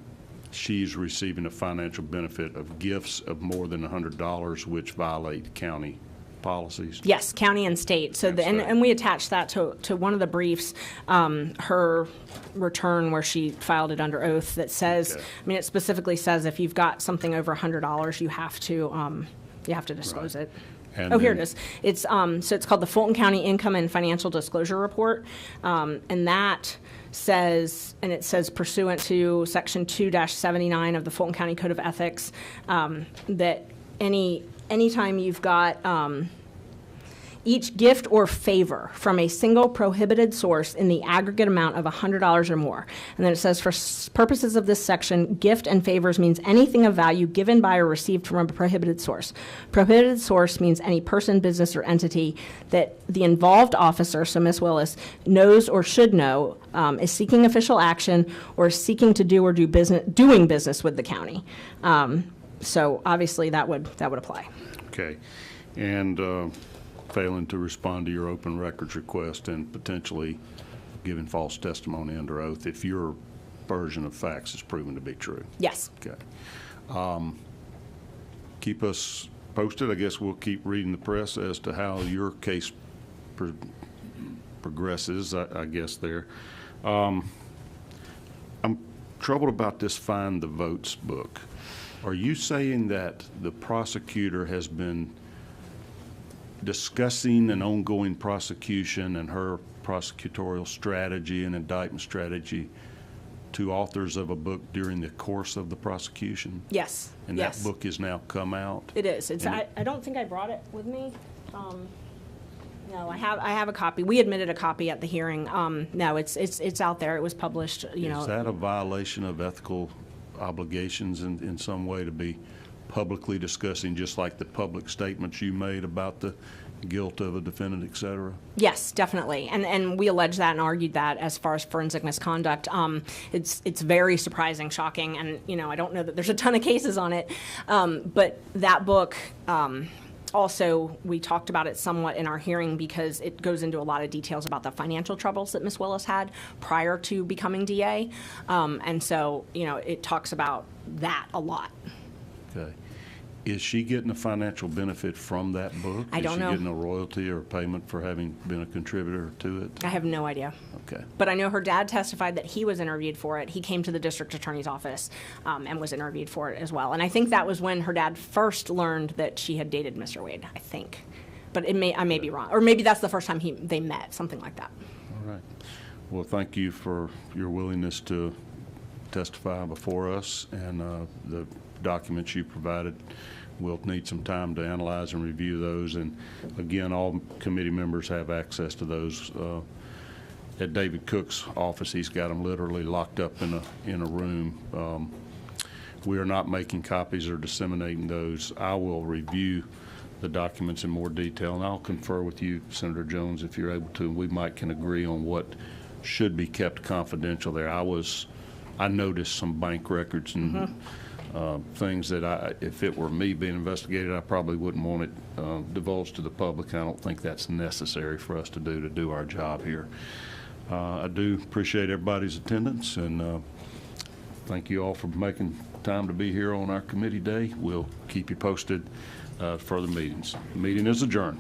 she's receiving a financial benefit of gifts of more than $100, which violate county policies. Yes, county and state. So and we attached that to one of the briefs, her return where she filed it under oath that says, I mean, it specifically says if you've got something over $100, you have to disclose it. And here it is. It's so it's called the Fulton County Income and Financial Disclosure Report, and that says, and it says pursuant to Section 2-79 of the Fulton County Code of Ethics, that anytime you've got each gift or favor from a single prohibited source in the aggregate amount of $100 or more. And then it says, for purposes of this section, gift and favors means anything of value given by or received from a prohibited source. Prohibited source means any person, business, or entity that the involved officer, so Ms. Willis, knows or should know is seeking official action or seeking to do or doing business with the county. So obviously that would apply. Okay. And failing to respond to your open records request and potentially giving false testimony under oath if your version of facts is proven to be true. Yes. Okay. Keep us posted. I guess we'll keep reading the press as to how your case progresses, I guess there. I'm troubled about this Find the Votes book. Are you saying that the prosecutor has been discussing an ongoing prosecution and her prosecutorial strategy and indictment strategy to authors of a book during the course of the prosecution? Yes. And that book is now come out? It is. I don't think I brought it with me. No, I have a copy. We admitted a copy at the hearing. No, it's out there. It was published. Is that a violation of ethical obligations in some way to be publicly discussing, just like the public statements you made about the guilt of a defendant, et cetera? Yes, definitely. And we alleged that and argued that as far as forensic misconduct. It's very surprising, shocking, and I don't know that there's a ton of cases on it. But that book, also, we talked about it somewhat in our hearing because it goes into a lot of details about the financial troubles that Ms. Willis had prior to becoming DA. And so, it talks about that a lot. Okay. Is she getting a financial benefit from that book? I don't know. Is she getting a royalty or a payment for having been a contributor to it? I have no idea. Okay. But I know her dad testified that he was interviewed for it. He came to the district attorney's office and was interviewed for it as well. And I think that was when her dad first learned that she had dated Mr. Wade, I think. But I may be wrong. Or maybe that's the first time they met, something like that. All right. Well, thank you for your willingness to testify before us, and the documents you provided. We'll need some time to analyze and review those, and again, all committee members have access to those. At David Cook's office, he's got them literally locked up in a room. We are not making copies or disseminating those. I will review the documents in more detail, and I'll confer with you, Senator Jones, if you're able to. We might can agree on what should be kept confidential there. I noticed some bank records and things that if it were me being investigated, I probably wouldn't want it divulged to the public. I don't think that's necessary for us to do our job here. I do appreciate everybody's attendance, and thank you all for making time to be here on our committee day. We'll keep you posted for the meetings. The meeting is adjourned.